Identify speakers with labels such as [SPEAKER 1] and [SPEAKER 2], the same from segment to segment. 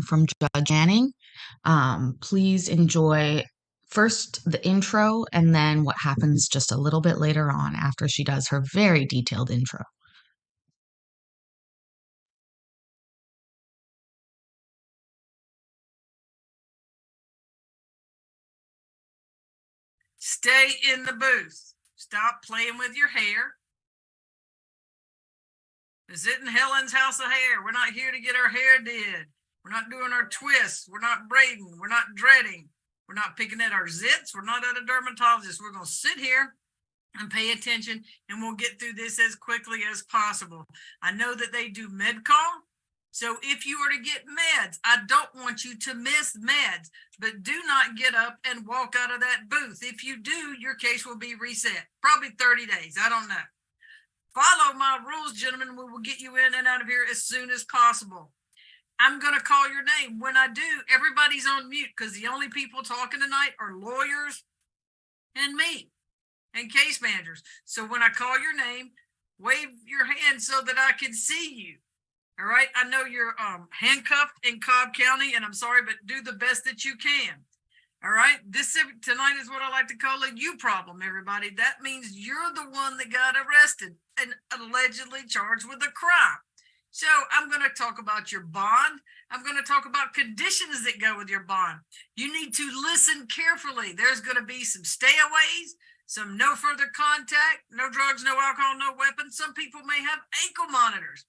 [SPEAKER 1] from Judge Manning. Please enjoy first the intro and then what happens just a little bit later on after she does her very detailed intro.
[SPEAKER 2] Stay in the booth. Stop playing with your hair. This isn't Helen's house of hair. We're not here to get our hair did. We're not doing our twists. We're not braiding. We're not dreading. We're not picking at our zits. We're not at a dermatologist. We're going to sit here and pay attention, and we'll get through this as quickly as possible. I know that they do med call. So if you are to get meds, I don't want you to miss meds, but do not get up and walk out of that booth. If you do, your case will be reset, probably 30 days. I don't know. Follow my rules, gentlemen. We will get you in and out of here as soon as possible. I'm going to call your name. When I do, everybody's on mute because the only people talking tonight are lawyers and me and case managers. So when I call your name, wave your hand so that I can see you. All right. I know you're handcuffed in Cobb County, and I'm sorry, but do the best that you can. All right. This tonight is what I like to call a you problem, everybody. That means you're the one that got arrested and allegedly charged with a crime. So I'm going to talk about your bond. I'm going to talk about conditions that go with your bond. You need to listen carefully. There's going to be some stayaways, some no further contact, no drugs, no alcohol, no weapons. Some people may have ankle monitors.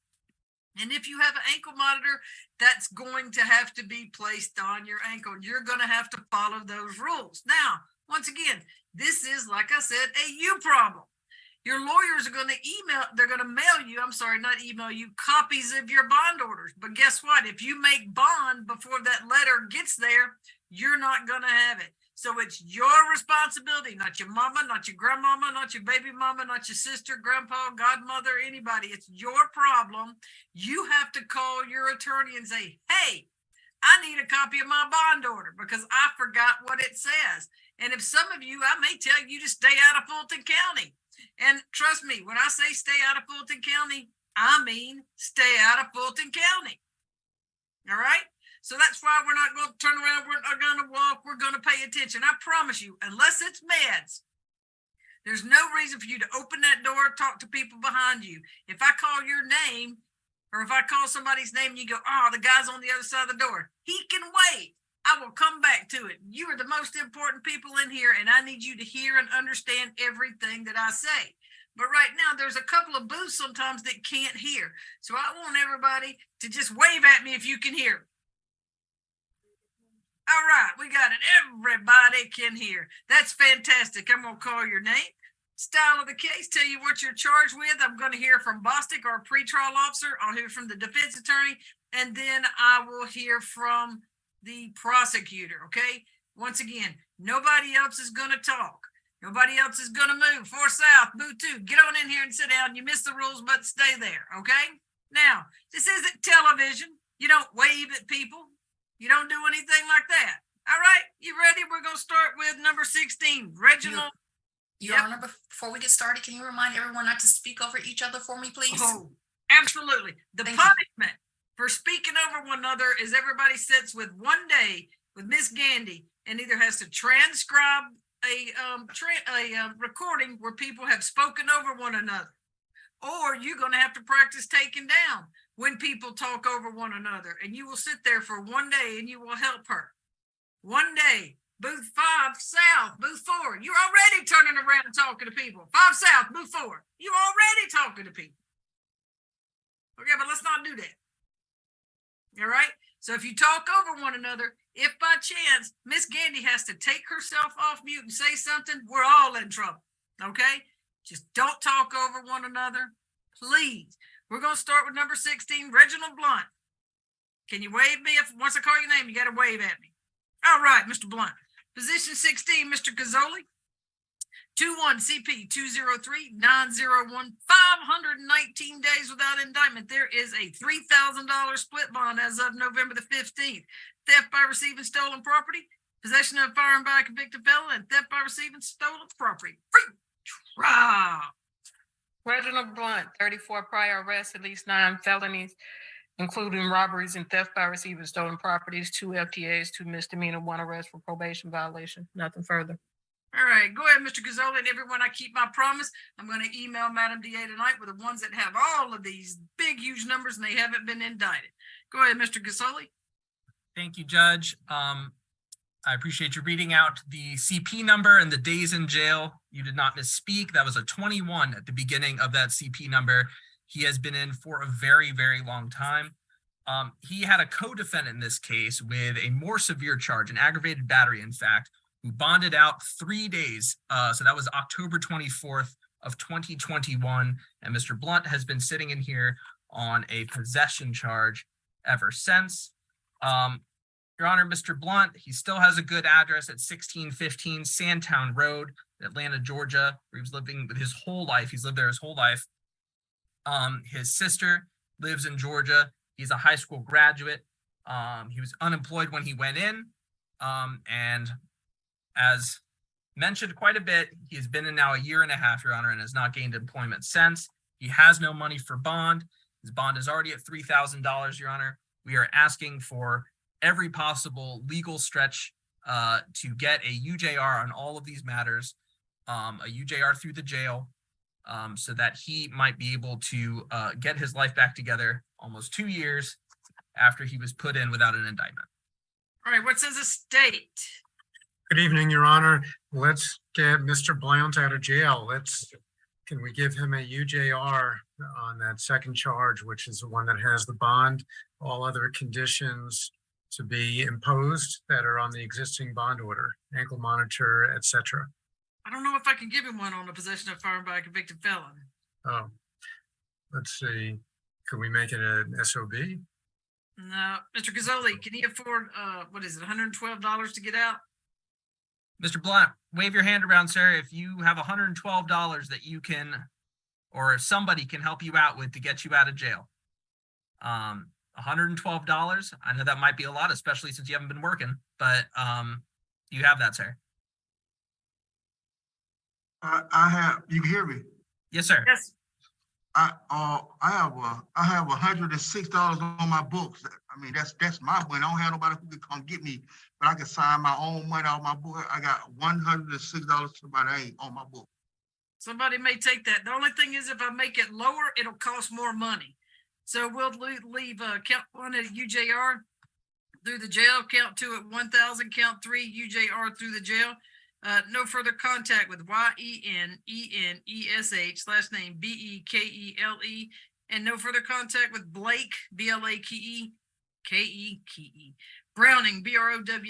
[SPEAKER 2] And if you have an ankle monitor, that's going to have to be placed on your ankle. You're going to have to follow those rules. Now, once again, this is, like I said, a you problem. Your lawyers are going to mail you, not email you, copies of your bond orders. But guess what? If you make bond before that letter gets there, you're not going to have it. So it's your responsibility, not your mama, not your grandmama, not your baby mama, not your sister, grandpa, godmother, anybody. It's your problem. You have to call your attorney and say, hey, I need a copy of my bond order because I forgot what it says. And if some of you, I may tell you to stay out of Fulton County. And trust me, when I say stay out of Fulton County, I mean stay out of Fulton County. All right? So that's why we're not going to turn around. We're not going to walk. We're going to pay attention. I promise you, unless it's meds, there's no reason for you to open that door, talk to people behind you. If I call your name, or if I call somebody's name and you go, oh, the guy's on the other side of the door, he can wait. I will come back to it. You are the most important people in here, and I need you to hear and understand everything that I say. But right now, there's a couple of booths sometimes that can't hear. So I want everybody to just wave at me if you can hear. All right, we got it. Everybody can hear. That's fantastic. I'm going to call your name, style of the case, tell you what you're charged with. I'm going to hear from Bostic, our pretrial officer. I'll hear from the defense attorney, and then I will hear from the prosecutor, okay? Once again, nobody else is going to talk. Nobody else is going to move. 4 South, booth 2. Get on in here and sit down. You missed the rules, but stay there, okay? Now, this isn't television. You don't wave at people. You don't do anything like that. All right, you ready? We're going to start with number 16, Reginald.
[SPEAKER 3] Your Honor, before we get started, can you remind everyone not to speak over each other for me, please?
[SPEAKER 2] Oh, absolutely. The punishment for speaking over one another is everybody sits with 1 day with Miss Gandy and either has to transcribe a recording where people have spoken over one another, or you're going to have to practice taking down when people talk over one another, and you will sit there for 1 day and you will help her. 1 day, booth 5 South, booth 4. You're already turning around and talking to people. 5 South, booth 4. You're already talking to people. Okay, but let's not do that. All right. So if you talk over one another, if by chance Miss Gandy has to take herself off mute and say something, we're all in trouble. Okay. Just don't talk over one another, please. We're going to start with number 16, Reginald Blount. Can you wave me? Once I call your name, you got to wave at me. All right, Mr. Blount. Position 16, Mr. Gazzoli. 21 CP 203-901, 519 days without indictment. There is a $3,000 split bond as of November the 15th. Theft by receiving stolen property, possession of a firearm by a convicted felon, and theft by receiving stolen property. Free trial.
[SPEAKER 4] Reginald Blount, 34 prior arrests, at least 9 felonies. including robberies and theft by receiving stolen properties, 2 FTAs, 2 misdemeanor, 1 arrest for probation violation. Nothing further.
[SPEAKER 2] All right, go ahead, Mr. Gazzola, and everyone, I keep my promise. I'm going to email Madam DA tonight with the ones that have all of these big, huge numbers and they haven't been indicted. Go ahead, Mr. Gazzola.
[SPEAKER 5] Thank you, Judge. I appreciate you reading out the CP number and the days in jail. You did not misspeak. That was a 21 at the beginning of that CP number. He has been in for a very, very long time. He had a co-defendant in this case with a more severe charge, an aggravated battery, in fact, who bonded out 3 days. So that was October 24th of 2021. And Mr. Blount has been sitting in here on a possession charge ever since. Your Honor, Mr. Blount, he still has a good address at 1615 Sandtown Road, Atlanta, Georgia, where he was living with his whole life. He's lived there his whole life. His sister lives in Georgia. He's a high school graduate. He was unemployed when he went in. And as mentioned quite a bit, he has been in now 1.5 years, Your Honor, and has not gained employment since. He has no money for bond. His bond is already at $3,000, Your Honor. We are asking for every possible legal stretch to get a UJR on all of these matters, a UJR through the jail, so that he might be able to get his life back together almost 2 years after he was put in without an indictment.
[SPEAKER 2] All right, what says the state?
[SPEAKER 6] Good evening, Your Honor. Let's get Mr. Blount out of jail. Can we give him a UJR on that second charge, which is the one that has the bond, all other conditions to be imposed that are on the existing bond order, ankle monitor, etc.
[SPEAKER 2] I don't know if I can give him one on the possession of firearm by a convicted felon.
[SPEAKER 6] Oh, let's see. Can we make it an SOB?
[SPEAKER 2] No, Mr. Gazzoli, can he afford, what is it, $112 to get out?
[SPEAKER 5] Mr. Blount, wave your hand around, sir. If you have $112 that you can, or somebody can help you out with to get you out of jail. $112. I know that might be a lot, especially since you haven't been working, but you have that, sir.
[SPEAKER 7] I have. You can hear me?
[SPEAKER 5] Yes, sir.
[SPEAKER 2] Yes.
[SPEAKER 7] I have $106 on my books. I mean, that's my money. I don't have nobody who can come get me, but I can sign my own money on my book. I got $106 to my name on my book.
[SPEAKER 2] Somebody may take that. The only thing is, if I make it lower, it'll cost more money. So we'll leave count 1 at UJR through the jail, count 2 at 1,000, count 3 UJR through the jail. No further contact with YENENESH, last name BEKELE, and no further contact with Blake, BLAKE, KE, Browning, BROWNING.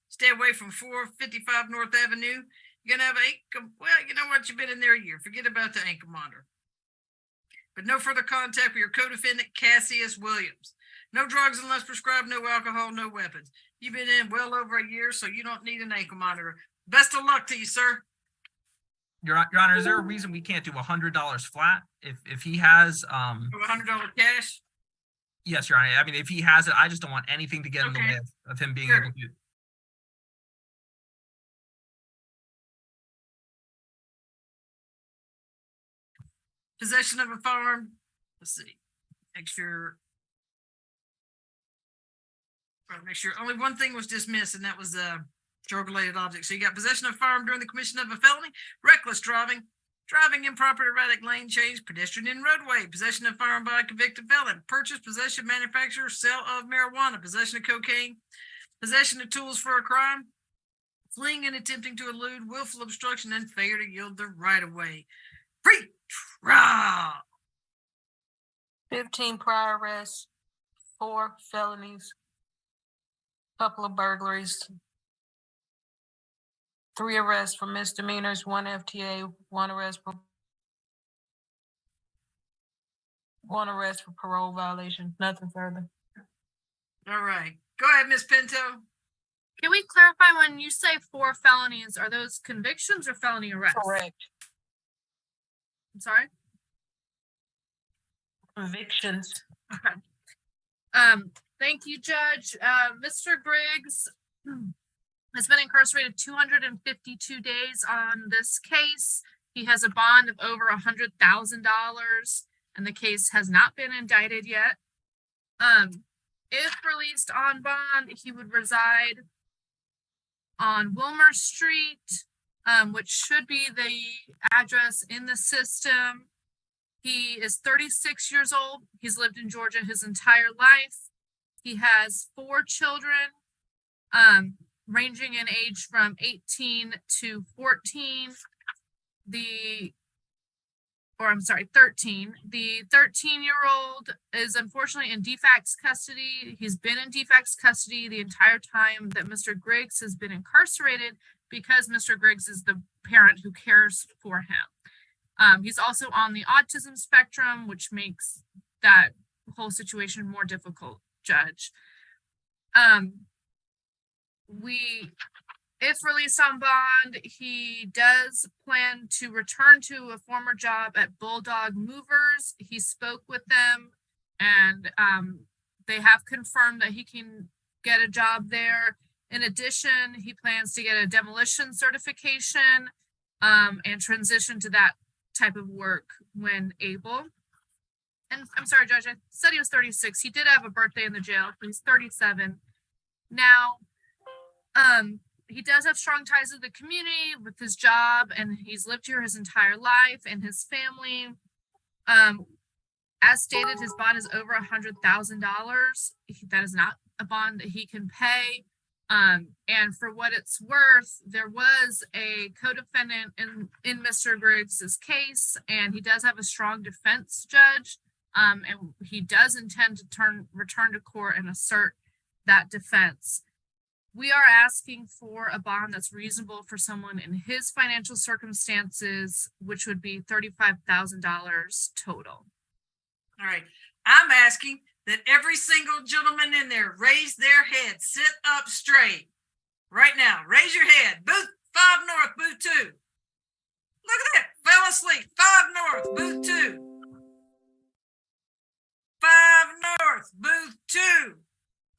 [SPEAKER 2] Stay away from 455 North Avenue. You're gonna have well, you know what? You've been in there a year. Forget about the ankle monitor. But no further contact with your co-defendant, Cassius Williams. No drugs unless prescribed, no alcohol, no weapons. You've been in well over a year, so you don't need an ankle monitor. Best of luck to you, sir.
[SPEAKER 5] Your Honor, is there a reason we can't do $100 flat? If he has
[SPEAKER 2] $100 cash?
[SPEAKER 5] Yes, Your Honor. I mean, if he has it, I just don't want anything to get in the way of him being able to.
[SPEAKER 2] Possession of a firearm. Let's see. Make sure only one thing was dismissed, and that was drug-related object. So you got possession of a firearm during the commission of a felony, reckless driving, driving improper erratic lane change, pedestrian in roadway, possession of firearm by a convicted felon, purchase, possession, manufacture, sale of marijuana, possession of cocaine, possession of tools for a crime, fleeing and attempting to elude, willful obstruction, and failure to yield the right of way. Pretrial.
[SPEAKER 4] 15 prior arrests, 4 felonies, couple of burglaries, 3 arrests for misdemeanors, 1 FTA, 1 arrest for parole violation. Nothing further.
[SPEAKER 2] All right. Go ahead, Miss Pinto.
[SPEAKER 8] Can we clarify, when you say 4 felonies, are those convictions or felony arrests?
[SPEAKER 4] Correct.
[SPEAKER 8] I'm sorry?
[SPEAKER 4] Convictions.
[SPEAKER 8] Okay. Thank you, Judge. Mr. Griggs has been incarcerated 252 days on this case. He has a bond of over $100,000. and the case has not been indicted yet. If released on bond, he would reside on Wilmer Street, which should be the address in the system. He is 36 years old. He's lived in Georgia his entire life. He has 4 children, ranging in age from 18 to 14. 13. The 13-year-old is unfortunately in DFACS custody. He's been in DFACS custody the entire time that Mr. Griggs has been incarcerated because Mr. Griggs is the parent who cares for him. He's also on the autism spectrum, which makes that whole situation more difficult, Judge. If released on bond, he does plan to return to a former job at Bulldog Movers. He spoke with them, and they have confirmed that he can get a job there. In addition, he plans to get a demolition certification and transition to that type of work when able. And I'm sorry, Judge, I said he was 36. He did have a birthday in the jail, but he's 37 now. He does have strong ties to the community with his job, and he's lived here his entire life, and his family. As stated, his bond is over $100,000. That is not a bond that he can pay. And for what it's worth, there was a co-defendant in Mr. Griggs's case, and he does have a strong defense, Judge. And he does intend to return to court and assert that defense. We are asking for a bond that's reasonable for someone in his financial circumstances, which would be $35,000 total.
[SPEAKER 2] All right. I'm asking that every single gentleman in there raise their head, sit up straight. Right now, raise your head. Booth 5 North, booth 2. Look at that. Fell asleep. 5 North, booth 2. 5 North, booth 2.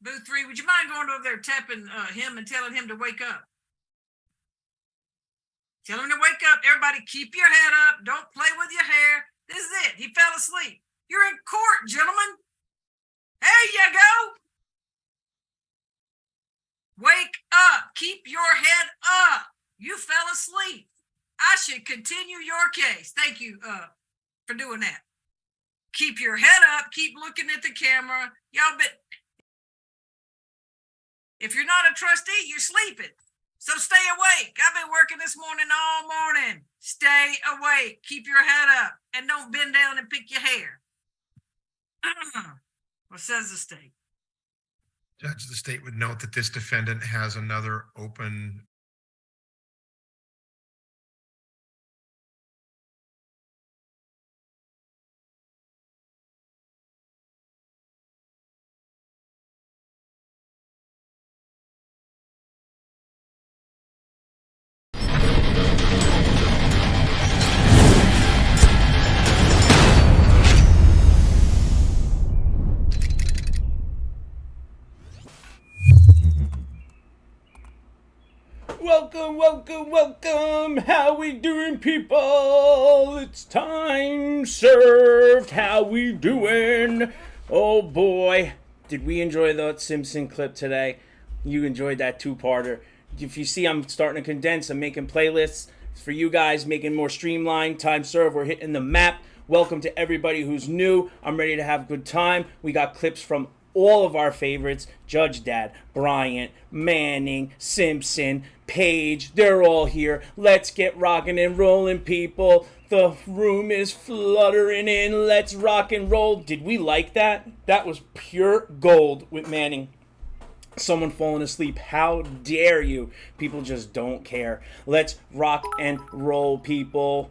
[SPEAKER 2] Booth 3, would you mind going over there tapping him and telling him to wake up? Tell him to wake up. Everybody keep your head up. Don't play with your hair. This is it. He fell asleep. You're in court, gentlemen. There you go. Wake up. Keep your head up. You fell asleep. I should continue your case. Thank you for doing that. Keep your head up. Keep looking at the camera. Y'all bet. If you're not a trustee, you're sleeping. So stay awake. I've been working this morning all morning. Stay awake. Keep your head up. And don't bend down and pick your hair. What says the state?
[SPEAKER 9] Judge, the state would note that this defendant has another open
[SPEAKER 10] Welcome. How we doing, people? It's time served. How we doing? Oh boy, did we enjoy the Simpson clip today? You enjoyed that 2-parter. If you see, I'm starting to condense. I'm making playlists for you guys, making more streamlined. Time served. We're hitting the map. Welcome to everybody who's new. I'm ready to have a good time. We got clips from all of our favorites: Judge Dad, Bryant, Manning, Simpson, Paige. They're all here. Let's get rocking and rolling, people. The room is fluttering in. Let's rock and roll. Did we like that? That was pure gold with Manning. Someone falling asleep. How dare you? People just don't care. Let's rock and roll, people.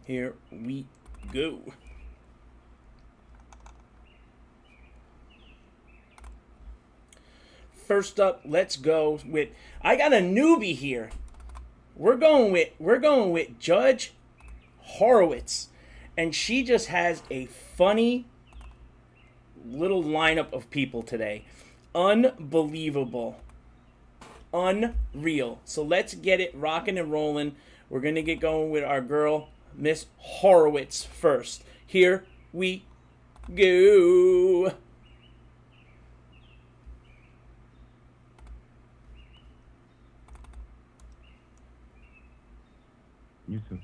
[SPEAKER 10] Here we go. First up, let's go with, I got a newbie here. We're going with Judge Horowitz, and she just has a funny little lineup of people today. Unbelievable. Unreal. So let's get it rocking and rolling. We're going to get going with our girl, Miss Horowitz, first. Here we go.
[SPEAKER 11] You too.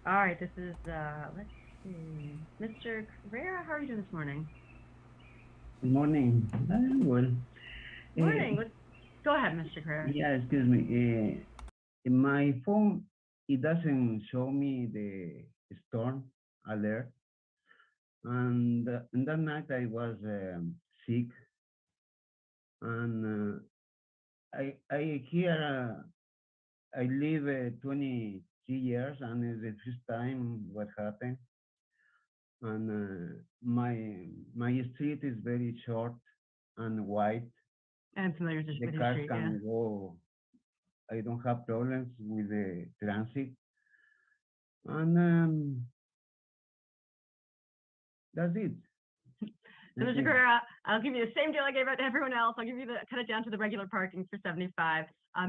[SPEAKER 12] All right, this is, let's see, Mr. Carrera, how are you doing this morning?
[SPEAKER 11] Good morning. I'm well.
[SPEAKER 12] Morning. Go ahead, Mr. Carrera.
[SPEAKER 11] Yeah, excuse me. In my phone, it doesn't show me the storm alert. And that night I was sick. And I hear, I live 23 years, and it's the first time what happened. And my street is very short and wide.
[SPEAKER 12] I'm familiar with
[SPEAKER 11] The
[SPEAKER 12] the
[SPEAKER 11] cars
[SPEAKER 12] street,
[SPEAKER 11] can go. I don't have problems with the transit. And that's it.
[SPEAKER 12] So, Mr. Carrera, I'll give you the same deal I gave out to everyone else. I'll give you cut it down to the regular parking for 75.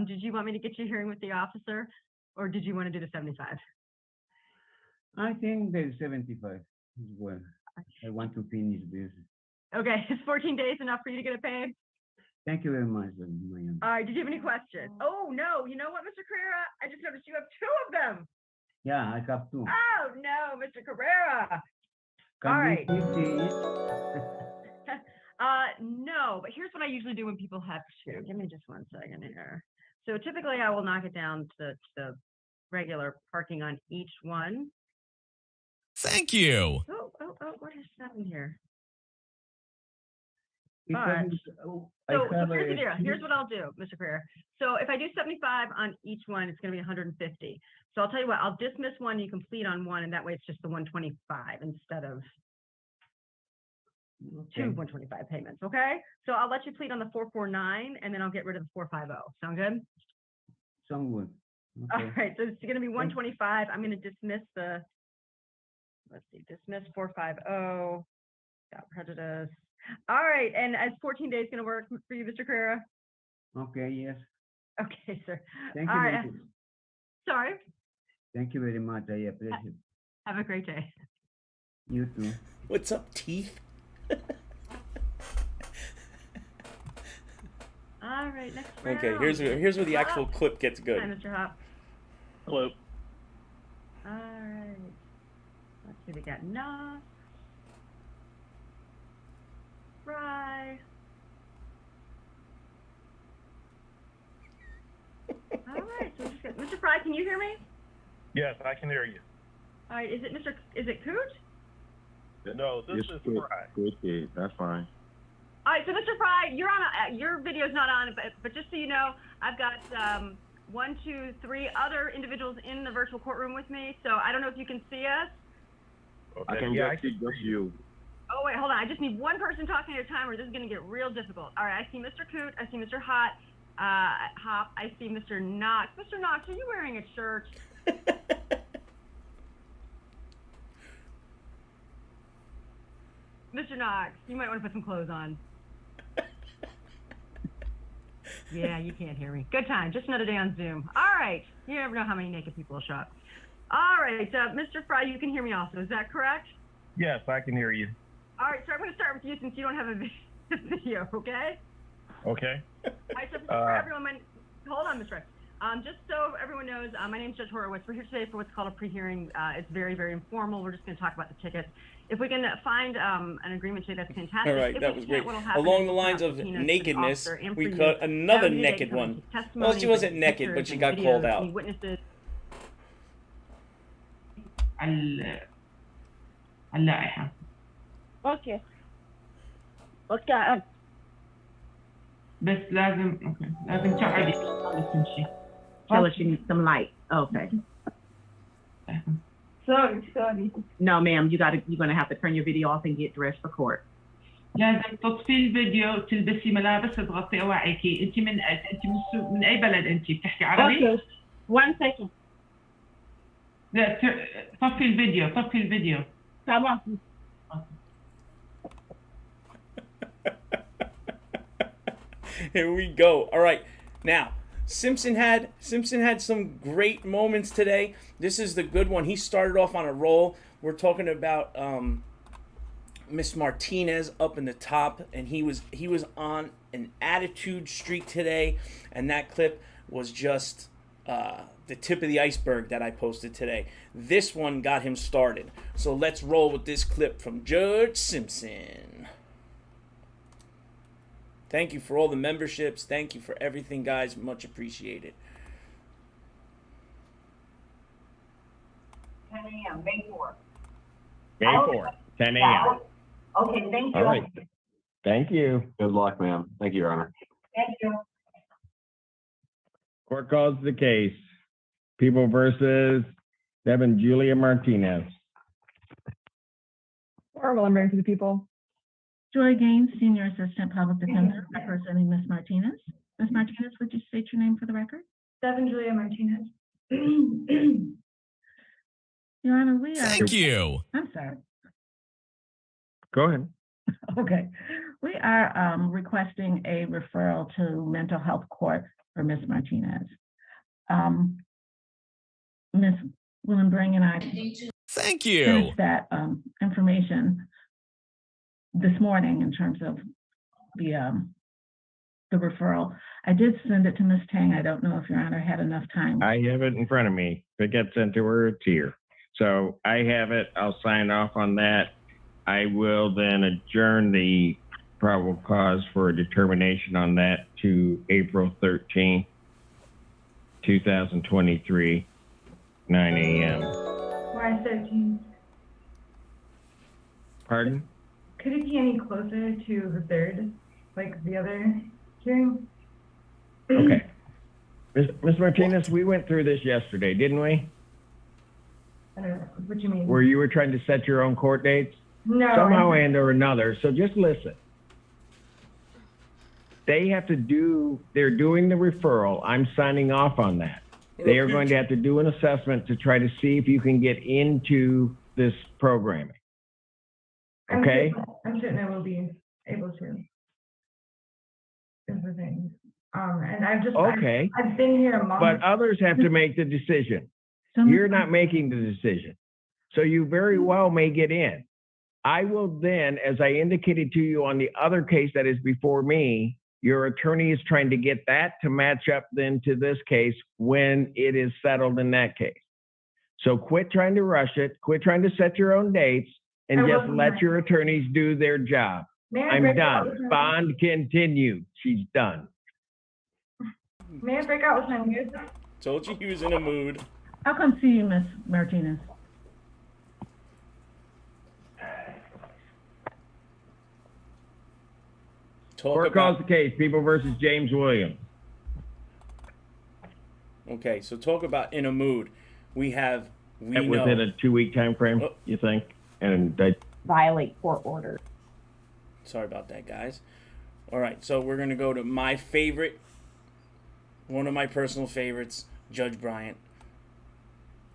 [SPEAKER 12] Did you want me to get you a hearing with the officer, or did you want to do the 75?
[SPEAKER 11] I think the 75 is well. I want to finish this.
[SPEAKER 12] Okay, is 14 days enough for you to get it paid?
[SPEAKER 11] Thank you very much, Mayan.
[SPEAKER 12] All right, did you have any questions? Oh, no, you know what, Mr. Carrera? I just noticed you have 2 of them.
[SPEAKER 11] Yeah, I have 2.
[SPEAKER 12] Oh, no, Mr. Carrera.
[SPEAKER 11] Can
[SPEAKER 12] All
[SPEAKER 11] we
[SPEAKER 12] right.
[SPEAKER 11] 50?
[SPEAKER 12] No, but here's what I usually do when people have 2. Give me just 1 second here. So typically I will knock it down to the regular parking on each one.
[SPEAKER 13] Thank you.
[SPEAKER 12] Oh, what is happening here?
[SPEAKER 11] Because
[SPEAKER 12] So
[SPEAKER 11] I have
[SPEAKER 12] here's the
[SPEAKER 11] a
[SPEAKER 12] deal. Here's what I'll do, Mr. Carrera. So if I do 75 on each one, it's going to be 150. So I'll tell you what, I'll dismiss one, you complete on one, and that way it's just the 125 instead of 2 125 payments, okay? So I'll let you plead on the 449, and then I'll get rid of the 450. Sound good?
[SPEAKER 11] Sound good.
[SPEAKER 12] All right, so it's going to be 125. I'm going to dismiss the, let's see, dismiss 450, got prejudice. All right, and as 14 days going to work for you, Mr. Carrera?
[SPEAKER 11] Okay, yes.
[SPEAKER 12] Okay, sir.
[SPEAKER 11] Thank
[SPEAKER 12] All
[SPEAKER 11] you.
[SPEAKER 12] right. Sorry.
[SPEAKER 11] Thank you very much. I appreciate it.
[SPEAKER 12] Have a great day.
[SPEAKER 11] You too.
[SPEAKER 10] What's up, teeth?
[SPEAKER 12] All right, next round.
[SPEAKER 10] Okay, here's where the actual clip gets good.
[SPEAKER 12] Hi, Mr. Hop.
[SPEAKER 14] Hello.
[SPEAKER 12] All right. Let's see, we got Knox. Fry. All right, so Mr. Fry, can you hear me?
[SPEAKER 14] Yes, I can hear you.
[SPEAKER 12] All right, is it Coot?
[SPEAKER 14] No, this is Fry.
[SPEAKER 15] Good, that's fine.
[SPEAKER 12] All right, so Mr. Fry, you're on. Your video's not on, but just so you know, I've got 1, 2, 3 other individuals in the virtual courtroom with me. So I don't know if you can see us.
[SPEAKER 14] Okay.
[SPEAKER 15] I can see just you.
[SPEAKER 12] Oh wait, hold on. I just need one person talking at a time, or this is going to get real difficult. All right, I see Mr. Coot. I see Mr. Hop. I see Mr. Knox. Mr. Knox, are you wearing a shirt? Mr. Knox, you might want to put some clothes on. Yeah, you can't hear me. Good time. Just another day on Zoom. All right. You never know how many naked people will show up. All right. Mr. Fry, you can hear me also. Is that correct?
[SPEAKER 14] Yes, I can hear you.
[SPEAKER 12] All right. So I'm going to start with you since you don't have a video, okay?
[SPEAKER 14] Okay.
[SPEAKER 12] All right. So for everyone, hold on, Mr. Fry. Just so everyone knows, my name is Judge Horowitz. We're here today for what's called a pre-hearing. It's very, very informal. We're just going to talk about the tickets. If we can find an agreement today, that's fantastic.
[SPEAKER 10] All right,
[SPEAKER 12] If
[SPEAKER 10] that
[SPEAKER 12] we
[SPEAKER 10] was
[SPEAKER 12] can't,
[SPEAKER 10] great.
[SPEAKER 12] what'll happen
[SPEAKER 10] Along
[SPEAKER 12] is
[SPEAKER 10] the
[SPEAKER 12] we'll
[SPEAKER 10] lines
[SPEAKER 12] have
[SPEAKER 10] of
[SPEAKER 12] subpoenas to the
[SPEAKER 10] nakedness,
[SPEAKER 12] officer and
[SPEAKER 10] we
[SPEAKER 12] for you.
[SPEAKER 10] cut another
[SPEAKER 12] That way they
[SPEAKER 10] naked
[SPEAKER 12] can
[SPEAKER 10] one.
[SPEAKER 12] keep
[SPEAKER 10] Well,
[SPEAKER 12] testimony
[SPEAKER 10] she wasn't
[SPEAKER 12] with
[SPEAKER 10] naked, but
[SPEAKER 12] pictures
[SPEAKER 10] she
[SPEAKER 12] and
[SPEAKER 10] got
[SPEAKER 12] videos
[SPEAKER 10] called
[SPEAKER 12] and
[SPEAKER 10] out.
[SPEAKER 12] witnesses.
[SPEAKER 16] اللائحة.
[SPEAKER 12] اوكي.
[SPEAKER 16] بس لازم تقعدي تمشي.
[SPEAKER 12] Tell her she needs some light. Okay.
[SPEAKER 16] Sorry.
[SPEAKER 12] No, ma'am, you're gonna have to turn your video off and get dressed for court.
[SPEAKER 16] لازم تطفي الفيديو وتلبسي ملابس تغطي أواعيكي. أنت من أي بلد أنت؟ بتحكي عربي؟
[SPEAKER 12] Okay. 1 second.
[SPEAKER 16] لا طفي الفيديو.
[SPEAKER 12] تمام.
[SPEAKER 10] Here we go. All right. Now, Simpson had some great moments today. This is the good one. He started off on a roll. We're talking about Miss Martinez up in the top, and he was on an attitude streak today, and that clip was just the tip of the iceberg that I posted today. This one got him started. So let's roll with this clip from Judge Simpson. Thank you for all the memberships. Thank you for everything, guys. Much appreciated.
[SPEAKER 17] 10 a.m. May 4th.
[SPEAKER 14] May 4th, 10 a.m.
[SPEAKER 17] Okay, thank you.
[SPEAKER 14] All right. Thank you.
[SPEAKER 15] Good luck, ma'am. Thank you, Your Honor.
[SPEAKER 17] Thank you.
[SPEAKER 14] Court calls the case. People versus Devin Julia Martinez.
[SPEAKER 18] Horrible, I'm ready for the people. Joy Gaines, Senior Assistant Public Defender, representing Ms. Martinez. Ms. Martinez, would you state your name for the record?
[SPEAKER 12] Devin Julia Martinez.
[SPEAKER 18] Your Honor, we are.
[SPEAKER 13] Thank you.
[SPEAKER 18] I'm sorry.
[SPEAKER 14] Go ahead.
[SPEAKER 18] Okay. We are requesting a referral to mental health court for Ms. Martinez. Ms. Willenbring and I
[SPEAKER 13] Thank you.
[SPEAKER 18] sent that information this morning in terms of the referral. I did send it to Ms. Tang. I don't know if Your Honor had enough time.
[SPEAKER 14] I have it in front of me. If it gets sent to her, it's here. So I have it. I'll sign off on that. I will then adjourn the probable cause for a determination on that to April 13th, 2023, 9 a.m.
[SPEAKER 12] Why 13?
[SPEAKER 14] Pardon?
[SPEAKER 12] Could it be any closer to the 3rd, like the other hearing?
[SPEAKER 14] Okay. Ms. Martinez, we went through this yesterday, didn't we?
[SPEAKER 12] I don't know what you mean.
[SPEAKER 14] Where you were trying to set your own court dates?
[SPEAKER 12] No.
[SPEAKER 14] Somehow and or another. So just listen. They have to do, they're doing the referral. I'm signing off on that. They are going to have to do an assessment to try to see if you can get into this programming. Okay?
[SPEAKER 12] I'm certain I will be able to. Is the thing. And I've just,
[SPEAKER 14] Okay.
[SPEAKER 12] I've been here a month.
[SPEAKER 14] But others have to make the decision. You're not making the decision. So you very well may get in. I will then, as I indicated to you on the other case that is before me, your attorney is trying to get that to match up then to this case when it is settled in that case. So quit trying to rush it, quit trying to set your own dates, and just let your attorneys do their job. I'm done. Bond continue. She's done.
[SPEAKER 12] May I break out with my music?
[SPEAKER 10] Told you he was in a mood.
[SPEAKER 18] I'll come see you, Ms. Martinez.
[SPEAKER 14] Court calls the case. People versus James Williams.
[SPEAKER 10] Okay, so talk about in a mood. We know.
[SPEAKER 14] Within a 2-week time frame, you think? And
[SPEAKER 18] Violate court order.
[SPEAKER 10] Sorry about that, guys. All right, so we're going to go to my favorite, one of my personal favorites, Judge Bryant.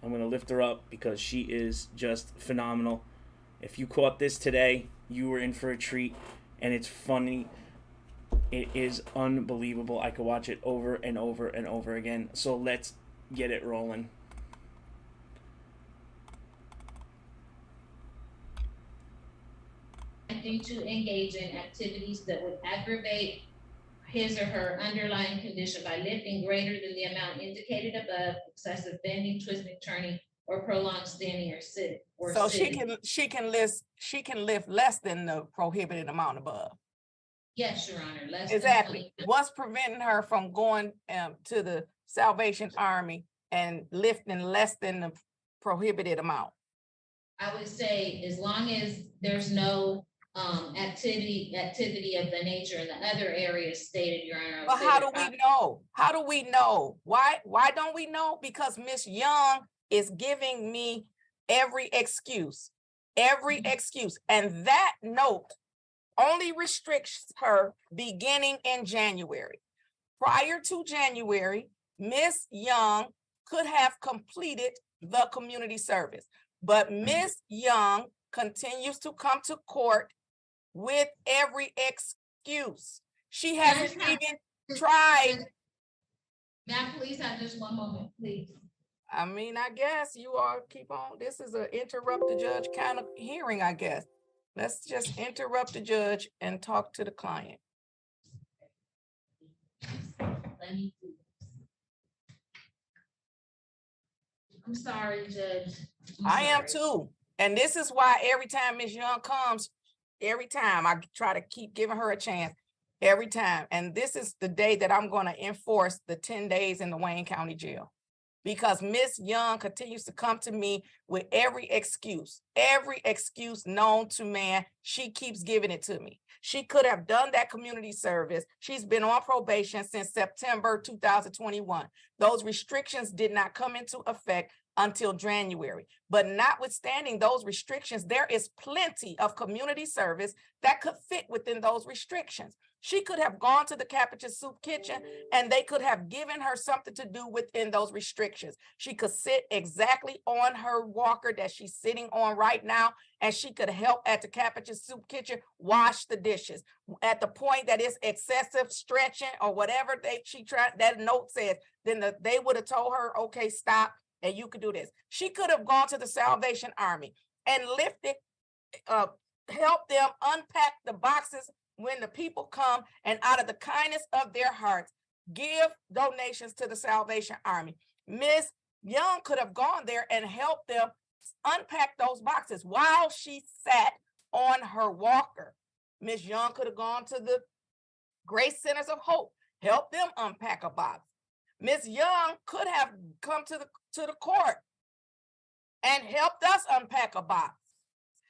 [SPEAKER 10] I'm going to lift her up because she is just phenomenal. If you caught this today, you were in for a treat, and it's funny. It is unbelievable. I could watch it over and over and over again. So let's get it rolling.
[SPEAKER 19] Due to engage in activities that would aggravate his or her underlying condition by lifting greater than the amount indicated above, excessive bending, twisting, turning, or prolonged standing or sitting.
[SPEAKER 4] So she can lift less than the prohibited amount above.
[SPEAKER 19] Yes, Your Honor. Less
[SPEAKER 4] Exactly.
[SPEAKER 19] Than
[SPEAKER 4] What's preventing her from going to the Salvation Army and lifting less than the prohibited amount?
[SPEAKER 19] I would say as long as there's no activity of the nature in the other areas stated, Your Honor.
[SPEAKER 4] But how do we know? How do we know? Why don't we know? Because Miss Young is giving me every excuse. And that note only restricts her beginning in January. Prior to January, Miss Young could have completed the community service, but Miss Young continues to come to court with every excuse. She hasn't even tried.
[SPEAKER 19] May I please have just one moment, please?
[SPEAKER 4] I mean, I guess you all keep on. This is an interrupt the judge kind of hearing, I guess. Let's just interrupt the judge and talk to the client.
[SPEAKER 19] I'm sorry, Judge.
[SPEAKER 4] I am too. And this is why every time Ms. Young comes, every time I try to keep giving her a chance, every time. And this is the day that I'm going to enforce the 10 days in the Wayne County Jail. Because Ms. Young continues to come to me with every excuse known to man. She keeps giving it to me. She could have done that community service. She's been on probation since September 2021. Those restrictions did not come into effect until January. But notwithstanding those restrictions, there is plenty of community service that could fit within those restrictions. She could have gone to the Capuchin Soup Kitchen and they could have given her something to do within those restrictions. She could sit exactly on her walker that she's sitting on right now, and she could help at the Capuchin Soup Kitchen wash the dishes. At the point that it's excessive stretching or whatever that note says, then they would have told her, okay, stop, and you could do this. She could have gone to the Salvation Army and lifted, helped them unpack the boxes when the people come, and out of the kindness of their hearts, give donations to the Salvation Army. Ms. Young could have gone there and helped them unpack those boxes while she sat on her walker. Ms. Young could have gone to the Grace Centers of Hope, helped them unpack a box. Ms. Young could have come to the court and helped us unpack a box.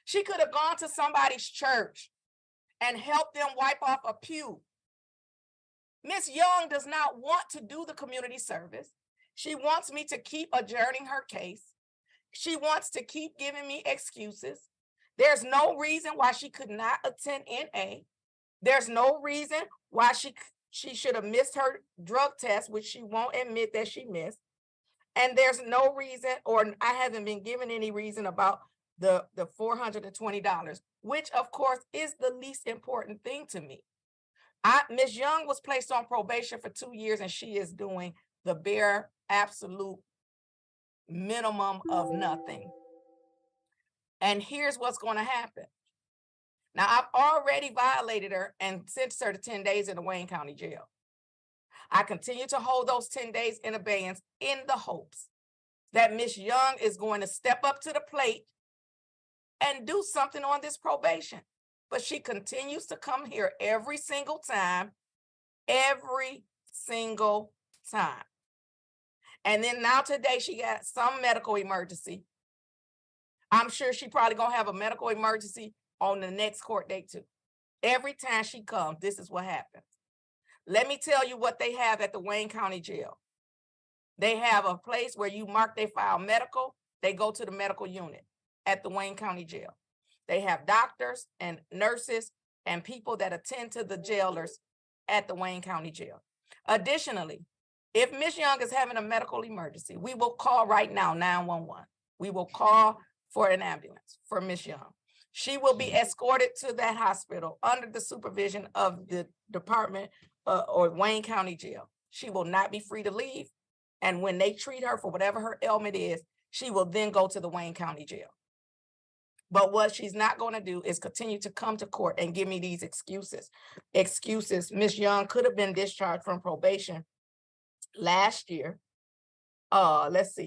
[SPEAKER 4] She could have gone to somebody's church and help them wipe off a pew. Ms. Young does not want to do the community service. She wants me to keep adjourning her case. She wants to keep giving me excuses. There's no reason why she could not attend NA. There's no reason why she should have missed her drug test, which she won't admit that she missed. And there's no reason, or I haven't been given any reason about the $420, which of course is the least important thing to me. Ms. Young was placed on probation for 2 years, and she is doing the bare absolute minimum of nothing. And here's what's going to happen. Now, I've already violated her and sentenced her to 10 days in the Wayne County Jail. I continue to hold those 10 days in abeyance in the hopes that Ms. Young is going to step up to the plate and do something on this probation. But she continues to come here every single time. And then now today she got some medical emergency. I'm sure she probably gonna have a medical emergency on the next court date too. Every time she comes, this is what happens. Let me tell you what they have at the Wayne County Jail. They have a place where you mark they file medical, they go to the medical unit at the Wayne County Jail. They have doctors and nurses and people that attend to the jailers at the Wayne County Jail. Additionally, if Ms. Young is having a medical emergency, we will call right now 911. We will call for an ambulance for Ms. Young. She will be escorted to that hospital under the supervision of the department or Wayne County Jail. She will not be free to leave. And when they treat her for whatever her ailment is, she will then go to the Wayne County Jail. But what she's not going to do is continue to come to court and give me these excuses. Ms. Young could have been discharged from probation last year. Last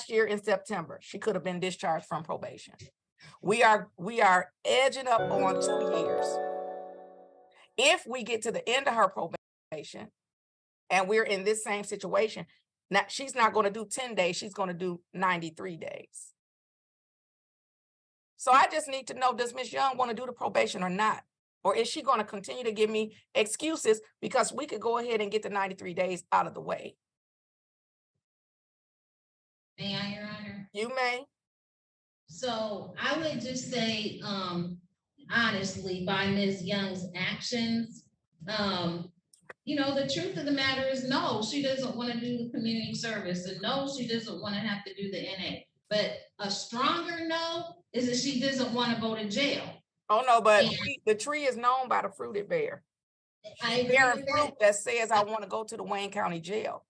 [SPEAKER 4] year in September, she could have been discharged from probation. We are edging up on 2 years. If we get to the end of her probation and we're in this same situation, now she's not going to do 10 days, she's going to do 93 days. So I just need to know, does Ms. Young want to do the probation or not? Or is she going to continue to give me excuses because we could go ahead and get the 93 days out of the way?
[SPEAKER 19] May I, Your Honor?
[SPEAKER 4] You may.
[SPEAKER 19] So I would just say, honestly, by Ms. Young's actions, the truth of the matter is no, she doesn't want to do the community service, and no, she doesn't want to have to do the NA. But a stronger no is that she doesn't want to go to jail.
[SPEAKER 4] Oh, no, but
[SPEAKER 19] And
[SPEAKER 4] the tree is known by the fruit it bear.
[SPEAKER 19] I
[SPEAKER 4] She's
[SPEAKER 19] agree
[SPEAKER 4] bearing
[SPEAKER 19] with that.
[SPEAKER 4] fruit that says, I want to go to the Wayne County Jail.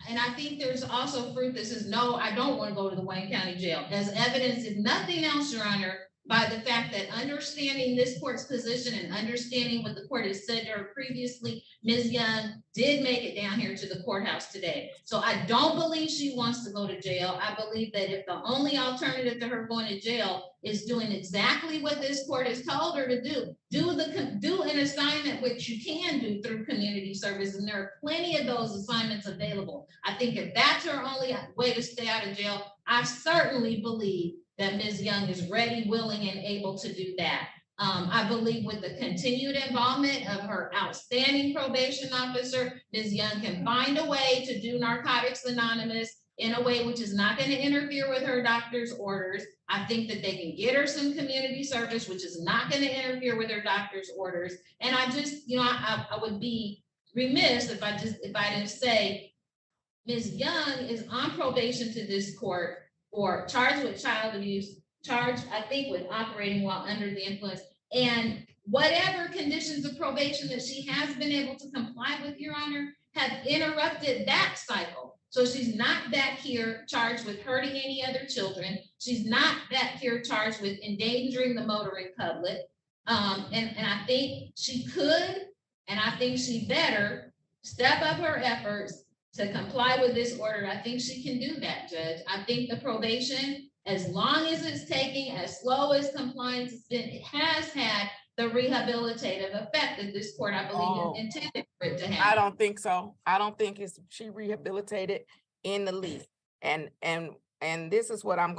[SPEAKER 19] And I think there's also fruit that says, no, I don't want to go to the Wayne County Jail, as evidence, if nothing else, Your Honor, by the fact that understanding this court's position and understanding what the court has said to her previously, Ms. Young did make it down here to the courthouse today. So I don't believe she wants to go to jail. I believe that if the only alternative to her going to jail is doing exactly what this court has told her to do an assignment, which you can do through community service, and there are plenty of those assignments available. I think if that's her only way to stay out of jail, I certainly believe that Ms. Young is ready, willing, and able to do that. I believe with the continued involvement of her outstanding probation officer, Ms. Young can find a way to do Narcotics Anonymous in a way which is not going to interfere with her doctor's orders. I think that they can get her some community service, which is not going to interfere with her doctor's orders. And I just, I would be remiss if I didn't say Ms. Young is on probation to this court for charged with child abuse, charged, I think, with operating while under the influence, and whatever conditions of probation that she has been able to comply with, Your Honor, have interrupted that cycle. So she's not back here charged with hurting any other children. She's not back here charged with endangering the motoring public. And I think she could, and I think she better step up her efforts to comply with this order. I think she can do that, Judge. I think the probation, as long as it's taking as slow as compliance has been, it has had the rehabilitative effect that this court, I believe, intended for it to have.
[SPEAKER 4] I don't think so. I don't think she rehabilitated in the least. And this is what I'm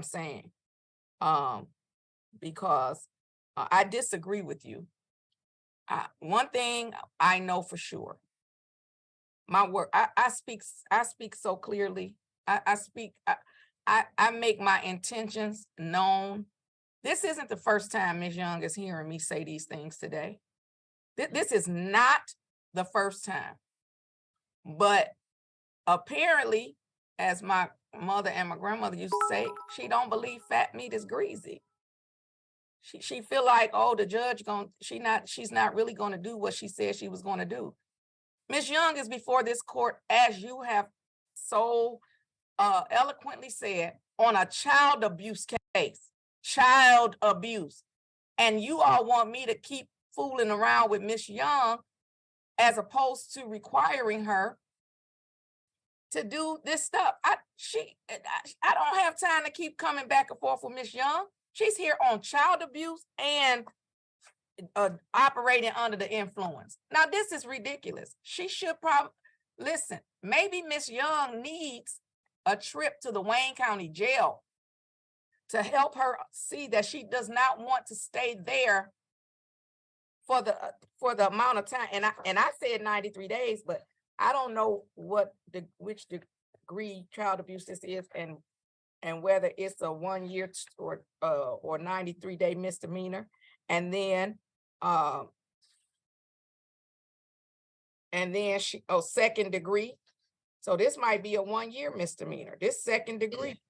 [SPEAKER 4] saying. Because I disagree with you. One thing I know for sure. My work, I speak so clearly. I make my intentions known. This isn't the first time Ms. Young is hearing me say these things today. This is not the first time. But apparently, as my mother and my grandmother used to say, she don't believe fat meat is greasy. She feel like, oh, the judge she's not really going to do what she said she was going to do. Ms. Young is before this court, as you have so eloquently said, on a child abuse case, child abuse. And you all want me to keep fooling around with Ms. Young as opposed to requiring her to do this stuff. I don't have time to keep coming back and forth with Ms. Young. She's here on child abuse and operating under the influence. Now, this is ridiculous. She should probably, listen, maybe Ms. Young needs a trip to the Wayne County Jail to help her see that she does not want to stay there for the amount of time. And I said 93 days, but I don't know which degree child abuse this is and whether it's a 1 year or 93-day misdemeanor. And then second degree. So this might be a 1 year misdemeanor. This second degree.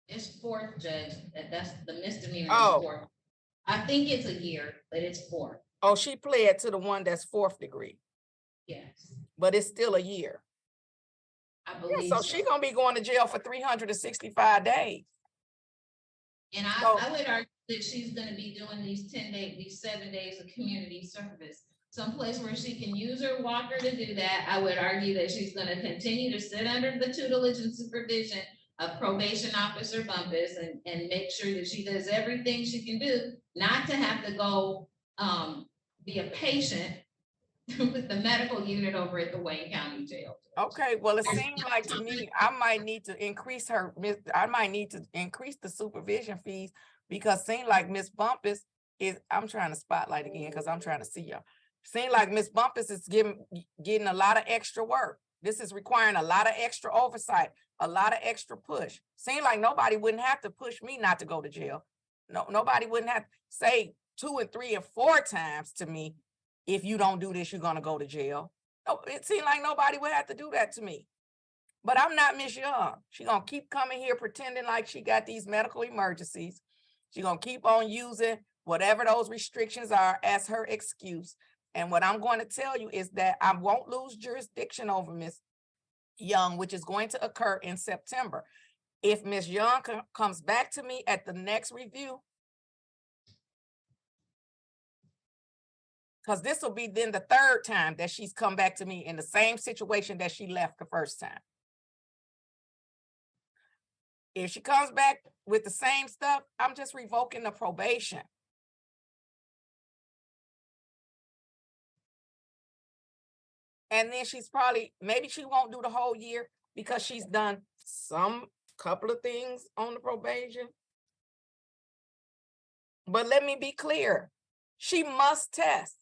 [SPEAKER 19] It's fourth, Judge. That's the misdemeanor.
[SPEAKER 4] Oh.
[SPEAKER 19] Is fourth. I think it's a year, but it's fourth.
[SPEAKER 4] Oh, she pled to the one that's fourth degree.
[SPEAKER 19] Yes.
[SPEAKER 4] But it's still a year.
[SPEAKER 19] I believe
[SPEAKER 4] so. She's gonna be going to jail for 365 days.
[SPEAKER 19] And I would argue that she's going to be doing these 7 days of community service. Someplace where she can use her walker to do that. I would argue that she's going to continue to sit under the tutelage and supervision of probation officer Bumpus and make sure that she does everything she can do, not to have to go be a patient with the medical unit over at the Wayne County Jail.
[SPEAKER 4] Okay, well, it seems like to me, I might need to increase the supervision fees because it seems like Miss Bumpus I'm trying to spotlight again because I'm trying to see y'all. Seems like Miss Bumpus is getting a lot of extra work. This is requiring a lot of extra oversight, a lot of extra push. Seems like nobody wouldn't have to push me not to go to jail. No, nobody wouldn't have to say 2 and 3 and 4 times to me, if you don't do this, you're going to go to jail. No, it seemed like nobody would have to do that to me. But I'm not Miss Young. She's going to keep coming here pretending like she got these medical emergencies. She's gonna keep on using whatever those restrictions are as her excuse. And what I'm going to tell you is that I won't lose jurisdiction over Ms. Young, which is going to occur in September. If Ms. Young comes back to me at the next review, because this will be then the third time that she's come back to me in the same situation that she left the first time. If she comes back with the same stuff, I'm just revoking the probation. And then she's probably, maybe she won't do the whole year because she's done some couple of things on the probation. But let me be clear, she must test.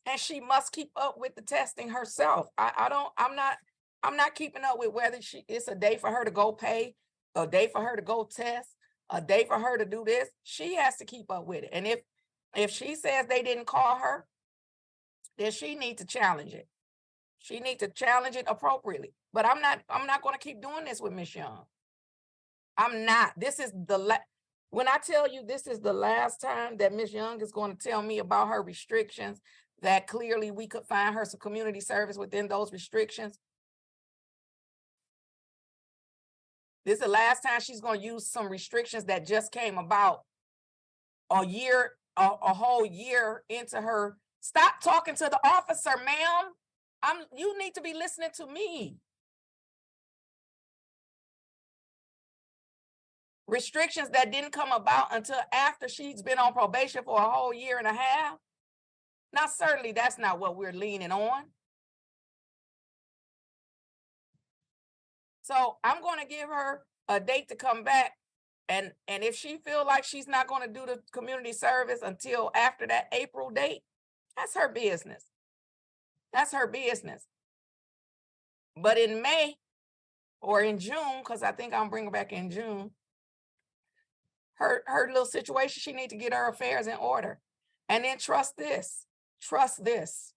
[SPEAKER 4] And she must keep up with the testing herself. I'm not keeping up with whether it's a day for her to go pay, a day for her to go test, a day for her to do this. She has to keep up with it. And if she says they didn't call her, then she needs to challenge it. She needs to challenge it appropriately. But I'm not going to keep doing this with Miss Young. I'm not. This is when I tell you this is the last time that Miss Young is going to tell me about her restrictions, that clearly we could find her some community service within those restrictions. This is the last time she's going to use some restrictions that just came about a whole year into her. Stop talking to the officer, ma'am. You need to be listening to me. Restrictions that didn't come about until after she's been on probation for a whole year and a half. Now, certainly that's not what we're leaning on. So I'm going to give her a date to come back. And if she feels like she's not going to do the community service until after that April date, that's her business. That's her business. But in May or in June, because I think I'm bringing her back in June, her little situation, she needs to get her affairs in order. And then trust this. Trust this.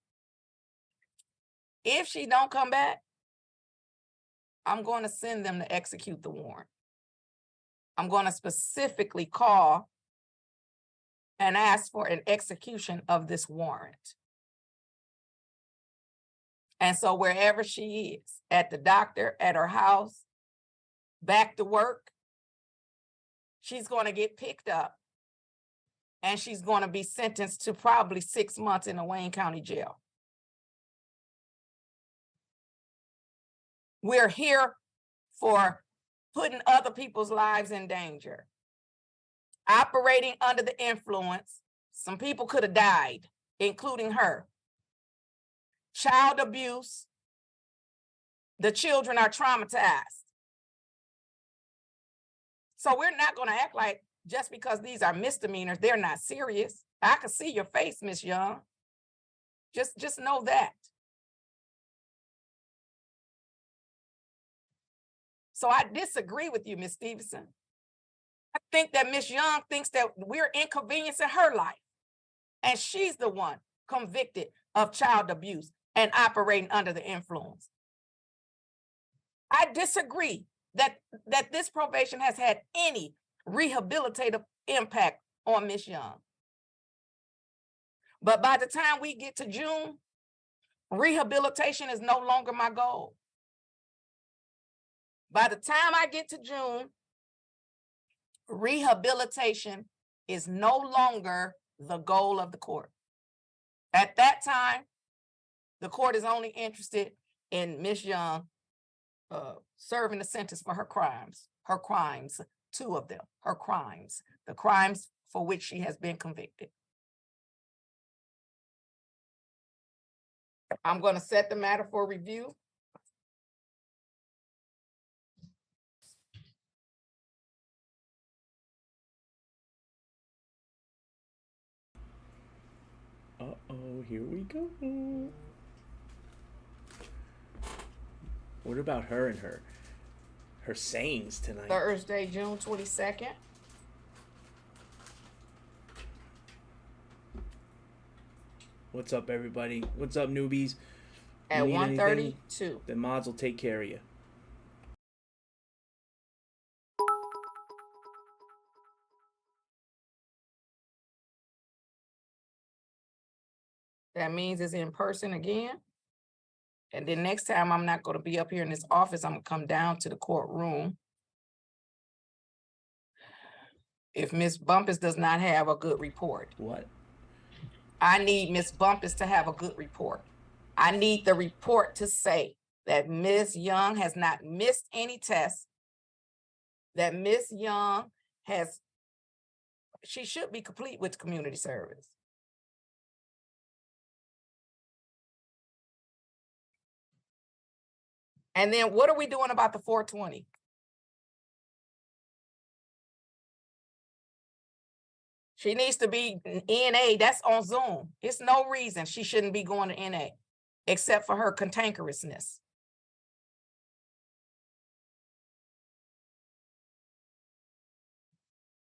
[SPEAKER 4] If she don't come back, I'm going to send them to execute the warrant. I'm going to specifically call and ask for an execution of this warrant. And so wherever she is, at the doctor, at her house, back to work, she's going to get picked up and she's going to be sentenced to probably 6 months in a Wayne County jail. We're here for putting other people's lives in danger. Operating under the influence, some people could have died, including her. Child abuse, the children are traumatized. So we're not going to act like just because these are misdemeanors, they're not serious. I can see your face, Miss Young. Just know that. So I disagree with you, Ms. Stevenson. I think that Ms. Young thinks that we're inconveniencing her life. And she's the one convicted of child abuse and operating under the influence. I disagree that this probation has had any rehabilitative impact on Ms. Young. But by the time we get to June, rehabilitation is no longer my goal. By the time I get to June, rehabilitation is no longer the goal of the court. At that time, the court is only interested in Ms. Young serving a sentence for her crimes, 2 of them, her crimes, the crimes for which she has been convicted. I'm going to set the matter for review.
[SPEAKER 10] Uh-oh, here we go. What about her and her sayings tonight?
[SPEAKER 4] Thursday, June 22nd.
[SPEAKER 10] What's up, everybody? What's up, newbies?
[SPEAKER 4] At 1:32.
[SPEAKER 10] The mods will take care of you.
[SPEAKER 4] That means it's in person again. And then next time, I'm not gonna be up here in this office, I'm gonna come down to the courtroom. If Ms. Bumpus does not have a good report.
[SPEAKER 10] What?
[SPEAKER 4] I need Ms. Bumpus to have a good report. I need the report to say that Ms. Young has not missed any tests, that Ms. Young she should be complete with community service. And then what are we doing about the 420? She needs to be NA, that's on Zoom. It's no reason she shouldn't be going to NA, except for her cantankerousness.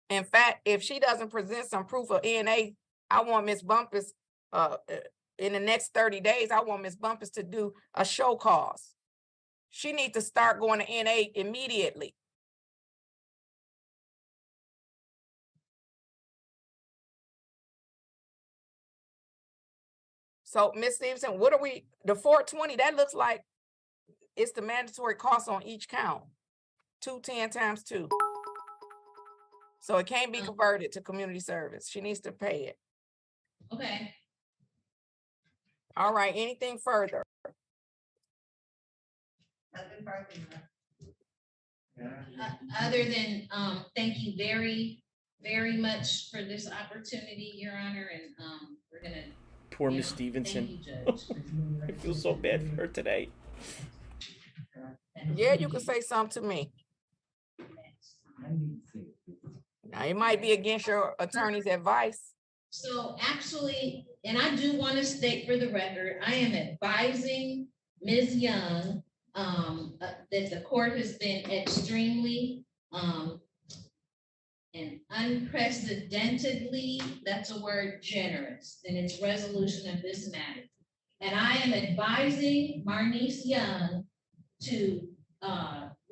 [SPEAKER 4] In fact, if she doesn't present some proof of NA, I want Ms. Bumpus, in the next 30 days, I want Ms. Bumpus to do a show cause. She needs to start going to NA immediately. So, Ms. Stevenson, what are we, the 420, that looks like it's the mandatory cost on each count. 210 times 2. So it can't be converted to community service. She needs to pay it.
[SPEAKER 19] Okay.
[SPEAKER 4] All right, anything further?
[SPEAKER 19] Other than, thank you very, very much for this opportunity, Your Honor, and we're gonna.
[SPEAKER 10] Poor Miss Stevenson.
[SPEAKER 19] Thank you, Judge.
[SPEAKER 10] I feel so bad for her today.
[SPEAKER 4] Yeah, you can say something to me. Now, it might be against your attorney's advice.
[SPEAKER 19] So actually, and I do want to state for the record, I am advising Ms. Young that the court has been extremely and unprecedentedly, that's a word, generous in its resolution of this matter. And I am advising Martinez Young to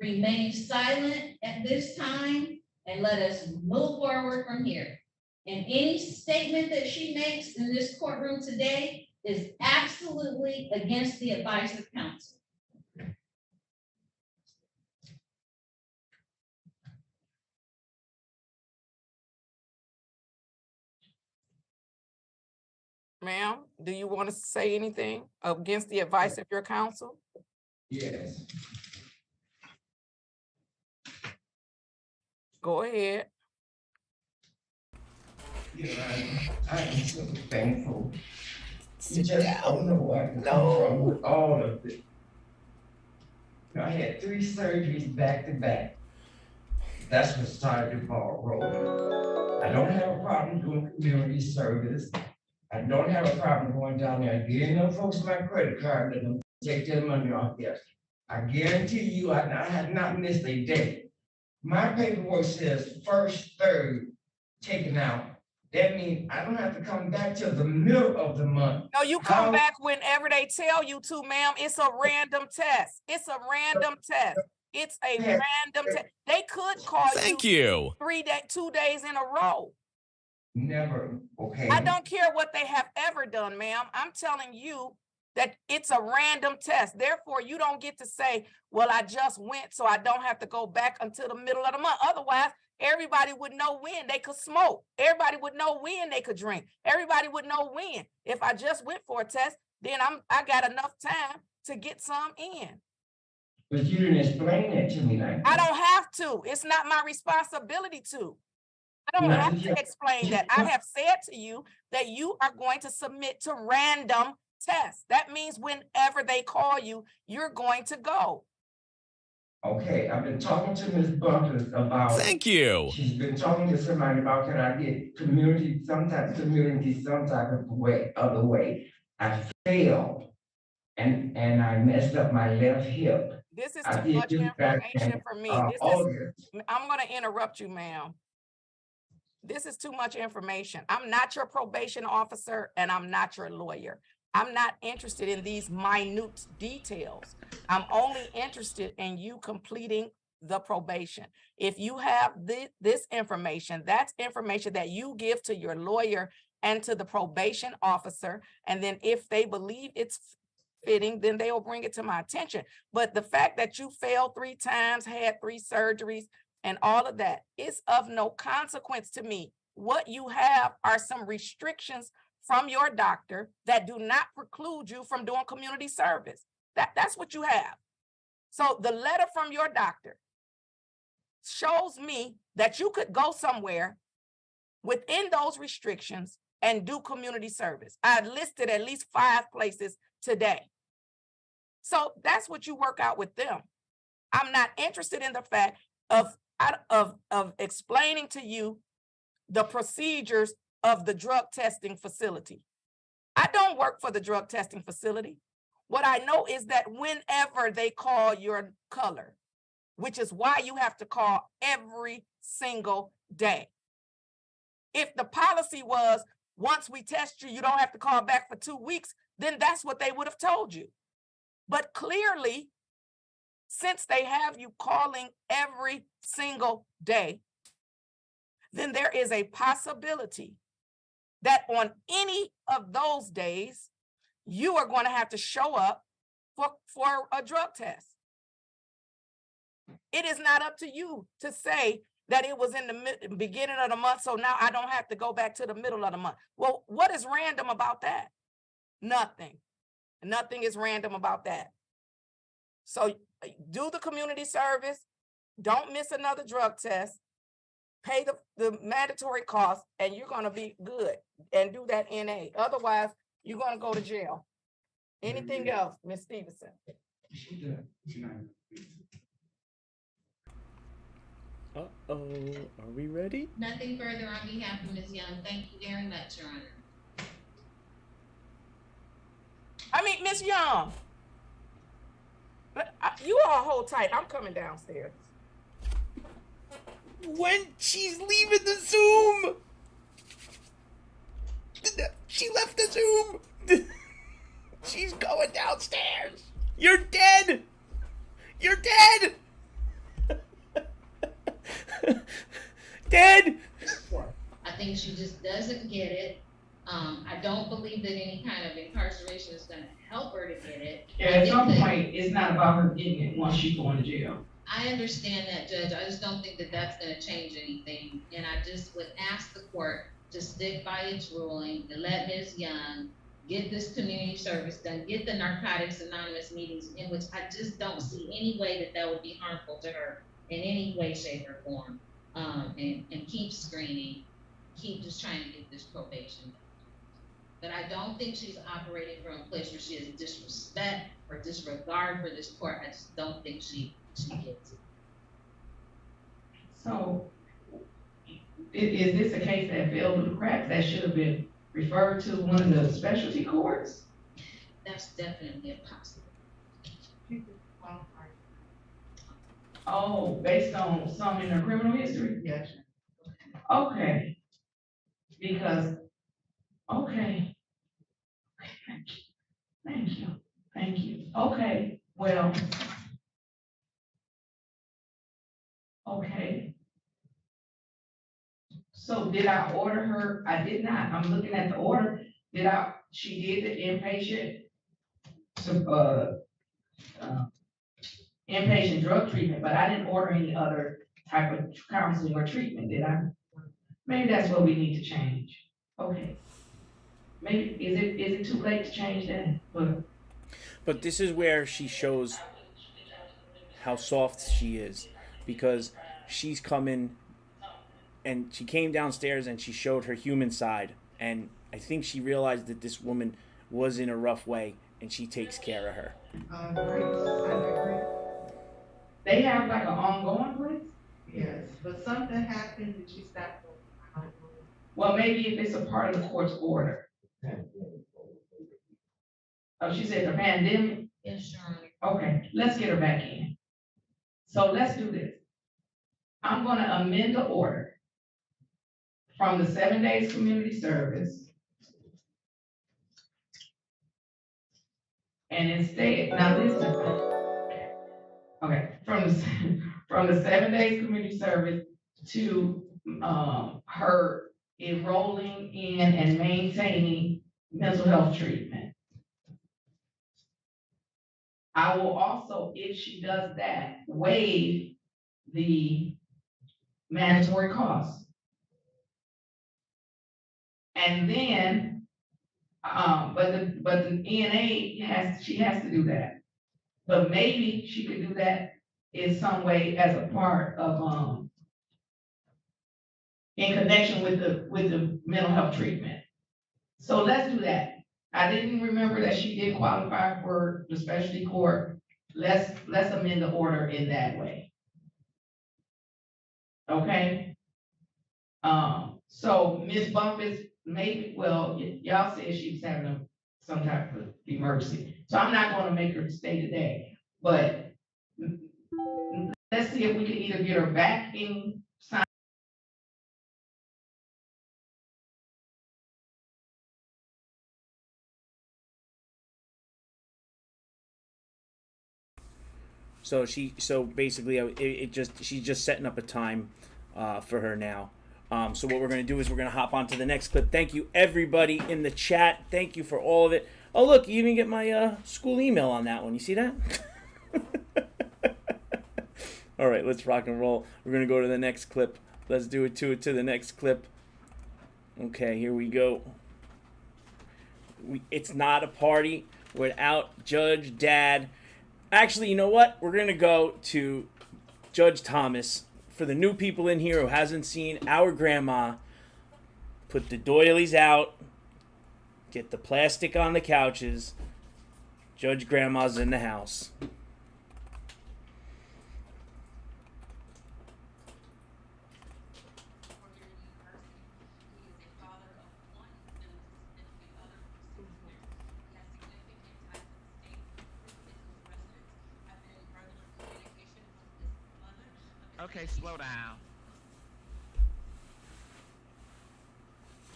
[SPEAKER 19] remain silent at this time and let us move forward from here. And any statement that she makes in this courtroom today is absolutely against the advice of counsel.
[SPEAKER 4] Ma'am, do you want to say anything against the advice of your counsel?
[SPEAKER 11] Yes.
[SPEAKER 4] Go ahead.
[SPEAKER 11] I am so thankful. You just
[SPEAKER 10] down.
[SPEAKER 11] don't know where I can come from with all of it. I had 3 surgeries back to back. That's what started the ball rolling. I don't have a problem doing community service. I don't have a problem going down there and getting them folks my credit card and them take their money off there. I guarantee you, I have not missed a day. My paperwork says 1st, 3rd taken out. That means I don't have to come back till the middle of the month.
[SPEAKER 4] No, you come back whenever they tell you to, ma'am. It's a random test. It's a random test. It's a random test. They could call
[SPEAKER 13] Thank you.
[SPEAKER 4] 2 days in a row.
[SPEAKER 11] Never, okay.
[SPEAKER 4] I don't care what they have ever done, ma'am. I'm telling you that it's a random test. Therefore, you don't get to say, well, I just went, so I don't have to go back until the middle of the month. Otherwise, everybody would know when they could smoke. Everybody would know when they could drink. Everybody would know when. If I just went for a test, then I got enough time to get some in.
[SPEAKER 11] But you didn't explain that to me like that.
[SPEAKER 4] I don't have to. It's not my responsibility to. I don't have to explain that. I have said to you that you are going to submit to random tests. That means whenever they call you, you're going to go.
[SPEAKER 11] Okay, I've been talking to Ms. Bumpus about.
[SPEAKER 13] Thank you.
[SPEAKER 11] She's been talking to somebody about can I get community some type of way, other way. I failed and I messed up my left hip.
[SPEAKER 4] This is too much information for me. I'm going to interrupt you, ma'am. This is too much information. I'm not your probation officer and I'm not your lawyer. I'm not interested in these minute details. I'm only interested in you completing the probation. If you have this information, that's information that you give to your lawyer and to the probation officer. And then if they believe it's fitting, then they will bring it to my attention. But the fact that you failed 3 times, had 3 surgeries, and all of that is of no consequence to me. What you have are some restrictions from your doctor that do not preclude you from doing community service. That's what you have. So the letter from your doctor shows me that you could go somewhere within those restrictions and do community service. I listed at least 5 places today. So that's what you work out with them. I'm not interested in the fact of explaining to you the procedures of the drug testing facility. I don't work for the drug testing facility. What I know is that whenever they call your color, which is why you have to call every single day. If the policy was, once we test you, you don't have to call back for 2 weeks, then that's what they would have told you. But clearly, since they have you calling every single day, then there is a possibility that on any of those days, you are going to have to show up for a drug test. It is not up to you to say that it was in the beginning of the month, so now I don't have to go back to the middle of the month. Well, what is random about that? Nothing. Nothing is random about that. So do the community service, don't miss another drug test, pay the mandatory cost, and you're going to be good, and do that NA. Otherwise, you're going to go to jail. Anything else, Ms. Stevenson?
[SPEAKER 10] Uh-oh, are we ready?
[SPEAKER 19] Nothing further on behalf of Ms. Young. Thank you very much, Your Honor.
[SPEAKER 4] I mean, Ms. Young, you all hold tight. I'm coming downstairs.
[SPEAKER 10] When she's leaving the Zoom! She left the Zoom! She's going downstairs! You're dead! You're dead! Dead!
[SPEAKER 19] I think she just doesn't get it. I don't believe that any kind of incarceration is going to help her to get it.
[SPEAKER 16] Yeah, at some point, it's not about her getting it once she's going to jail.
[SPEAKER 19] I understand that, Judge. I just don't think that that's going to change anything. And I just would ask the court to stick by its ruling and let Ms. Young get this community service done, get the Narcotics Anonymous meetings, in which I just don't see any way that that would be harmful to her in any way, shape, or form. And keep screening, keep just trying to get this probation done. But I don't think she's operating from a place where she has disrespect or disregard for this court. I just don't think she gets it.
[SPEAKER 16] So, is this a case that fell through the cracks that should have been referred to one of the specialty courts?
[SPEAKER 19] That's definitely a possibility.
[SPEAKER 16] Oh, based on some in her criminal history?
[SPEAKER 19] Yes.
[SPEAKER 16] Okay. Because, okay. Thank you. Thank you. Okay, well. Okay. So did I order her? I did not. I'm looking at the order. She did the inpatient, inpatient drug treatment, but I didn't order any other type of counseling or treatment, did I? Maybe that's what we need to change. Okay. Maybe, is it too late to change that?
[SPEAKER 10] But this is where she shows how soft she is, because she's coming and she came downstairs and she showed her human side, and I think she realized that this woman was in a rough way and she takes care of her.
[SPEAKER 16] I agree. They have like an ongoing place?
[SPEAKER 20] Yes, but something happened that she stopped.
[SPEAKER 16] Well, maybe if it's a part of the court's order. Oh, she said the pandemic?
[SPEAKER 19] Yes, Your Honor.
[SPEAKER 16] Okay, let's get her back in. So let's do this. I'm gonna amend the order from the 7 days community service. And instead, now listen. Okay, from the 7 days community service to her enrolling in and maintaining mental health treatment. I will also, if she does that, waive the mandatory costs. And then, but the ENA she has to do that. But maybe she could do that in some way as a part of, in connection with the mental health treatment. So let's do that. I didn't remember that she did qualify for the specialty court. Let's amend the order in that way. Okay? So Ms. Bumpus, maybe, well, y'all said she was having some type of emergency. So I'm not gonna make her stay today, but let's see if we can either get her back in sign.
[SPEAKER 10] So basically, she's just setting up a time for her now. So what we're gonna do is we're gonna hop on to the next clip. Thank you everybody in the chat. Thank you for all of it. Oh look, you even get my school email on that one. You see that? All right, let's rock and roll. We're gonna go to the next clip. Let's do it to the next clip. Okay, here we go. It's not a party without Judge Dad. Actually, you know what? We're going to go to Judge Thomas. For the new people in here who hasn't seen our grandma, put the doilies out, get the plastic on the couches. Judge Grandma's in the house.
[SPEAKER 21] Okay, slow down.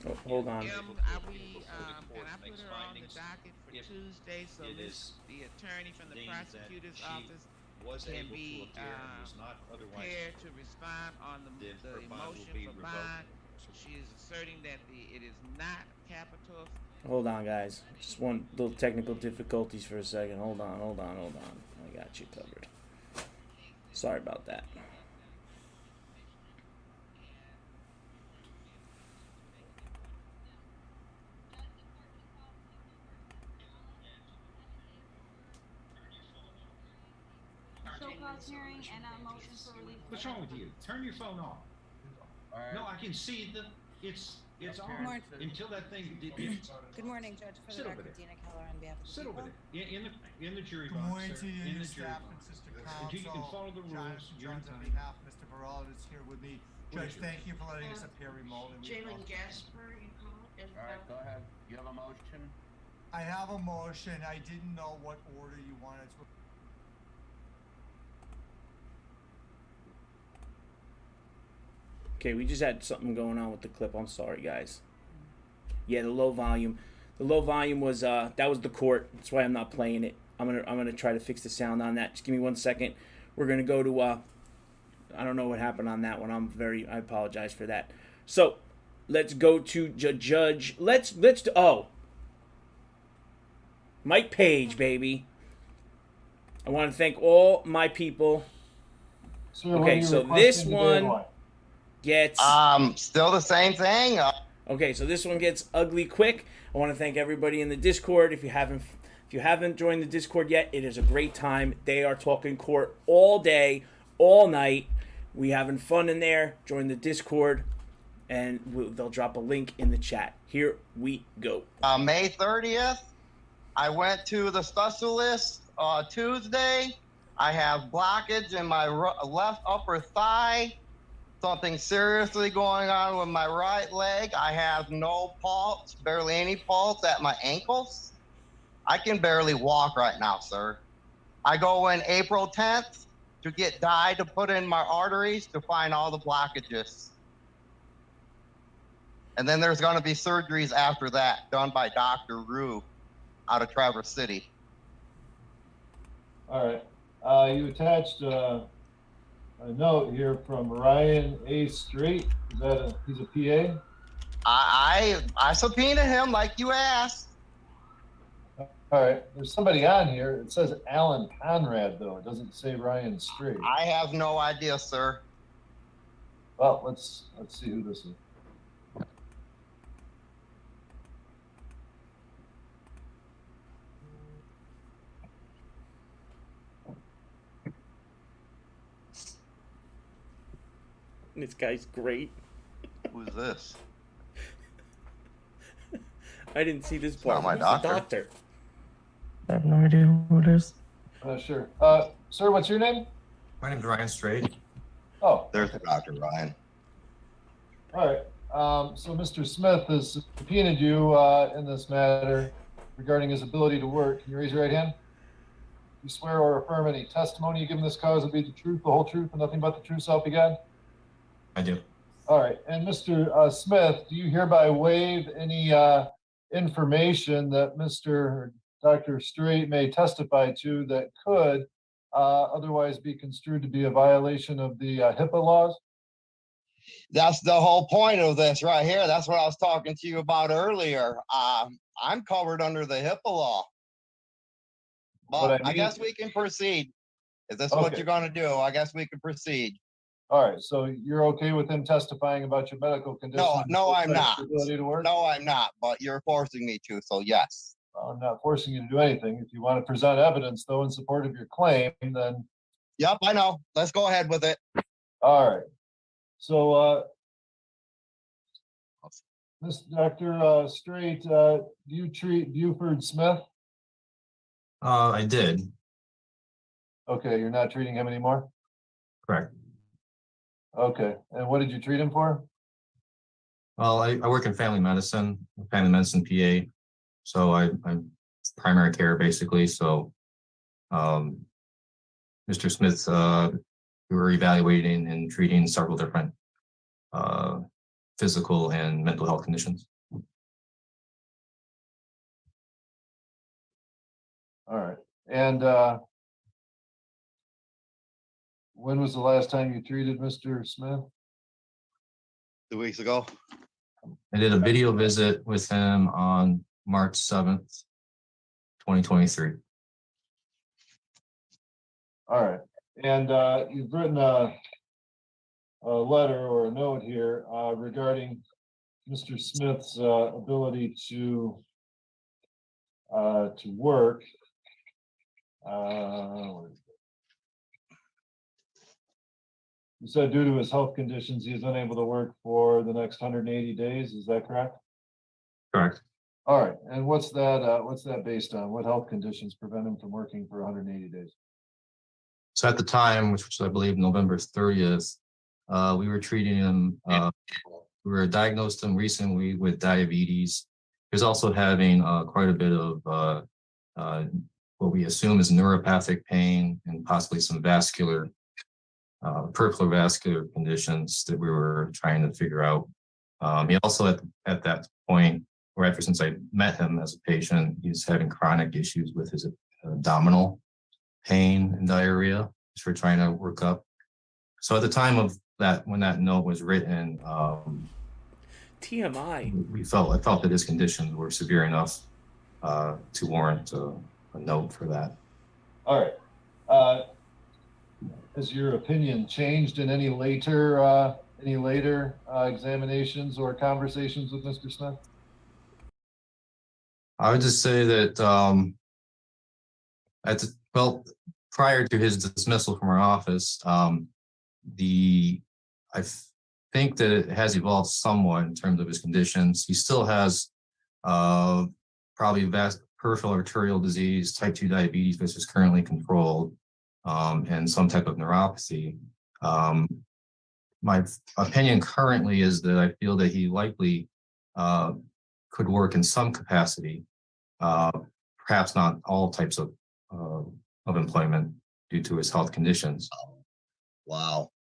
[SPEAKER 10] Oh, hold on.
[SPEAKER 21] Can I put her on the docket for Tuesday so the attorney from the prosecutor's office can be prepared to respond on the motion for bond? She is asserting that it is not capital.
[SPEAKER 10] Hold on, guys. Just one little technical difficulties for a second. Hold on. I got you covered. Sorry about that.
[SPEAKER 22] Hearing and a motion for relief.
[SPEAKER 23] What's wrong with you? Turn your phone off. No, I can see that it's on until that thing.
[SPEAKER 24] Good morning, Judge. For the record, Dina Keller on behalf of the
[SPEAKER 23] Sit over there in the jury
[SPEAKER 25] Good
[SPEAKER 23] box. morning
[SPEAKER 25] to
[SPEAKER 23] sir.
[SPEAKER 25] you,
[SPEAKER 23] In
[SPEAKER 25] your
[SPEAKER 23] the jury
[SPEAKER 25] staff
[SPEAKER 23] box.
[SPEAKER 25] and sister
[SPEAKER 23] Until you can
[SPEAKER 25] counsel.
[SPEAKER 23] follow the rules. You're
[SPEAKER 25] Jonathan, on
[SPEAKER 23] in
[SPEAKER 25] behalf of Mr. Barral is here with me.
[SPEAKER 23] What is
[SPEAKER 25] Judge,
[SPEAKER 23] yours?
[SPEAKER 25] thank you for letting us appear remotely.
[SPEAKER 23] Jalen
[SPEAKER 22] Jasper, you call it?
[SPEAKER 23] All right, go ahead. You have a motion?
[SPEAKER 25] I have a motion. I didn't know what order you wanted to.
[SPEAKER 10] Okay, we just had something going on with the clip. I'm sorry, guys. Yeah, the low volume. The low volume was that was the court. That's why I'm not playing it. I'm gonna try to fix the sound on that. Just give me 1 second. We're gonna go to I don't know what happened on that one. I apologize for that. So let's go to Judge. Let's Mike Paige, baby. I want to thank all my people.
[SPEAKER 26] Sir,
[SPEAKER 10] Okay, so this one gets
[SPEAKER 26] still the same thing.
[SPEAKER 10] Okay, so this one gets ugly quick. I want to thank everybody in the Discord. If you haven't joined the Discord yet, it is a great time. They are talking court all day, all night. We having fun in there. Join the Discord, and they'll drop a link in the chat. Here we go.
[SPEAKER 26] May 30th, I went to the specialist Tuesday. I have blockage in my left upper thigh. Something seriously going on with my right leg. I have no pulse, barely any pulse at my ankles. I can barely walk right now, sir. I go in April 10th to get dye to put in my arteries to find all the blockages. And then there's gonna be surgeries after that done by Dr. Rue out of Traverse City.
[SPEAKER 27] All right. You attached a note here from Ryan A. Straight. He's a PA?
[SPEAKER 26] I subpoena him like you asked.
[SPEAKER 27] All right, there's somebody on here. It says Alan Conrad, though. It doesn't say Ryan Straight.
[SPEAKER 26] I have no idea, sir.
[SPEAKER 27] Well, let's see who this is.
[SPEAKER 10] This guy's great.
[SPEAKER 26] Who's this?
[SPEAKER 10] I didn't see this part.
[SPEAKER 26] Not my
[SPEAKER 10] Who's the
[SPEAKER 26] doctor.
[SPEAKER 10] doctor?
[SPEAKER 1] I have no idea who it is.
[SPEAKER 27] Sure. Sir, what's your name?
[SPEAKER 2] My name's Ryan Straight.
[SPEAKER 27] Oh,
[SPEAKER 26] there's the Dr. Ryan.
[SPEAKER 27] all right. So Mr. Smith has subpoenaed you in this matter regarding his ability to work. Can you raise your right hand? You swear or affirm any testimony you give in this cause will be the truth, the whole truth, and nothing but the truth, so help you God?
[SPEAKER 2] I do.
[SPEAKER 27] All right. And Mr. Smith, do you hereby waive any information that Mr. Dr. Straight may testify to that could otherwise be construed to be a violation of the HIPAA laws?
[SPEAKER 26] That's the whole point of this right here. That's what I was talking to you about earlier. I'm covered under the HIPAA law. But I guess we can proceed. Is this what you're going to do? I guess we can proceed.
[SPEAKER 27] All right. So you're okay with him testifying about your medical condition?
[SPEAKER 26] No, I'm not.
[SPEAKER 27] Ability to work?
[SPEAKER 26] No, I'm not. But you're forcing me to, so yes.
[SPEAKER 27] I'm not forcing you to do anything. If you want to present evidence, though, in support of your claim, then.
[SPEAKER 26] Yep, I know. Let's go ahead with it.
[SPEAKER 27] All right. So, Dr. Straight, do you treat Buford Smith?
[SPEAKER 2] I did.
[SPEAKER 27] Okay, you're not treating him anymore?
[SPEAKER 2] Correct.
[SPEAKER 27] Okay, and what did you treat him for?
[SPEAKER 2] Well, I work in family medicine PA. So I'm primary care basically. So, Mr. Smith, we were evaluating and treating several different physical and mental health conditions.
[SPEAKER 27] All right, and when was the last time you treated Mr. Smith?
[SPEAKER 26] 2 weeks ago.
[SPEAKER 2] I did a video visit with him on March 7th, 2023.
[SPEAKER 27] All right, and you've written a letter or a note here regarding Mr. Smith's ability to work. You said due to his health conditions, he is unable to work for the next 180 days. Is that correct?
[SPEAKER 2] Correct.
[SPEAKER 27] All right. And what's that based on? What health conditions prevent him from working for 180 days?
[SPEAKER 2] So at the time, which was I believe November 30th, we were treating him. We were diagnosed him recently with diabetes. He was also having quite a bit of what we assume is neuropathic pain and possibly some peripheral vascular conditions that we were trying to figure out. He also at that point, or ever since I met him as a patient, he's having chronic issues with his abdominal pain and diarrhea, which we're trying to work up. So at the time of that, when that note was written,
[SPEAKER 10] TMI.
[SPEAKER 27] I felt that his conditions were severe enough to warrant a note for that. All right. Has your opinion changed in any later examinations or conversations with Mr. Smith?
[SPEAKER 2] I would just say that prior to his dismissal from our office, I think that it has evolved somewhat in terms of his conditions. He still has probably peripheral arterial disease, type 2 diabetes, which is currently controlled, and some type of neuropathy. My opinion currently is that I feel that he likely could work in some capacity, perhaps not all types of employment due to his health conditions.
[SPEAKER 26] Wow.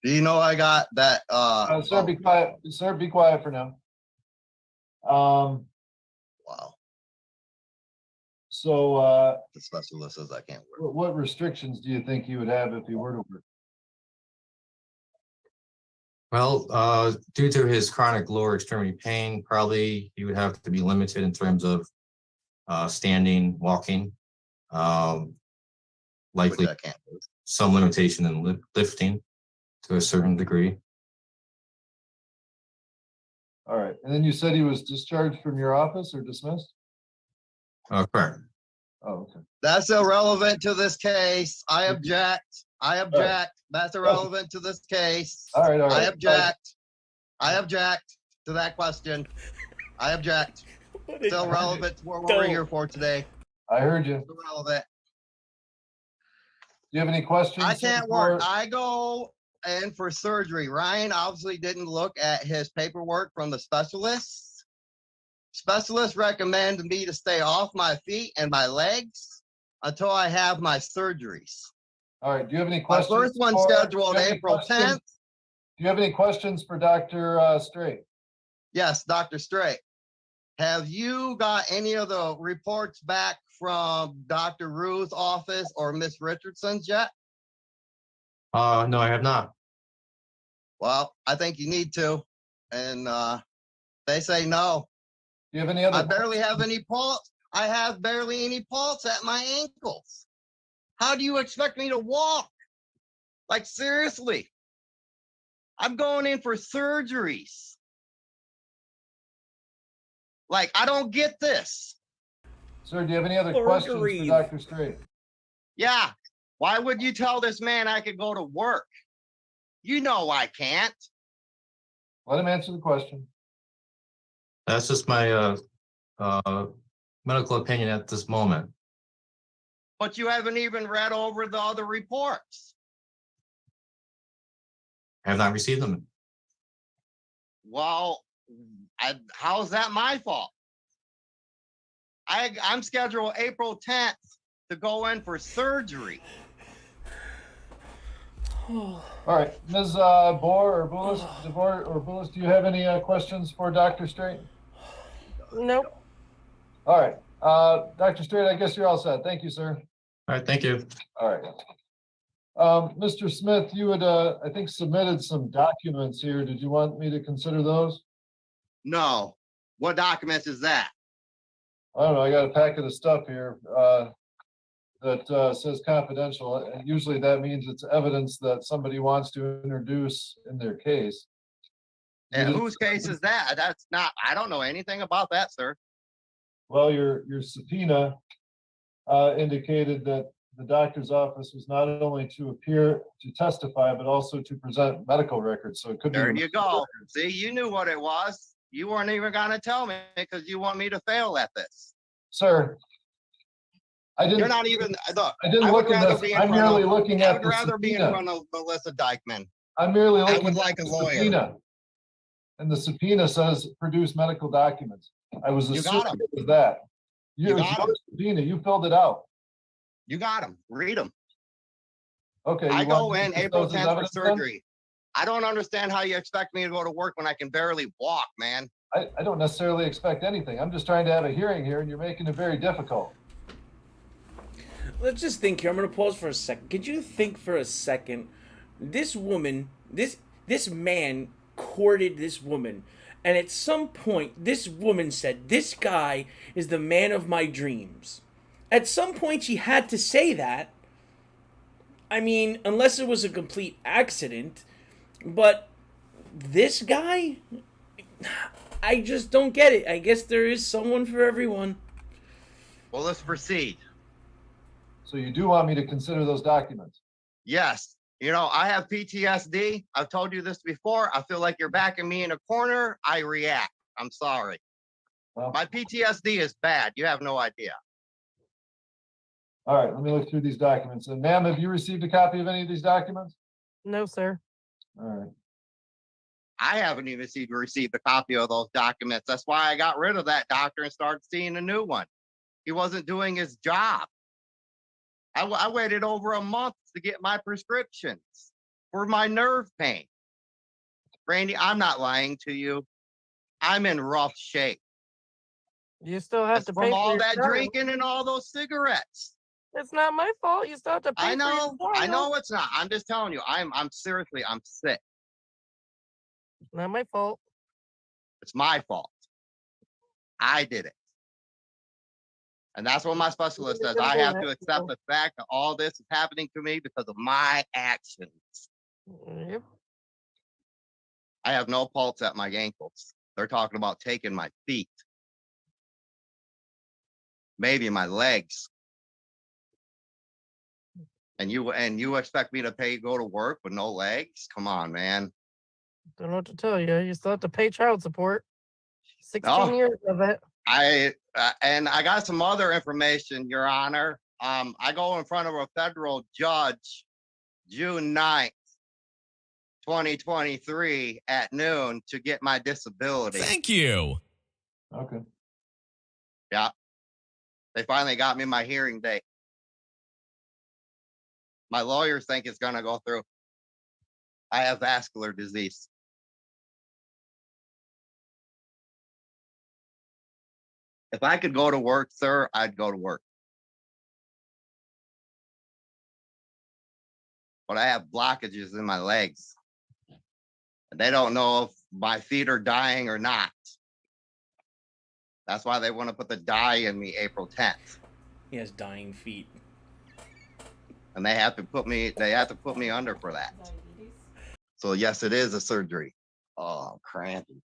[SPEAKER 26] Do you know I got that?
[SPEAKER 27] Sir, be quiet. Sir, be quiet for now.
[SPEAKER 26] Wow.
[SPEAKER 27] So,
[SPEAKER 26] the specialist says I can't work.
[SPEAKER 27] What restrictions do you think he would have if he were to work?
[SPEAKER 2] Well, due to his chronic lower extremity pain, probably he would have to be limited in terms of standing, walking, likely some limitation in lifting to a certain degree.
[SPEAKER 27] All right. And then you said he was discharged from your office or dismissed?
[SPEAKER 2] Correct.
[SPEAKER 27] Oh, okay.
[SPEAKER 26] That's irrelevant to this case. I object. I object. That's irrelevant to this case.
[SPEAKER 27] All right.
[SPEAKER 26] I object. I object to that question. I object. Still relevant to what we're here for today.
[SPEAKER 27] I heard you.
[SPEAKER 26] Still relevant.
[SPEAKER 27] Do you have any questions?
[SPEAKER 26] I can't work. I go in for surgery. Ryan obviously didn't look at his paperwork from the specialist. Specialist recommended me to stay off my feet and my legs until I have my surgeries.
[SPEAKER 27] All right. Do you have any questions?
[SPEAKER 26] My first one scheduled April 10th.
[SPEAKER 27] Do you have any questions for Dr. Straight?
[SPEAKER 26] Yes, Dr. Straight. Have you got any of the reports back from Dr. Rue's office or Miss Richardson's yet?
[SPEAKER 2] No, I have not.
[SPEAKER 26] Well, I think you need to. And they say no.
[SPEAKER 27] Do you have any other?
[SPEAKER 26] I barely have any pulse. I have barely any pulse at my ankles. How do you expect me to walk? Like, seriously. I'm going in for surgeries. Like, I don't get this.
[SPEAKER 27] Sir, do you have any other questions for Dr. Straight?
[SPEAKER 26] Yeah. Why would you tell this man I could go to work? You know I can't.
[SPEAKER 27] Let him answer the question.
[SPEAKER 2] That's just my medical opinion at this moment.
[SPEAKER 26] But you haven't even read over the other reports.
[SPEAKER 2] I have not received them.
[SPEAKER 26] Well, how's that my fault? I'm scheduled April 10th to go in for surgery.
[SPEAKER 27] All right, Ms. Boer or Boulos, do you have any questions for Dr. Straight?
[SPEAKER 4] Nope.
[SPEAKER 27] All right, Dr. Straight, I guess you're all set. Thank you, sir.
[SPEAKER 2] All right, thank you.
[SPEAKER 27] All right. Mr. Smith, you had, I think, submitted some documents here. Did you want me to consider those?
[SPEAKER 26] No. What documents is that?
[SPEAKER 27] I don't know. I got a packet of stuff here that says confidential. And usually that means it's evidence that somebody wants to introduce in their case.
[SPEAKER 26] And whose case is that? That's not, I don't know anything about that, sir.
[SPEAKER 27] Well, your subpoena indicated that the doctor's office was not only to appear to testify, but also to present medical records. So it could be.
[SPEAKER 26] There you go. See, you knew what it was. You weren't even going to tell me because you want me to fail at this.
[SPEAKER 27] Sir, I didn't.
[SPEAKER 26] You're not even. Look,
[SPEAKER 27] I didn't look at this. I'm merely looking at the subpoena.
[SPEAKER 26] I would rather be in front of Melissa Dykeman.
[SPEAKER 27] I'm merely looking
[SPEAKER 26] I would
[SPEAKER 27] at
[SPEAKER 26] like a
[SPEAKER 27] the
[SPEAKER 26] lawyer.
[SPEAKER 27] subpoena. And the subpoena says produce medical documents. I was assuming it was that. You got your subpoena. You filled it out.
[SPEAKER 26] You got them. Read them.
[SPEAKER 27] Okay.
[SPEAKER 26] I go in April 10th for surgery. I don't understand how you expect me to go to work when I can barely walk, man.
[SPEAKER 27] I don't necessarily expect anything. I'm just trying to have a hearing here, and you're making it very difficult.
[SPEAKER 10] Let's just think here. I'm going to pause for a second. Could you think for a second? This woman, this man courted this woman. And at some point, this woman said, "This guy is the man of my dreams." At some point, she had to say that. I mean, unless it was a complete accident. But this guy, I just don't get it. I guess there is someone for everyone.
[SPEAKER 26] Well, let's proceed.
[SPEAKER 27] So you do want me to consider those documents?
[SPEAKER 26] Yes. You know, I have PTSD. I've told you this before. I feel like you're backing me in a corner. I react. I'm sorry.
[SPEAKER 27] Well,
[SPEAKER 26] my PTSD is bad. You have no idea.
[SPEAKER 27] All right, let me look through these documents. And ma'am, have you received a copy of any of these documents?
[SPEAKER 4] No, sir.
[SPEAKER 27] All right.
[SPEAKER 26] I haven't even received a copy of those documents. That's why I got rid of that doctor and started seeing a new one. He wasn't doing his job. I waited over a month to get my prescriptions for my nerve pain. Randy, I'm not lying to you. I'm in rough shape.
[SPEAKER 4] You still have to pay
[SPEAKER 26] from
[SPEAKER 4] for
[SPEAKER 26] all
[SPEAKER 4] your
[SPEAKER 26] that
[SPEAKER 4] drugs.
[SPEAKER 26] drinking and all those cigarettes.
[SPEAKER 4] It's not my fault. You still have to pay
[SPEAKER 26] I know
[SPEAKER 4] for your drugs.
[SPEAKER 26] it's not. I'm just telling you, I'm seriously, I'm sick.
[SPEAKER 1] Not my fault.
[SPEAKER 26] It's my fault. I did it. And that's what my specialist says. I have to accept the fact that all this is happening to me because of my actions.
[SPEAKER 1] Yep.
[SPEAKER 26] I have no pulse at my ankles. They're talking about taking my feet. Maybe my legs. And you expect me to go to work with no legs? Come on, man.
[SPEAKER 1] Don't know what to tell you. You still have to pay child support. 16 years of it.
[SPEAKER 26] And I got some other information, Your Honor. I go in front of a federal judge June 9th, 2023 at noon to get my disability.
[SPEAKER 13] Thank you.
[SPEAKER 27] Okay.
[SPEAKER 26] Yeah. They finally got me my hearing date. My lawyers think it's going to go through. I have vascular disease. If I could go to work, sir, I'd go to work. But I have blockages in my legs. They don't know if my feet are dying or not. That's why they want to put the dye in me April 10th.
[SPEAKER 10] He has dying feet.
[SPEAKER 26] And they have to put me under for that. So yes, it is a surgery. Oh, crampy.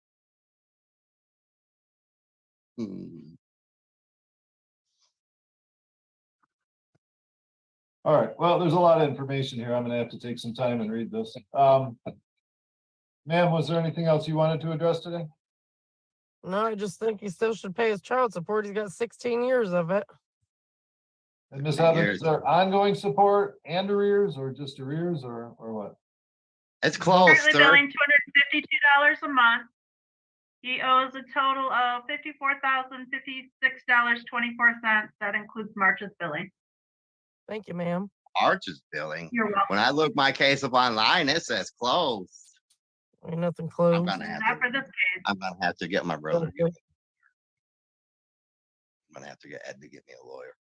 [SPEAKER 27] All right. Well, there's a lot of information here. I'm going to have to take some time and read this. Ma'am, was there anything else you wanted to address today?
[SPEAKER 1] No, I just think he still should pay his child support. He's got 16 years of it.
[SPEAKER 27] And Ms. Evans, is there ongoing support and arrears, or just arrears, or what?
[SPEAKER 26] It's close,
[SPEAKER 17] Currently
[SPEAKER 26] sir.
[SPEAKER 17] billing $252 a month. He owes a total of $54,056.24. That includes March's billing.
[SPEAKER 1] Thank you, ma'am.
[SPEAKER 26] Arches billing.
[SPEAKER 17] You're welcome.
[SPEAKER 26] When I look my case up online, it says closed.
[SPEAKER 1] Ain't nothing closed.
[SPEAKER 26] I'm gonna have to get my brother. I'm gonna have to get Ed to get me a lawyer.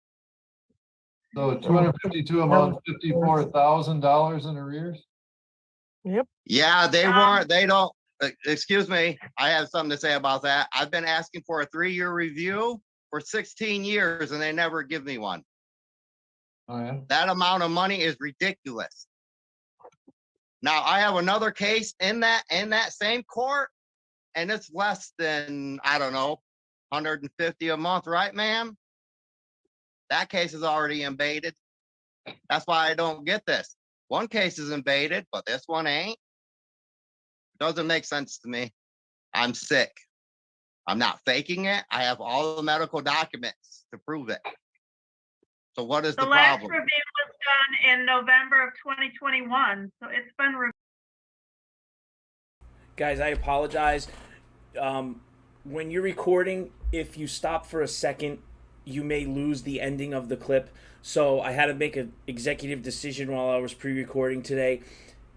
[SPEAKER 27] So 252 a month, $54,000 in arrears?
[SPEAKER 1] Yep.
[SPEAKER 26] Yeah, they don't, excuse me, I have something to say about that. I've been asking for a 3-year review for 16 years and they never give me one.
[SPEAKER 27] Oh, yeah?
[SPEAKER 26] That amount of money is ridiculous. Now I have another case in that same court, and it's less than, I don't know, 150 a month, right, ma'am? That case is already invaded. That's why I don't get this. One case is invaded, but this one ain't. Doesn't make sense to me. I'm sick. I'm not faking it. I have all the medical documents to prove it. So what is the
[SPEAKER 17] last
[SPEAKER 26] problem?
[SPEAKER 17] review was done in November of 2021, so it's been
[SPEAKER 10] Guys, I apologize. When you're recording, if you stop for a second, you may lose the ending of the clip. So I had to make an executive decision while I was pre-recording today.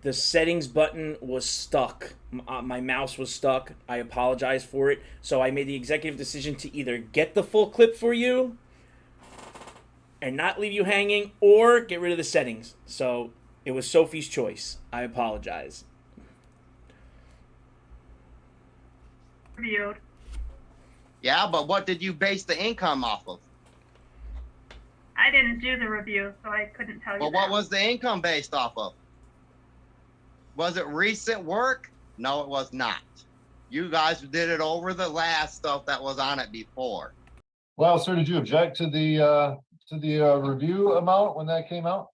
[SPEAKER 10] The settings button was stuck. My mouse was stuck. I apologize for it. So I made the executive decision to either get the full clip for you and not leave you hanging, or get rid of the settings. So it was Sophie's choice. I apologize.
[SPEAKER 17] reviewed.
[SPEAKER 26] Yeah, but what did you base the income off of?
[SPEAKER 17] I didn't do the review, so I couldn't tell you.
[SPEAKER 26] Well, what was the income based off of? Was it recent work? No, it was not. You guys did it over the last stuff that was on it before.
[SPEAKER 27] Well, sir, did you object to the review amount when that came out?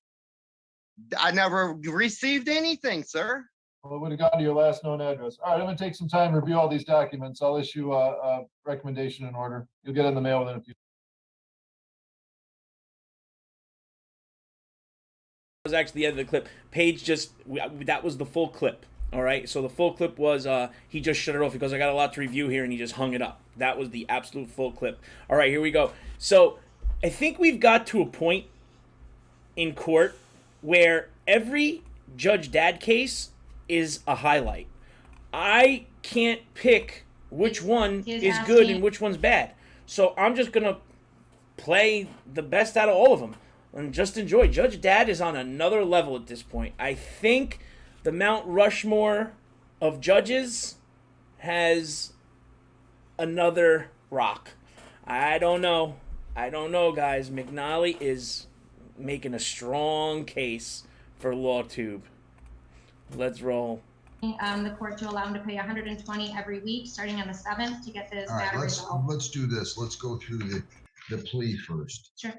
[SPEAKER 26] I never received anything, sir.
[SPEAKER 27] Well, it would have gone to your last known address. All right, I'm gonna take some time to review all these documents. I'll issue a recommendation in order. You'll get it in the mail within a few.
[SPEAKER 10] That was actually the end of the clip. Paige that was the full clip. All right, so the full clip was he just shut it off because I got a lot to review here and he just hung it up. That was the absolute full clip. All right, here we go. So I think we've got to a point in court where every Judge Dad case is a highlight. I can't pick which one is good and which one's bad. So I'm just going to play the best out of all of them and just enjoy. Judge Dad is on another level at this point. I think the Mount Rushmore of judges has another rock. I don't know, guys. McNally is making a strong case for LawTube. Let's roll.
[SPEAKER 3] The court to allow him to pay $120 every week, starting on the 7th, to get this
[SPEAKER 5] All right,
[SPEAKER 3] matter resolved.
[SPEAKER 5] let's do this. Let's go through the plea first.
[SPEAKER 3] Sure.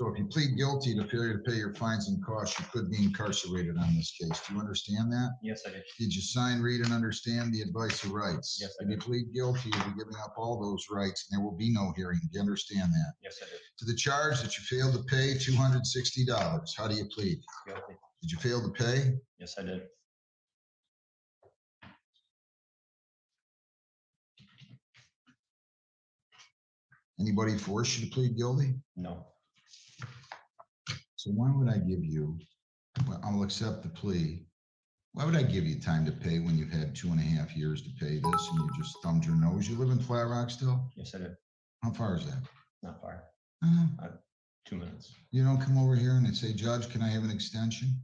[SPEAKER 5] If you plead guilty to failure to pay your fines and costs, you could be incarcerated on this case. Do you understand that?
[SPEAKER 6] Yes, I did.
[SPEAKER 5] Did you sign, read, and understand the advice of rights?
[SPEAKER 6] Yes, I
[SPEAKER 5] If
[SPEAKER 6] did.
[SPEAKER 5] you plead guilty, you'll be giving up all those rights, and there will be no hearing. Do you understand that?
[SPEAKER 6] Yes, I did.
[SPEAKER 5] To the charge that you failed to pay $260. How do you plead?
[SPEAKER 6] Guilty.
[SPEAKER 5] Did you fail to pay?
[SPEAKER 6] Yes, I did.
[SPEAKER 5] Anybody force you to plead guilty?
[SPEAKER 6] No.
[SPEAKER 5] So why would I give you, well, I'll accept the plea. Why would I give you time to pay when you've had 2.5 years to pay this and you just thumbed your nose? You live in Flat Rock still?
[SPEAKER 6] Yes, I did.
[SPEAKER 5] How far is that?
[SPEAKER 6] Not far. 2 minutes.
[SPEAKER 5] You don't come over here and they say, Judge, can I have an extension?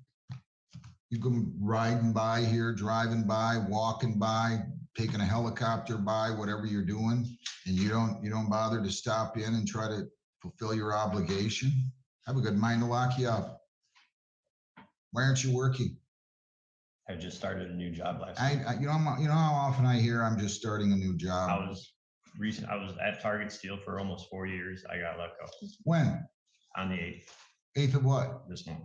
[SPEAKER 5] You go riding by here, driving by, walking by, taking a helicopter by, whatever you're doing, and you don't bother to stop in and try to fulfill your obligation. I have a good mind to lock you up. Why aren't you working?
[SPEAKER 6] I just started a new job last week.
[SPEAKER 5] You know how often I hear I'm just starting a new job.
[SPEAKER 6] I was at Target Steel for almost 4 years. I got let go.
[SPEAKER 5] When?
[SPEAKER 6] On the 8th.
[SPEAKER 5] 8th of what?
[SPEAKER 6] This month.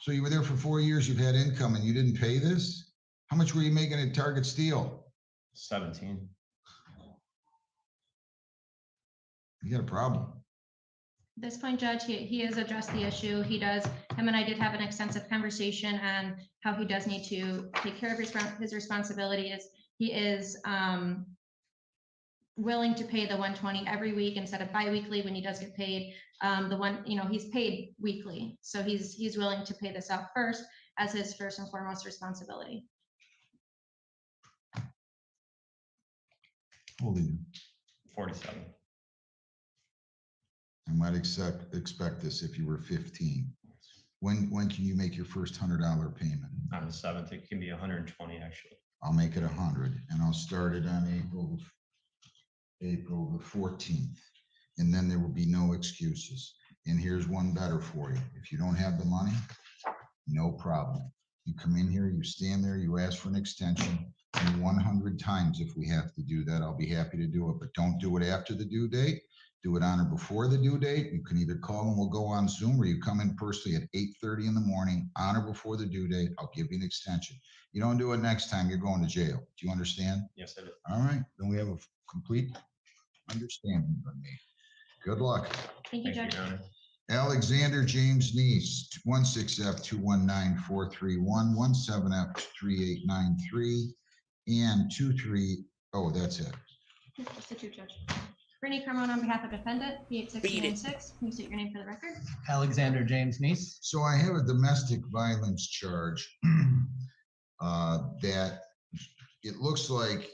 [SPEAKER 5] So you were there for 4 years, you've had income and you didn't pay this? How much were you making at Target Steel?
[SPEAKER 6] 17.
[SPEAKER 5] You got a problem.
[SPEAKER 3] At this point, Judge, he has addressed the issue. Him and I did have an extensive conversation on how he does need to take care of his responsibilities. He is willing to pay the $120 every week instead of bi-weekly when he does get paid. He's paid weekly. So he's willing to pay this out first as his first and foremost responsibility.
[SPEAKER 5] How old are you?
[SPEAKER 6] 47.
[SPEAKER 5] I might expect this if you were 15. When can you make your first $100 payment?
[SPEAKER 6] On the 7th, it can be 120 actually.
[SPEAKER 5] I'll make it 100 and I'll start it on April the 14th. And then there will be no excuses. And here's one better for you. If you don't have the money, no problem. You come in here, you stand there, you ask for an extension, and 100 times if we have to do that, I'll be happy to do it. But don't do it after the due date. Do it on or before the due date. You can either call and we'll go on Zoom, or you come in personally at 8:30 in the morning, on or before the due date. I'll give you an extension. You don't do it next time, you're going to jail. Do you understand?
[SPEAKER 6] Yes, I do.
[SPEAKER 5] All right, then we have a complete understanding from me. Good luck.
[SPEAKER 3] Thank you, Judge.
[SPEAKER 5] Alexander James Neese, 16F219-431, 17F3893, and 23. Oh, that's it.
[SPEAKER 3] Just the two, Judge. Brittany Carmona on behalf of defendant, B8696. Can you state your name for the record?
[SPEAKER 7] Alexander James Neese.
[SPEAKER 5] So I have a domestic violence charge that it looks like,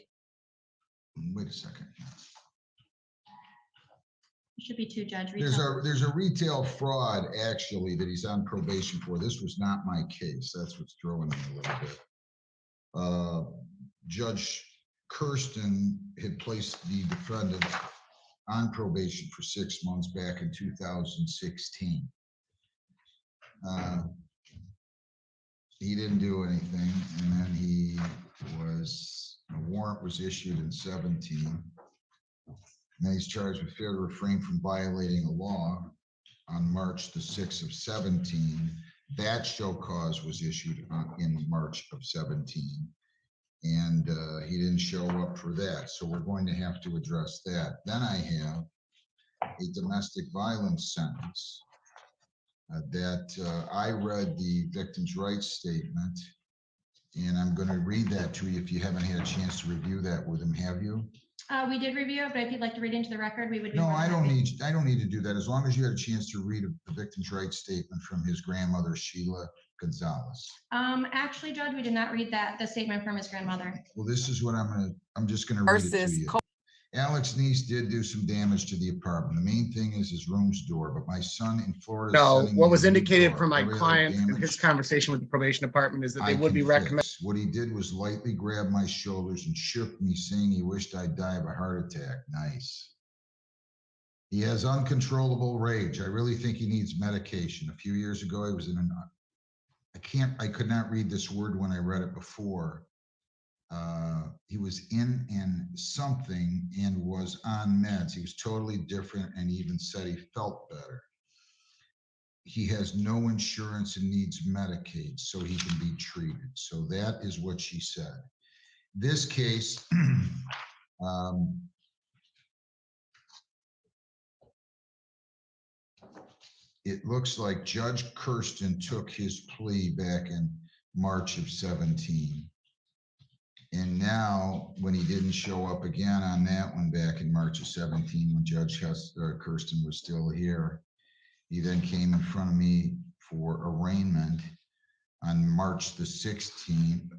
[SPEAKER 5] wait a second.
[SPEAKER 3] It should be two, Judge.
[SPEAKER 5] There's a retail fraud actually that he's on probation for. This was not my case. That's what's throwing me a little bit. Judge Kirsten had placed the defendant on probation for 6 months back in 2016. He didn't do anything, and then a warrant was issued in 17. And then he's charged with failure to refrain from violating a law on March the 6th of 17. That show cause was issued in March of 17. And he didn't show up for that. So we're going to have to address that. Then I have a domestic violence sentence that I read the victim's rights statement. And I'm going to read that to you if you haven't had a chance to review that with him, have you?
[SPEAKER 3] We did review it, but if you'd like to read into the record, we would.
[SPEAKER 5] No, I don't need to do that. As long as you had a chance to read the victim's rights statement from his grandmother, Sheila Gonzalez.
[SPEAKER 3] Actually, Judge, we did not read the statement from his grandmother.
[SPEAKER 5] Well, this is what I'm just gonna read it to you. Alex Neese did do some damage to the apartment. The main thing is his room's door, but my son in Florida.
[SPEAKER 8] No, what was indicated from my
[SPEAKER 5] Every other
[SPEAKER 8] client in his
[SPEAKER 5] damage
[SPEAKER 8] conversation with the probation department is that they
[SPEAKER 5] I
[SPEAKER 8] would be
[SPEAKER 5] can
[SPEAKER 8] recommended.
[SPEAKER 5] fix. What he did was lightly grab my shoulders and shook me, saying he wished I'd die of a heart attack. Nice. He has uncontrollable rage. I really think he needs medication. A few years ago, he was in I could not read this word when I read it before. He was in something and was on meds. He was totally different and even said he felt better. He has no insurance and needs Medicaid so he can be treated. So that is what she said. This case, it looks like Judge Kirsten took his plea back in March of 17. And now, when he didn't show up again on that one back in March of 17, when Judge Kirsten was still here, he then came in front of me for arraignment on March the 16th.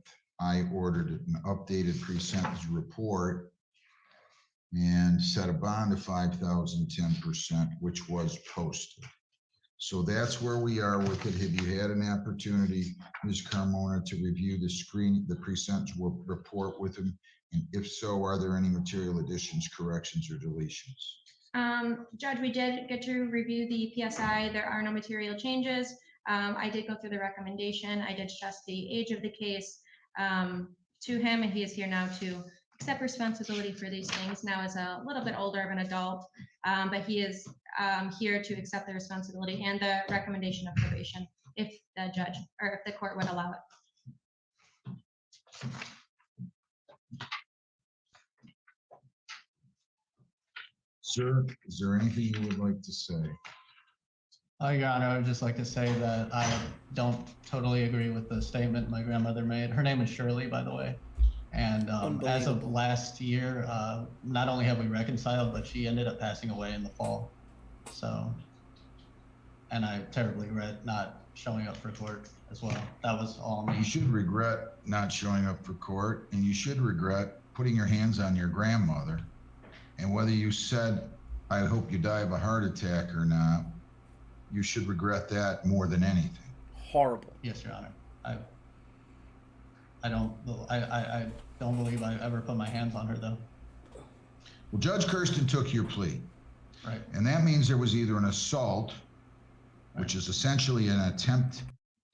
[SPEAKER 5] I ordered an updated pre-sentence report and set a bond of $5,000, 10%, which was posted. So that's where we are with it. Have you had an opportunity, Ms. Carmona, to review the pre-sentence report with him? And if so, are there any material additions, corrections, or deletions?
[SPEAKER 3] Judge, we did get to review the PSI. There are no material changes. I did go through the recommendation. I did stress the age of the case to him, and he is here now to accept responsibility for these things. Now as a little bit older of an adult, but he is here to accept the responsibility and the recommendation of probation if the judge or if the court would allow it.
[SPEAKER 5] Sir, is there anything you would like to say?
[SPEAKER 7] Your Honor, I would just like to say that I don't totally agree with the statement my grandmother made. Her name is Shirley, by the way. And as of last year, not only have we reconciled, but she ended up passing away in the fall. So, and I terribly regret not showing up for court as well. That was all me.
[SPEAKER 5] You should regret not showing up for court, and you should regret putting your hands on your grandmother. And whether you said, I hope you die of a heart attack or not, you should regret that more than anything.
[SPEAKER 10] Horrible.
[SPEAKER 7] Yes, Your Honor. I don't believe I ever put my hands on her, though.
[SPEAKER 5] Well, Judge Kirsten took your plea.
[SPEAKER 7] Right.
[SPEAKER 5] And that means there was either an assault, which is essentially an attempt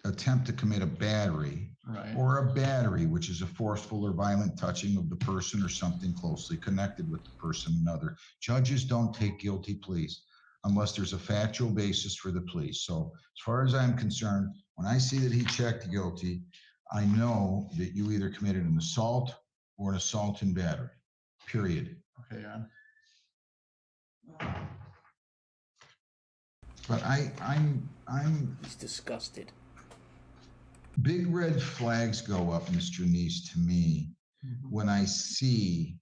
[SPEAKER 5] to commit a battery,
[SPEAKER 7] right,
[SPEAKER 5] or a battery, which is a forceful or violent touching of the person or something closely connected with the person or another. Judges don't take guilty pleas unless there's a factual basis for the plea. So as far as I'm concerned, when I see that he checked guilty, I know that you either committed an assault or an assault and battery, period.
[SPEAKER 7] Okay, Your Honor.
[SPEAKER 5] But I'm
[SPEAKER 10] He's disgusted.
[SPEAKER 5] Big red flags go up, Mr. Neese, to me when I see,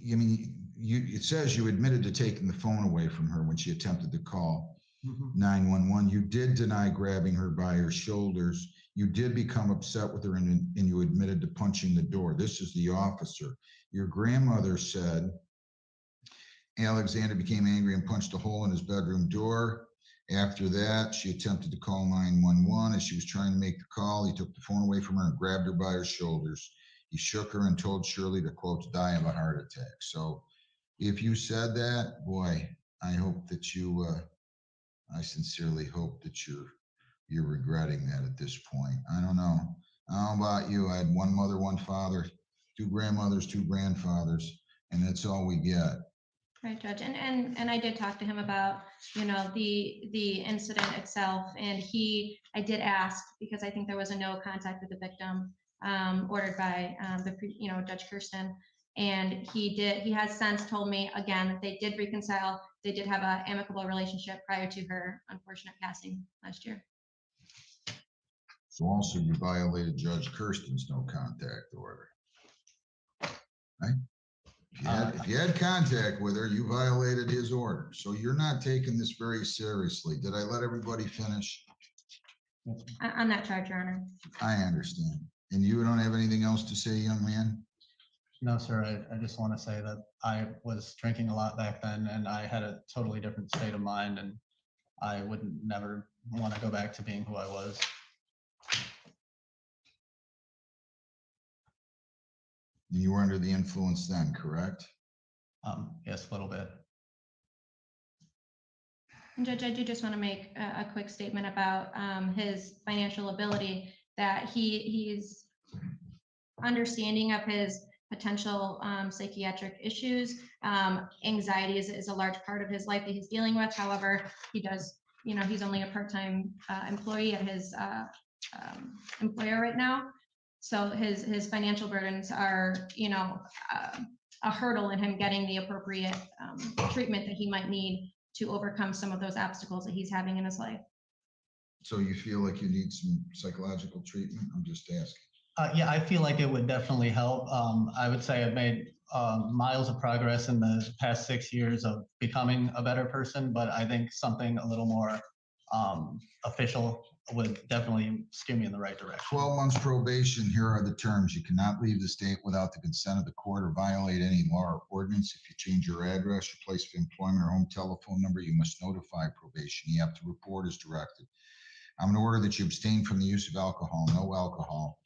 [SPEAKER 5] it says you admitted to taking the phone away from her when she attempted to call 911. You did deny grabbing her by her shoulders. You did become upset with her and you admitted to punching the door. This is the officer. Your grandmother said Alexander became angry and punched a hole in his bedroom door. After that, she attempted to call 911. As she was trying to make the call, he took the phone away from her and grabbed her by her shoulders. He shook her and told Shirley to, quote, die of a heart attack. So if you said that, boy, I hope that you, I sincerely hope that you're regretting that at this point. I don't know. How about you? I had one mother, one father, two grandmothers, two grandfathers, and that's all we get.
[SPEAKER 3] Right, Judge, and I did talk to him about, the incident itself, and I did ask, because I think there was a no contact with the victim ordered by Judge Kirsten, and he has since told me again that they did reconcile. They did have an amicable relationship prior to her unfortunate passing last year.
[SPEAKER 5] So also you violated Judge Kirsten's no contact order, right? If you had contact with her, you violated his order. So you're not taking this very seriously. Did I let everybody finish?
[SPEAKER 3] On that charge, Your Honor.
[SPEAKER 5] I understand. And you don't have anything else to say, young man?
[SPEAKER 7] No, sir, I just want to say that I was drinking a lot back then and I had a totally different state of mind and I would never want to go back to being who I was.
[SPEAKER 5] You were under the influence then, correct?
[SPEAKER 7] Yes, a little bit.
[SPEAKER 3] Judge, I do just want to make a quick statement about his financial ability, that he's understanding of his potential psychiatric issues. Anxiety is a large part of his life that he's dealing with. However, he does, he's only a part-time employee at his employer right now. So his financial burdens are, a hurdle in him getting the appropriate treatment that he might need to overcome some of those obstacles that he's having in his life.
[SPEAKER 5] So you feel like you need some psychological treatment? I'm just asking.
[SPEAKER 7] Yeah, I feel like it would definitely help. I would say I've made miles of progress in the past 6 years of becoming a better person, but I think something a little more official would definitely steer me in the right direction.
[SPEAKER 5] 12 months probation. Here are the terms. You cannot leave the state without the consent of the court or violate any law or ordinance. If you change your address, your place of employment, or home telephone number, you must notify probation. You have to report as directed. I'm going to order that you abstain from the use of alcohol. No alcohol.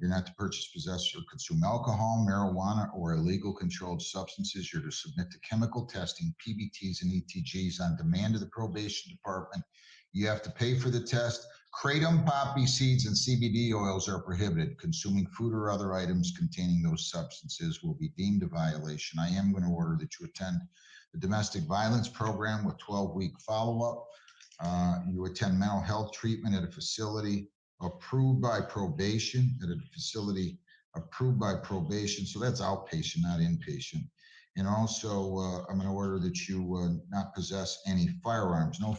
[SPEAKER 5] You're not to purchase, possess, or consume alcohol, marijuana, or illegal controlled substances. You're to submit to chemical testing, PBTs, and ETGs on demand of the probation department. You have to pay for the test. Kratom, poppy seeds, and CBD oils are prohibited. Consuming food or other items containing those substances will be deemed a violation. I am going to order that you attend the domestic violence program with 12-week follow-up. You attend mental health treatment at a facility approved by probation, so that's outpatient, not inpatient. And also, I'm going to order that you not possess any firearms, no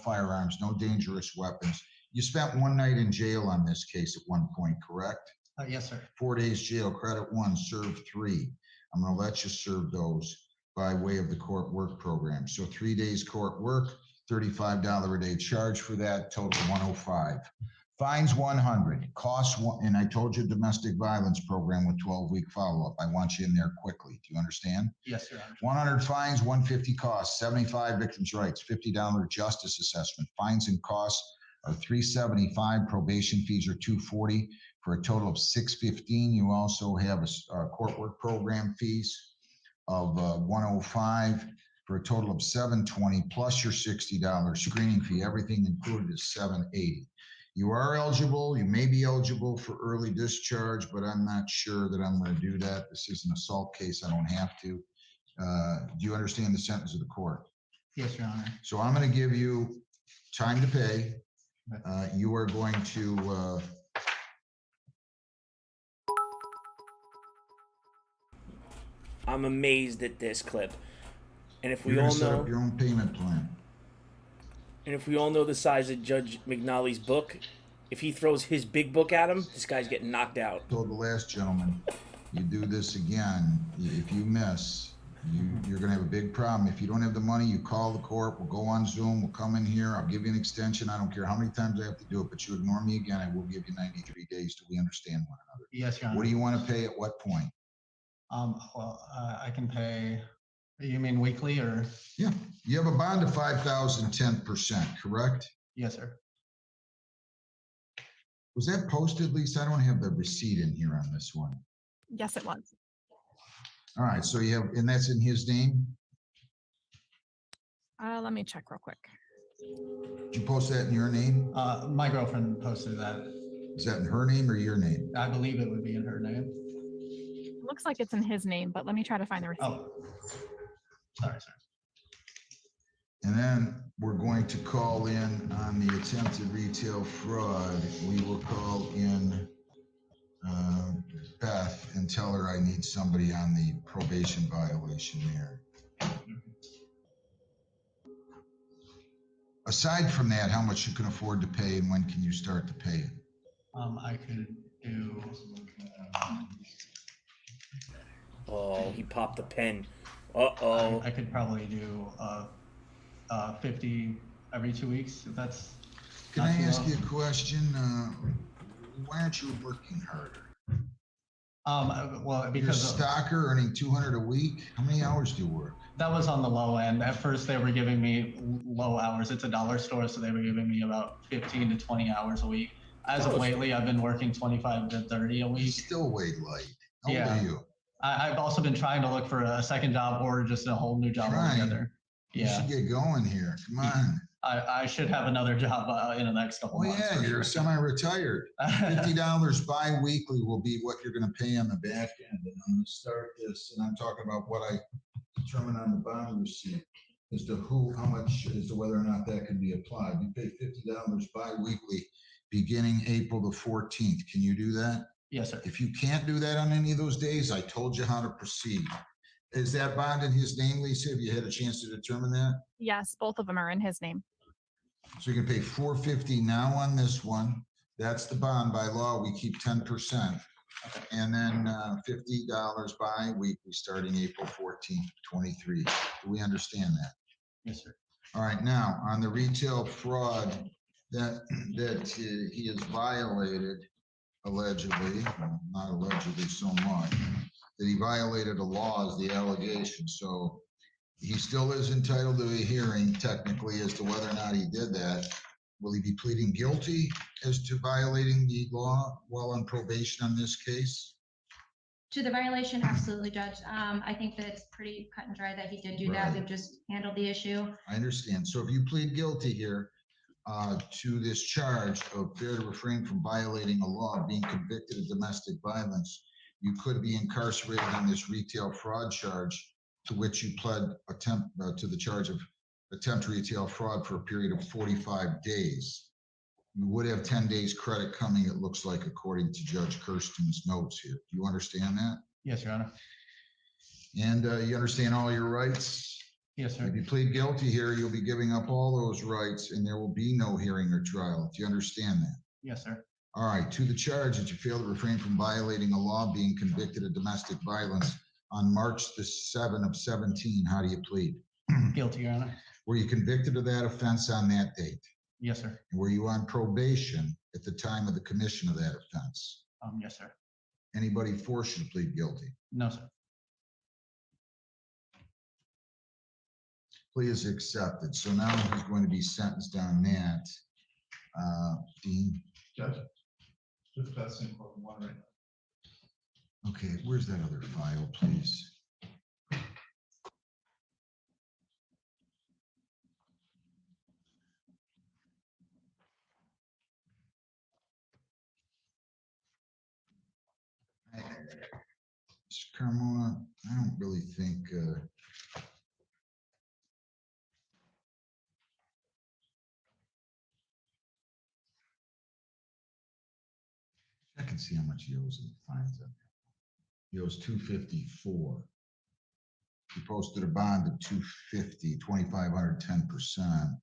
[SPEAKER 5] dangerous weapons. You spent one night in jail on this case at one point, correct?
[SPEAKER 7] Yes, sir.
[SPEAKER 5] 4 days jail, credit 1, serve 3. I'm going to let you serve those by way of the court work program. So 3 days court work, $35 a day charge for that, total 105. Fines 100, costs one, and I told you domestic violence program with 12-week follow-up. I want you in there quickly. Do you understand?
[SPEAKER 7] Yes, sir.
[SPEAKER 5] 100 fines, 150 costs, 75 victims' rights, $50 justice assessment. Fines and costs are $375. Probation fees are $240 for a total of $615. You also have a court work program fees of $105 for a total of $720 plus your $60 screening fee. Everything included is $780. You are eligible, you may be eligible for early discharge, but I'm not sure that I'm going to do that. This is an assault case, I don't have to. Do you understand the sentence of the court?
[SPEAKER 7] Yes, Your Honor.
[SPEAKER 5] So I'm going to give you time to pay. You are going to
[SPEAKER 10] I'm amazed at this clip. And if we
[SPEAKER 5] you're
[SPEAKER 10] all
[SPEAKER 5] gonna set
[SPEAKER 10] know
[SPEAKER 5] up your own payment plan.
[SPEAKER 10] And if we all know the size of Judge McNally's book, if he throws his big book at him, this guy's getting knocked out.
[SPEAKER 5] Told the last gentleman, you do this again, if you miss, you're going to have a big problem. If you don't have the money, you call the court, we'll go on Zoom, we'll come in here, I'll give you an extension. I don't care how many times I have to do it, but you ignore me again, I will give you 93 days till we understand one another.
[SPEAKER 7] Yes, Your Honor.
[SPEAKER 5] What do you want to pay at what point?
[SPEAKER 7] I can pay, you mean weekly or?
[SPEAKER 5] Yeah, you have a bond of $5,000, 10%, correct?
[SPEAKER 7] Yes, sir.
[SPEAKER 5] Was that posted, Lisa? I don't have the receipt in here on this one.
[SPEAKER 9] Yes, it was.
[SPEAKER 5] All right, so you have, and that's in his name?
[SPEAKER 9] Let me check real quick.
[SPEAKER 5] Did you post that in your name?
[SPEAKER 7] My girlfriend posted that.
[SPEAKER 5] Is that in her name or your name?
[SPEAKER 7] I believe it would be in her name.
[SPEAKER 9] It looks like it's in his name, but let me try to find the receipt.
[SPEAKER 7] Oh, sorry.
[SPEAKER 5] And then we're going to call in on the attempted retail fraud. We will call in Beth and tell her I need somebody on the probation violation there. Aside from that, how much you can afford to pay and when can you start to pay it?
[SPEAKER 7] I could do.
[SPEAKER 10] Oh, he popped the pen. Uh-oh.
[SPEAKER 7] I could probably do 50 every 2 weeks, if that's.
[SPEAKER 5] Can I ask you a question? Why aren't you working harder?
[SPEAKER 7] Well,
[SPEAKER 27] You're a
[SPEAKER 7] because
[SPEAKER 27] stocker earning 200 a week. How many hours do you work?
[SPEAKER 7] that was on the low end. At first, they were giving me low hours. It's a dollar store, so they were giving me about 15 to 20 hours a week. As of lately, I've been working 25 to 30 a week.
[SPEAKER 27] Still way light. How old
[SPEAKER 7] Yeah.
[SPEAKER 27] are you?
[SPEAKER 7] I've also been trying to look for a second job or just a whole new job altogether.
[SPEAKER 27] You should get going here. Come on.
[SPEAKER 7] I should have another job in the next couple months.
[SPEAKER 27] Yeah,
[SPEAKER 7] for
[SPEAKER 27] you're
[SPEAKER 7] sure.
[SPEAKER 27] semi-retired. $50 bi-weekly will be what you're going to pay on the back end. And I'm going to start this, and I'm talking about what I determine on the bond receipt as to how much, as to whether or not that can be applied. You pay $50 bi-weekly beginning April the 14th. Can you do that?
[SPEAKER 7] Yes, sir.
[SPEAKER 27] If you can't do that on any of those days, I told you how to proceed. Is that bond in his name, Lisa? Have you had a chance to determine that?
[SPEAKER 9] Yes, both of them are in his name.
[SPEAKER 27] So you can pay $450 now on this one. That's the bond. By law, we keep 10%. And then $50 bi-weekly starting April 14th, 23. Do we understand that?
[SPEAKER 7] Yes, sir.
[SPEAKER 27] All right, now on the retail fraud that he has violated, allegedly, well, not allegedly so much, that he violated a law is the allegation. So he still is entitled to a hearing technically as to whether or not he did that. Will he be pleading guilty as to violating the law while on probation on this case?
[SPEAKER 3] To the violation, absolutely, Judge. I think that it's pretty cut and dry that he did do that.
[SPEAKER 27] Right.
[SPEAKER 3] We've just handled the issue.
[SPEAKER 27] I understand. So if you plead guilty here to this charge of failure to refrain from violating a law, being convicted of domestic violence, you could be incarcerated on this retail fraud charge to which you pled attempt to the charge of attempt retail fraud for a period of 45 days. You would have 10 days credit coming, it looks like, according to Judge Kirsten's notes here. Do you understand that?
[SPEAKER 7] Yes, Your Honor.
[SPEAKER 27] And you understand all your rights?
[SPEAKER 7] Yes, sir.
[SPEAKER 27] If you plead guilty here, you'll be giving up all those rights and there will be no hearing or trial. Do you understand that?
[SPEAKER 7] Yes, sir.
[SPEAKER 27] All right, to the charge that you failed to refrain from violating a law, being convicted of domestic violence on March the 7th of 17, how do you plead?
[SPEAKER 7] Guilty, Your Honor.
[SPEAKER 27] Were you convicted of that offense on that date?
[SPEAKER 7] Yes, sir.
[SPEAKER 27] Were you on probation at the time of the commission of that offense?
[SPEAKER 7] Yes, sir.
[SPEAKER 27] Anybody forced you to plead guilty?
[SPEAKER 7] No, sir.
[SPEAKER 27] Plea is accepted. So now he's going to be sentenced on that. Dean? Judge,
[SPEAKER 11] the best thing for one right now.
[SPEAKER 27] Okay, where's that other file, please? Mr. Carmona, I don't really think I can see how much he owes in fines up there. He owes $254. He posted a bond of $250, 2,500, 10%.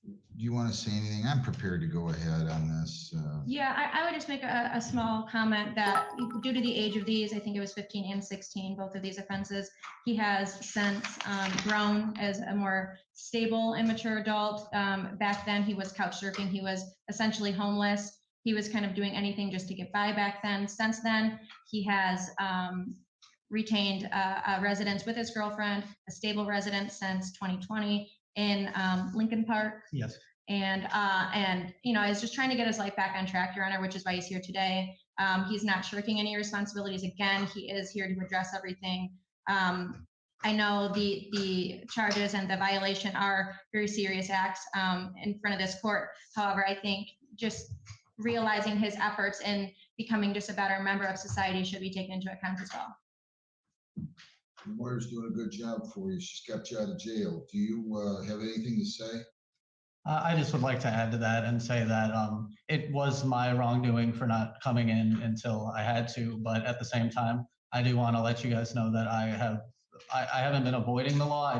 [SPEAKER 27] Do you want to say anything? I'm prepared to go ahead on this.
[SPEAKER 3] Yeah, I would just make a small comment that due to the age of these, I think it was 15 and 16, both of these offenses, he has since grown as a more stable and mature adult. Back then, he was couch surfing. He was essentially homeless. He was kind of doing anything just to get by back then. Since then, he has retained a residence with his girlfriend, a stable residence since 2020 in Lincoln Park.
[SPEAKER 7] Yes.
[SPEAKER 3] And you know, is just trying to get his life back on track, Your Honor, which is why he's here today. He's not shirking any responsibilities. Again, he is here to address everything. I know the charges and the violation are very serious acts in front of this court. However, I think just realizing his efforts in becoming just a better member of society should be taken into account as well.
[SPEAKER 27] The lawyer's doing a good job for you. She's kept you out of jail. Do you have anything to say?
[SPEAKER 7] I just would like to add to that and say that it was my wrongdoing for not coming in until I had to, but at the same time, I do want to let you guys know that I haven't been avoiding the law.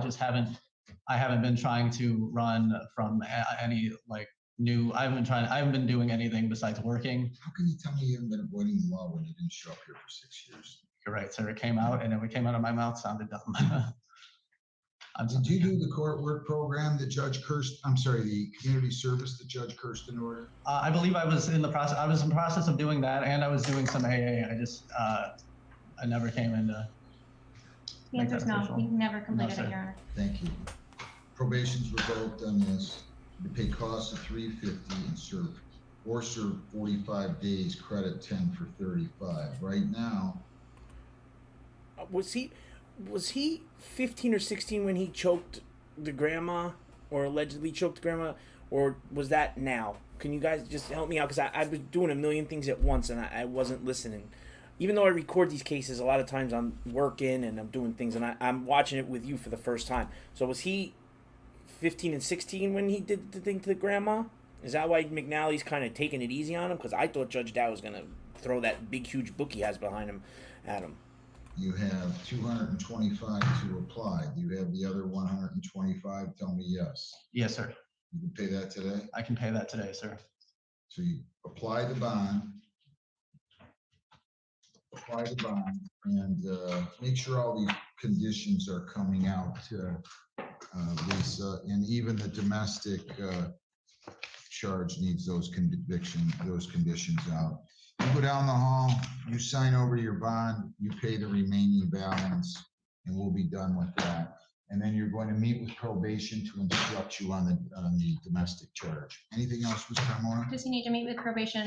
[SPEAKER 7] I haven't been trying to run from any like new. I haven't been doing anything besides working.
[SPEAKER 27] How can you tell me you haven't been avoiding the law when you didn't show up here for 6 years?
[SPEAKER 7] You're right, sir. It came out, and it came out of my mouth sounded dumb.
[SPEAKER 5] Did you do the court work program that Judge Kirsten, I'm sorry, the community service that Judge Kirsten ordered?
[SPEAKER 7] I believe I was in the process. I was in process of doing that, and I was doing some AA. I never came into.
[SPEAKER 3] The answer is no, he never completed
[SPEAKER 7] sir.
[SPEAKER 3] it, Your Honor.
[SPEAKER 5] Thank you. Probation's revoked on this. You pay costs of $350 and serve 45 days, credit 10 for 35. Right now,
[SPEAKER 10] Was he 15 or 16 when he choked the grandma, or allegedly choked the grandma, or was that now? Can you guys just help me out? Because I was doing a million things at once and I wasn't listening. Even though I record these cases, a lot of times I'm working and I'm doing things, and I'm watching it with you for the first time. So was he 15 and 16 when he did the thing to the grandma? Is that why McNally's kind of taking it easy on him? Because I thought Judge Dow was going to throw that big, huge book he has behind him at him.
[SPEAKER 5] you have 225 to apply. Do you have the other 125? Tell me yes.
[SPEAKER 7] Yes, sir.
[SPEAKER 5] You can pay that today?
[SPEAKER 7] I can pay that today, sir.
[SPEAKER 5] So you apply the bond. Apply the bond and make sure all these conditions are coming out, Lisa, and even the domestic charge needs those conditions out. You go down the hall, you sign over your bond, you pay the remaining balance, and we'll be done with that. And then you're going to meet with probation to instruct you on the domestic charge. Anything else, Mr. Carmona?
[SPEAKER 3] Does he need to meet with probation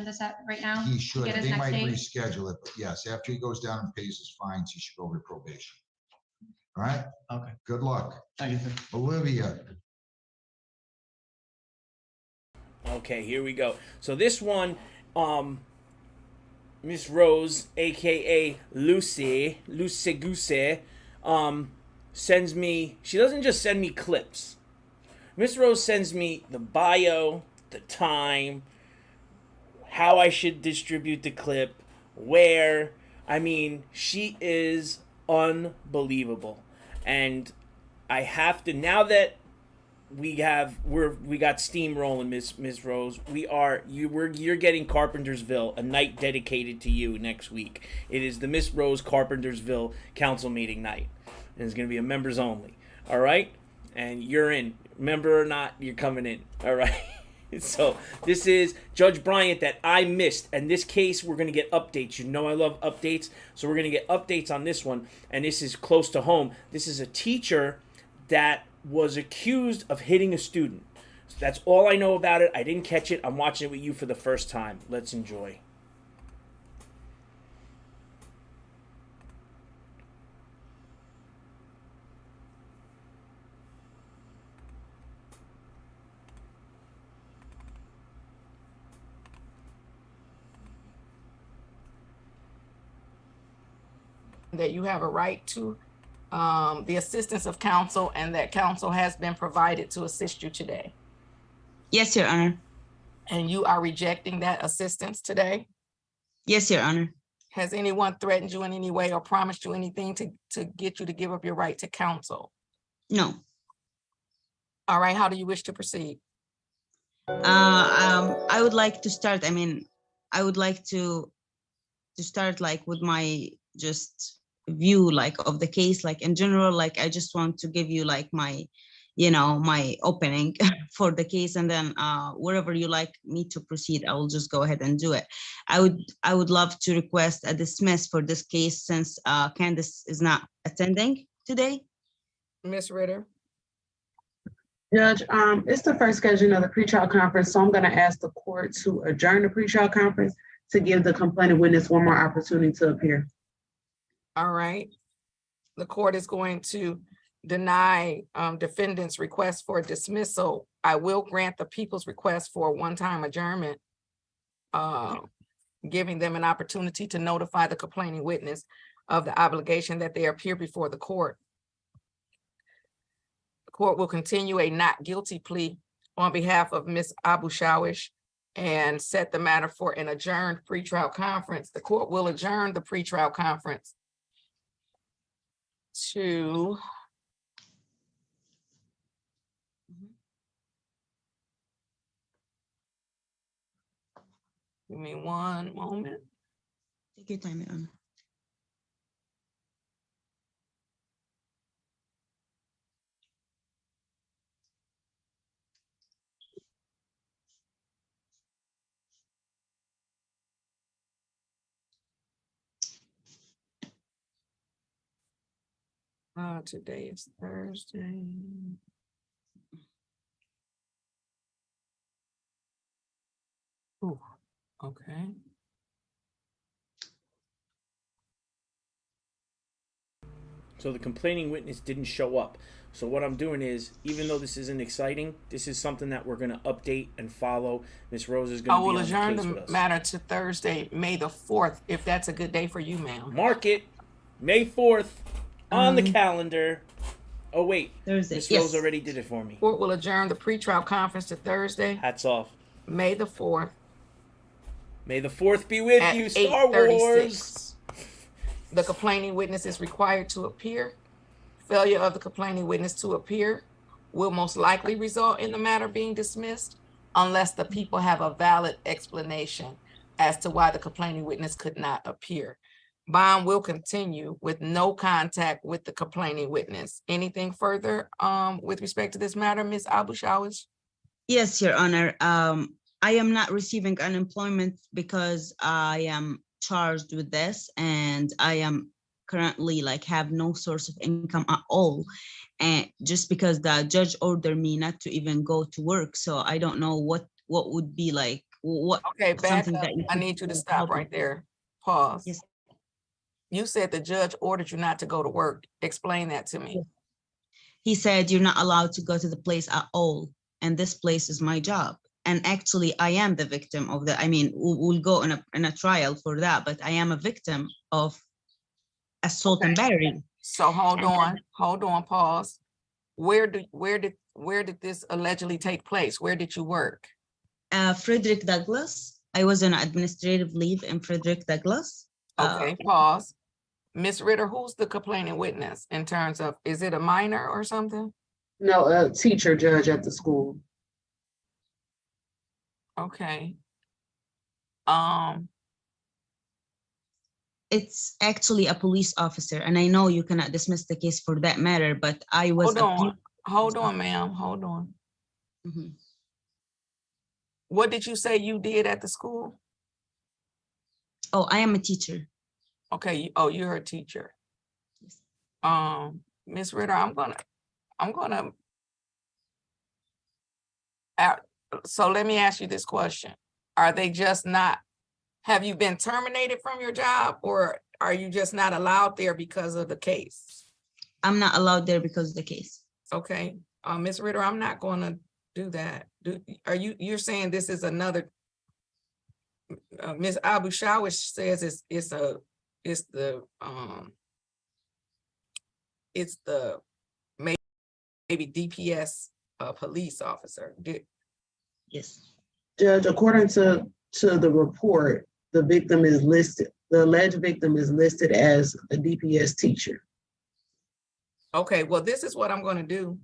[SPEAKER 3] right now?
[SPEAKER 5] He
[SPEAKER 3] to
[SPEAKER 5] should.
[SPEAKER 3] get his
[SPEAKER 5] They
[SPEAKER 3] next
[SPEAKER 5] might
[SPEAKER 3] date?
[SPEAKER 5] reschedule it, but yes, after he goes down and pays his fines, he should go over to probation. All right?
[SPEAKER 7] Okay.
[SPEAKER 5] Good luck.
[SPEAKER 7] Thank you, sir.
[SPEAKER 5] Olivia.
[SPEAKER 10] Okay, here we go. So this one, Miss Rose, aka Lucy Goose, sends me, she doesn't just send me clips. Miss Rose sends me the bio, the time, how I should distribute the clip, where. I mean, she is unbelievable. And I have to, now that we got steam rolling, Miss Rose, you're getting Carpentersville, a night dedicated to you next week. It is the Miss Rose Carpentersville council meeting night. And it's going to be a members only. All right? And you're in. Member or not, you're coming in. All right? So this is Judge Bryant that I missed. And this case, we're going to get updates. You know I love updates. So we're going to get updates on this one. And this is close to home. This is a teacher that was accused of hitting a student. So that's all I know about it. I didn't catch it. I'm watching it with you for the first time. Let's enjoy.
[SPEAKER 4] That you have a right to the assistance of counsel, and that counsel has been provided to assist you today.
[SPEAKER 12] Yes, Your Honor.
[SPEAKER 4] And you are rejecting that assistance today?
[SPEAKER 12] Yes, Your Honor.
[SPEAKER 4] Has anyone threatened you in any way or promised you anything to get you to give up your right to counsel?
[SPEAKER 12] No.
[SPEAKER 4] All right, how do you wish to proceed?
[SPEAKER 12] I would like to start, I would like to start like with my just view like of the case, like in general, like I just want to give you like my, my opening for the case, and then wherever you like me to proceed, I will just go ahead and do it. I would love to request a dismiss for this case since Candace is not attending today.
[SPEAKER 4] Ms. Ritter.
[SPEAKER 14] Judge, it's the first scheduling of the pretrial conference, so I'm going to ask the court to adjourn the pretrial conference to give the complaining witness one more opportunity to appear.
[SPEAKER 4] All right. The court is going to deny defendant's request for dismissal. I will grant the people's request for a one-time adjournment, giving them an opportunity to notify the complaining witness of the obligation that they appear before the court. The court will continue a not guilty plea on behalf of Ms. Abu Shawish and set the matter for an adjourned pretrial conference. The court will adjourn the pretrial conference to give me one moment.
[SPEAKER 12] Take your time, Your Honor.
[SPEAKER 4] Today is Thursday. Ooh, okay.
[SPEAKER 10] So the complaining witness didn't show up. So what I'm doing is, even though this isn't exciting, this is something that we're going to update and follow. Miss Rose is going
[SPEAKER 4] I
[SPEAKER 10] to be
[SPEAKER 4] will
[SPEAKER 10] on
[SPEAKER 4] adjourn
[SPEAKER 10] the case
[SPEAKER 4] the
[SPEAKER 10] with us.
[SPEAKER 4] matter to Thursday, May the 4th, if that's a good day for you, ma'am.
[SPEAKER 10] Mark it, May 4th, on the calendar. Oh wait,
[SPEAKER 12] Thursday.
[SPEAKER 10] Miss
[SPEAKER 12] Yes.
[SPEAKER 10] Rose already did it for me.
[SPEAKER 4] Court will adjourn the pretrial conference to Thursday,
[SPEAKER 10] Hats off.
[SPEAKER 4] May the 4th.
[SPEAKER 10] May the 4th be with
[SPEAKER 4] at
[SPEAKER 10] you, Star
[SPEAKER 4] 8:36.
[SPEAKER 10] Wars.
[SPEAKER 4] The complaining witness is required to appear. Failure of the complaining witness to appear will most likely result in the matter being dismissed unless the people have a valid explanation as to why the complaining witness could not appear. Bond will continue with no contact with the complaining witness. Anything further with respect to this matter, Ms. Shawish?
[SPEAKER 12] Yes, Your Honor. I am not receiving unemployment because I am charged with this, and I am currently like have no source of income at all. And just because the judge ordered me not to even go to work. So I don't know what would be like, what.
[SPEAKER 4] Okay, back
[SPEAKER 12] something
[SPEAKER 4] up.
[SPEAKER 12] that
[SPEAKER 4] I need you to stop right there. Pause.
[SPEAKER 12] Yes.
[SPEAKER 4] You said the judge ordered you not to go to work. Explain that to me.
[SPEAKER 12] He said, you're not allowed to go to the place at all. And this place is my job. And actually, I am the victim of that. I mean, we'll go in a trial for that, but I am a victim of assault and battery.
[SPEAKER 4] So hold on, pause. Where did this allegedly take place? Where did you work?
[SPEAKER 12] Frederick Douglass. I was on administrative leave in Frederick Douglass.
[SPEAKER 4] Okay, pause. Miss Ritter, who's the complaining witness in terms of, is it a minor or something?
[SPEAKER 14] No, a teacher judge at the school.
[SPEAKER 4] Okay.
[SPEAKER 12] It's actually a police officer, and I know you cannot dismiss the case for that matter, but I was.
[SPEAKER 4] Hold on, ma'am. Hold on.
[SPEAKER 12] Mm-hmm.
[SPEAKER 4] What did you say you did at the school?
[SPEAKER 12] Oh, I am a teacher.
[SPEAKER 4] Okay. You're a teacher. Miss Ritter, I'm gonna. So let me ask you this question: are they just not? Have you been terminated from your job, or are you just not allowed there because of the case?
[SPEAKER 12] I'm not allowed there because of the case.
[SPEAKER 4] Okay, Ms. Ritter, I'm not going to do that. You're saying this is another? Ms. Shawish says it's the maybe DPS police officer.
[SPEAKER 12] Yes.
[SPEAKER 14] Judge, according to the report, the victim is listed, the alleged victim is listed as a DPS teacher.
[SPEAKER 4] Okay, well, this is what I'm going to do.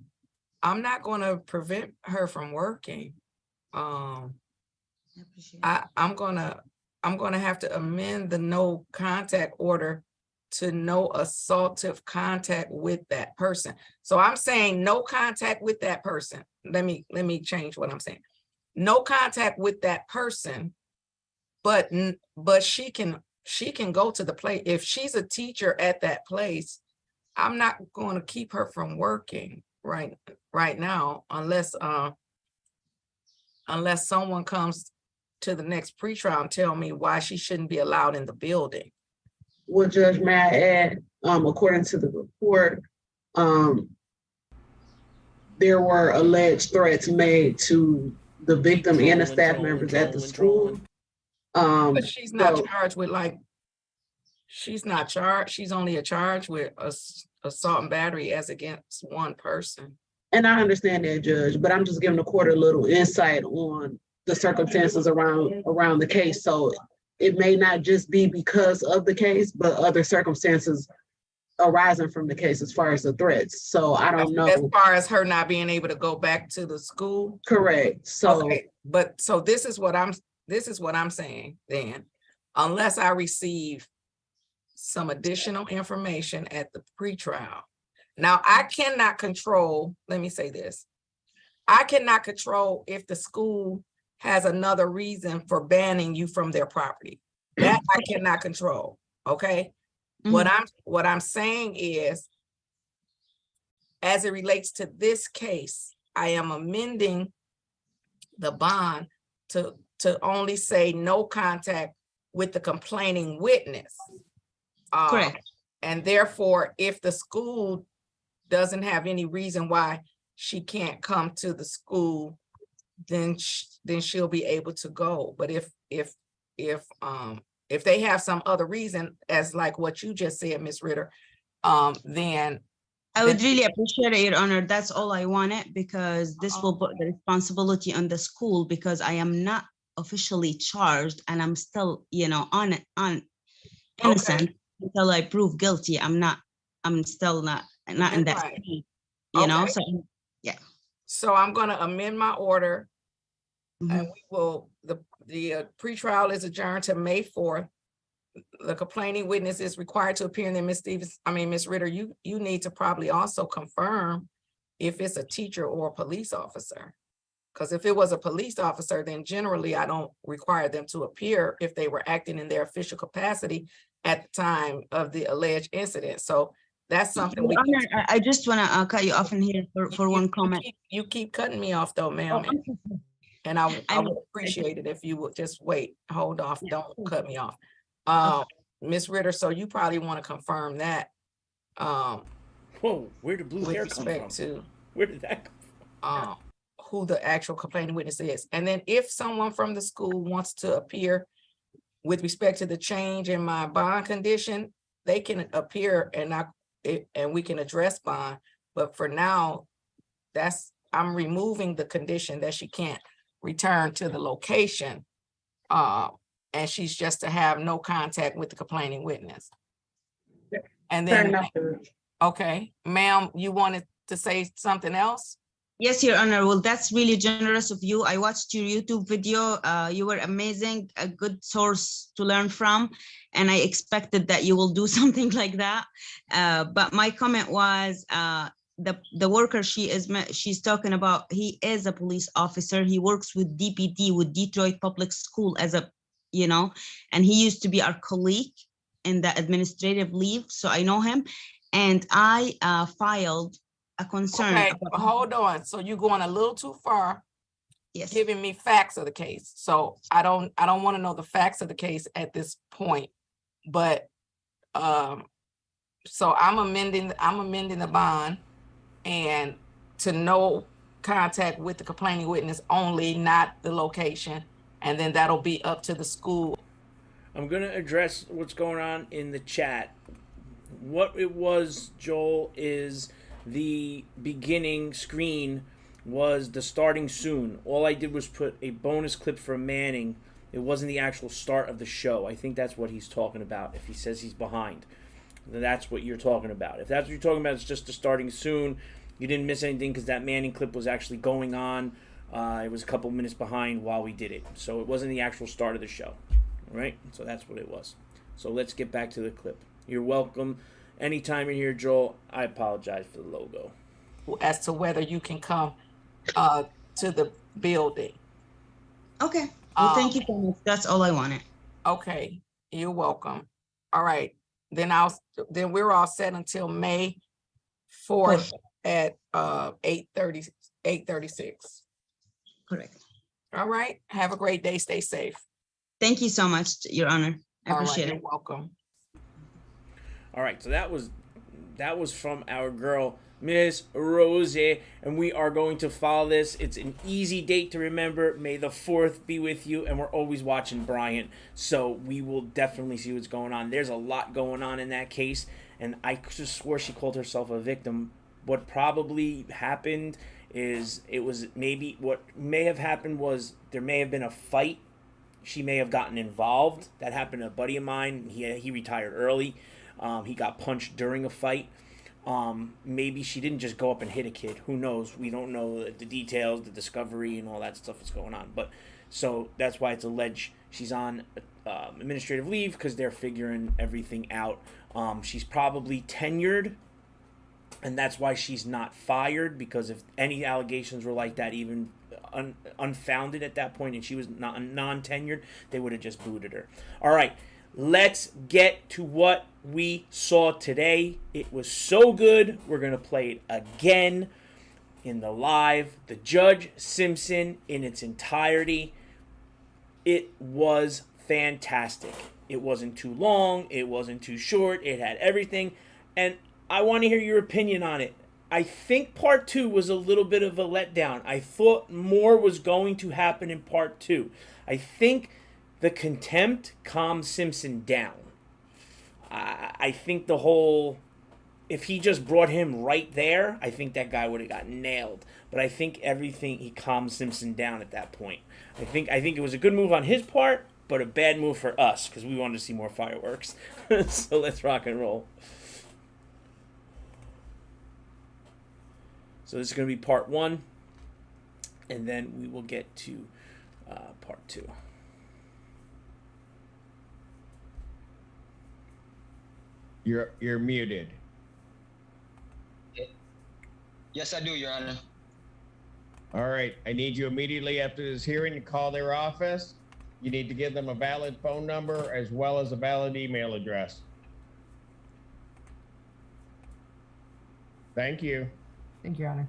[SPEAKER 4] I'm not going to prevent her from working. I'm going to have to amend the no contact order to no assaultive contact with that person. So I'm saying no contact with that person. Let me change what I'm saying. No contact with that person, but she can go to the place. If she's a teacher at that place, I'm not going to keep her from working right now unless someone comes to the next pretrial and tell me why she shouldn't be allowed in the building.
[SPEAKER 14] Well, Judge, may I add, according to the report, there were alleged threats made to the victim and the staff members at the school.
[SPEAKER 4] But she's not charged with she's not charged. She's only charged with assault and battery as against one person.
[SPEAKER 14] And I understand that, Judge, but I'm just giving the court a little insight on the circumstances around the case. So it may not just be because of the case, but other circumstances arising from the case as far as the threats. So I don't know.
[SPEAKER 4] As far as her not being able to go back to the school?
[SPEAKER 14] Correct. So,
[SPEAKER 4] okay. But so this is what I'm saying then. Unless I receive some additional information at the pretrial. Now, I cannot control, let me say this. I cannot control if the school has another reason for banning you from their property. That I cannot control, okay? Mm-hmm. What I'm saying is as it relates to this case, I am amending the bond to only say no contact with the complaining witness.
[SPEAKER 12] Correct.
[SPEAKER 4] And therefore, if the school doesn't have any reason why she can't come to the school, then she'll be able to go. But if they have some other reason, as like what you just said, Ms. Ritter, then
[SPEAKER 12] I would really appreciate it, Your Honor. That's all I wanted, because this will put the responsibility on the school, because I am not officially charged and I'm still, on innocent until I prove guilty. I'm still not in that
[SPEAKER 4] Right.
[SPEAKER 12] state,
[SPEAKER 4] Okay.
[SPEAKER 12] so yeah.
[SPEAKER 4] So I'm gonna amend my order. And we will, the pretrial is adjourned to May 4th. The complaining witness is required to appear, and then Ms. Ritter, you need to probably also confirm if it's a teacher or a police officer. Because if it was a police officer, then generally I don't require them to appear if they were acting in their official capacity at the time of the alleged incident. So that's something
[SPEAKER 12] Your Honor, I just want to cut you off in here for one comment.
[SPEAKER 4] You keep cutting me off though, ma'am. And I would appreciate it if you would just wait, hold off, don't cut me off. Ms. Ritter, so you probably want to confirm that.
[SPEAKER 10] Whoa, where did blue
[SPEAKER 4] with
[SPEAKER 10] hair come from?
[SPEAKER 4] respect to
[SPEAKER 10] Where did that come from?
[SPEAKER 4] who the actual complaining witness is. And then if someone from the school wants to appear with respect to the change in my bond condition, they can appear and we can address bond. But for now, I'm removing the condition that she can't return to the location. And she's just to have no contact with the complaining witness. And then, okay, ma'am, you wanted to say something else?
[SPEAKER 12] Yes, Your Honor. Well, that's really generous of you. I watched your YouTube video. You were amazing, a good source to learn from. And I expected that you will do something like that. But my comment was, the worker she's talking about, he is a police officer. He works with DPD, with Detroit Public School, as a, and he used to be our colleague in the administrative leave. So I know him, and I filed a concern.
[SPEAKER 4] Okay, hold on. So you're going a little too far.
[SPEAKER 12] Yes.
[SPEAKER 4] Giving me facts of the case. So I don't want to know the facts of the case at this point. But so I'm amending the bond, and to no contact with the complaining witness only, not the location. And then that'll be up to the school.
[SPEAKER 10] I'm going to address what's going on in the chat. What it was, Joel, is the beginning screen was the starting soon. All I did was put a bonus clip for Manning. It wasn't the actual start of the show. I think that's what he's talking about. If he says he's behind, then that's what you're talking about. If that's what you're talking about, it's just the starting soon. You didn't miss anything because that Manning clip was actually going on. It was a couple minutes behind while we did it. So it wasn't the actual start of the show. All right? So that's what it was. So let's get back to the clip. You're welcome. Anytime you're here, Joel, I apologize for the logo.
[SPEAKER 4] As to whether you can come to the building.
[SPEAKER 12] Okay. Well, thank you so much. That's all I wanted.
[SPEAKER 4] Okay. You're welcome. All right. Then we're all set until May 4th at 8:36.
[SPEAKER 12] Correct.
[SPEAKER 4] All right. Have a great day. Stay safe.
[SPEAKER 12] Thank you so much, Your Honor. I appreciate it.
[SPEAKER 4] You're welcome.
[SPEAKER 10] All right, so that was from our girl, Miss Rosie, and we are going to follow this. It's an easy date to remember. May the 4th be with you, and we're always watching Bryant, so we will definitely see what's going on. There's a lot going on in that case, and I just swore she called herself a victim. What probably happened is what may have happened was there may have been a fight. She may have gotten involved. That happened to a buddy of mine. He retired early. He got punched during a fight. Maybe she didn't just go up and hit a kid. Who knows? We don't know the details, the discovery, and all that stuff that's going on. But so that's why it's alleged she's on administrative leave because they're figuring everything out. She's probably tenured, and that's why she's not fired, because if any allegations were like that, even unfounded at that point, and she was not non-tenured, they would have just booted her. All right. let's get to what we saw today. It was so good. We're going to play it again in the live. The Judge Simpson in its entirety. It was fantastic. It wasn't too long. It wasn't too short. It had everything. And I want to hear your opinion on it. I think part 2 was a little bit of a letdown. I thought more was going to happen in part 2. I think the contempt calmed Simpson down. I think the whole, if he just brought him right there, I think that guy would have got nailed. But I think everything, he calmed Simpson down at that point. I think it was a good move on his part, but a bad move for us because we wanted to see more fireworks. So let's rock and roll. So this is going to be part 1, and then we will get to part 2.
[SPEAKER 15] You're muted.
[SPEAKER 16] Yes, I do, Your Honor.
[SPEAKER 15] All right, I need you immediately after this hearing to call their office. You need to give them a valid phone number as well as a valid email address. Thank you.
[SPEAKER 18] Thank you, Your Honor.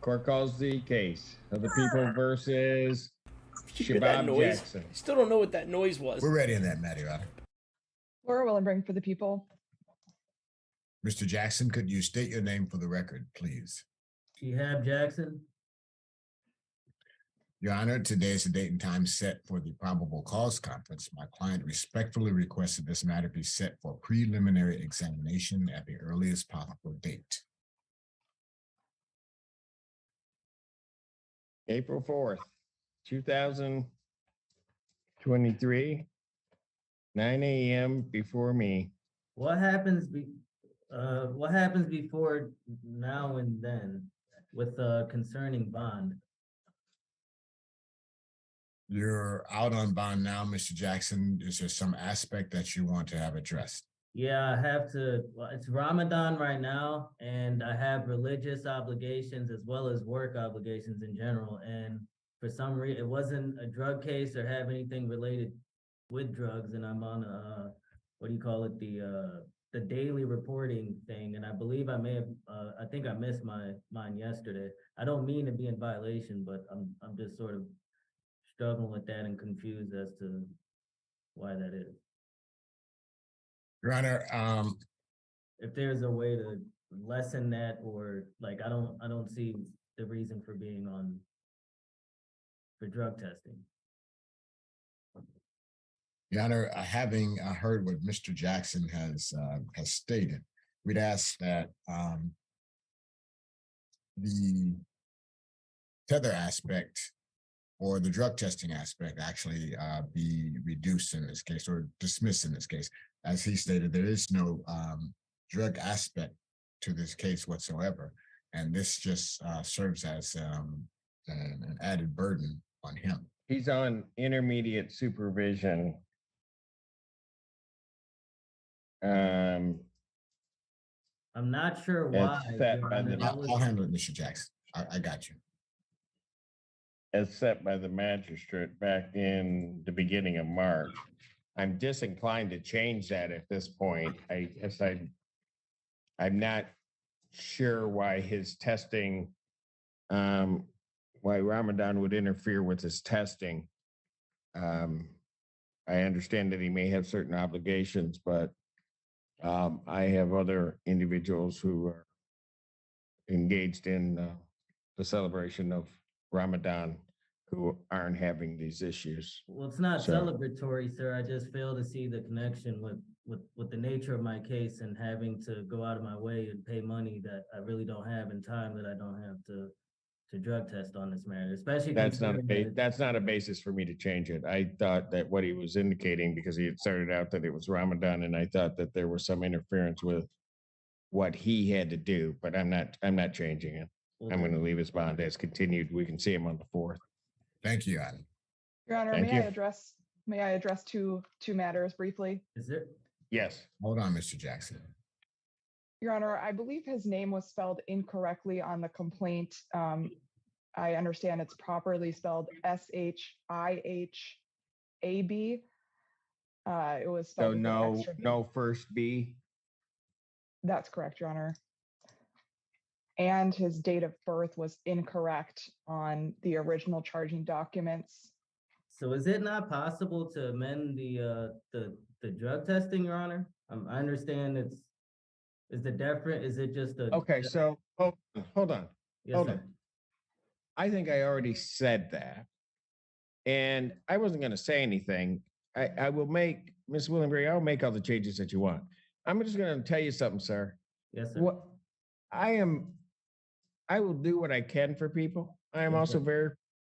[SPEAKER 15] Court calls the case of the people versus
[SPEAKER 10] You hear that
[SPEAKER 15] Shabab
[SPEAKER 10] noise?
[SPEAKER 15] Jackson.
[SPEAKER 10] I still don't know what that noise was.
[SPEAKER 19] We're ready in that matter, Your Honor.
[SPEAKER 20] Laura Willenbring for the people.
[SPEAKER 19] Mr. Jackson, could you state your name for the record, please?
[SPEAKER 21] Shihab Jackson.
[SPEAKER 19] Your Honor, today is the date and time set for the probable cause conference. My client respectfully requested this matter be set for preliminary examination at the earliest possible date.
[SPEAKER 15] April 4th, 2023, 9 a.m. before me.
[SPEAKER 21] What happens before now and then with concerning bond?
[SPEAKER 19] You're out on bond now, Mr. Jackson. Is there some aspect that you want to have addressed?
[SPEAKER 21] Yeah, I have to, well, it's Ramadan right now, and I have religious obligations as well as work obligations in general. And for some reason, it wasn't a drug case or have anything related with drugs. And I'm on what do you call it? The daily reporting thing. And I believe I may have, I think I missed mine yesterday. I don't mean to be in violation, but I'm just sort of struggling with that and confused as to why that is.
[SPEAKER 19] Your Honor,
[SPEAKER 21] if there's a way to lessen that, or like, I don't see the reason for being on for drug testing.
[SPEAKER 19] Your Honor, having heard what Mr. Jackson has stated, we'd ask that the tether aspect or the drug testing aspect actually be reduced in this case or dismissed in this case. As he stated, there is no drug aspect to this case whatsoever. And this just serves as an added burden on him.
[SPEAKER 15] He's on intermediate supervision.
[SPEAKER 21] I'm not sure why.
[SPEAKER 19] I'll handle it, Mr. Jackson. I got you.
[SPEAKER 15] As set by the magistrate back in the beginning of March. I'm disinclined to change that at this point. I guess I'm not sure why his testing, why Ramadan would interfere with his testing. I understand that he may have certain obligations, but I have other individuals who are engaged in the celebration of Ramadan who aren't having these issues.
[SPEAKER 21] Well, it's not celebratory, sir. I just fail to see the connection with the nature of my case and having to go out of my way and pay money that I really don't have and time that I don't have to drug test on this matter, especially
[SPEAKER 15] that's not a basis for me to change it. I thought that what he was indicating, because he had started out that it was Ramadan, and I thought that there was some interference with what he had to do, but I'm not changing it. I'm going to leave his bond as continued. We can see him on the 4th.
[SPEAKER 19] Thank you, Adam.
[SPEAKER 20] Your Honor,
[SPEAKER 15] Thank
[SPEAKER 20] may
[SPEAKER 15] you.
[SPEAKER 20] I address two matters briefly?
[SPEAKER 21] Is there?
[SPEAKER 15] Yes.
[SPEAKER 19] Hold on, Mr. Jackson.
[SPEAKER 20] Your Honor, I believe his name was spelled incorrectly on the complaint. I understand it's properly spelled SHIHAB. AB. It was
[SPEAKER 15] So
[SPEAKER 20] spelled with an
[SPEAKER 15] no,
[SPEAKER 20] extra B.
[SPEAKER 15] no first B.
[SPEAKER 20] That's correct, Your Honor. And his date of birth was incorrect on the original charging documents.
[SPEAKER 21] So is it not possible to amend the drug testing, Your Honor? I understand is it just a?
[SPEAKER 15] Okay, so hold on.
[SPEAKER 21] Yes,
[SPEAKER 15] Hold
[SPEAKER 21] sir.
[SPEAKER 15] on. I think I already said that. And I wasn't going to say anything. I will make, Ms. Williamberry, I'll make all the changes that you want. I'm just going to tell you something, sir.
[SPEAKER 21] Yes, sir.
[SPEAKER 15] What I will do what I can for people. I am
[SPEAKER 21] Yes,
[SPEAKER 15] also
[SPEAKER 21] sir.
[SPEAKER 15] very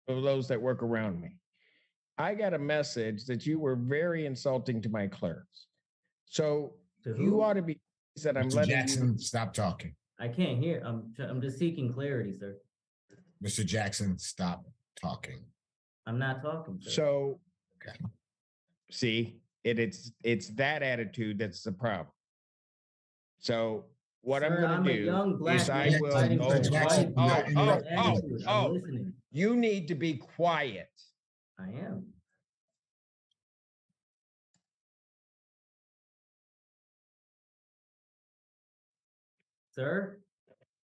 [SPEAKER 15] for those that work around me. I got a message that you were very insulting to my clerks. So
[SPEAKER 21] To who?
[SPEAKER 15] you ought to be that I'm
[SPEAKER 19] Mr.
[SPEAKER 15] letting
[SPEAKER 19] Jackson,
[SPEAKER 15] you.
[SPEAKER 19] stop talking.
[SPEAKER 21] I can't hear. I'm just seeking clarity, sir.
[SPEAKER 19] Mr. Jackson, stop talking.
[SPEAKER 21] I'm not talking, sir.
[SPEAKER 15] So
[SPEAKER 19] Okay.
[SPEAKER 15] see, it's that attitude that's the problem. So what I'm
[SPEAKER 21] Sir,
[SPEAKER 15] going
[SPEAKER 21] I'm
[SPEAKER 15] to
[SPEAKER 21] a
[SPEAKER 15] do
[SPEAKER 21] young black
[SPEAKER 15] is I
[SPEAKER 21] man
[SPEAKER 15] will.
[SPEAKER 21] fighting for
[SPEAKER 19] Mr. Jackson,
[SPEAKER 21] white
[SPEAKER 19] not
[SPEAKER 21] people.
[SPEAKER 19] interrupt.
[SPEAKER 21] Attitude. I'm listening.
[SPEAKER 15] You need to be quiet.
[SPEAKER 21] I am. Sir,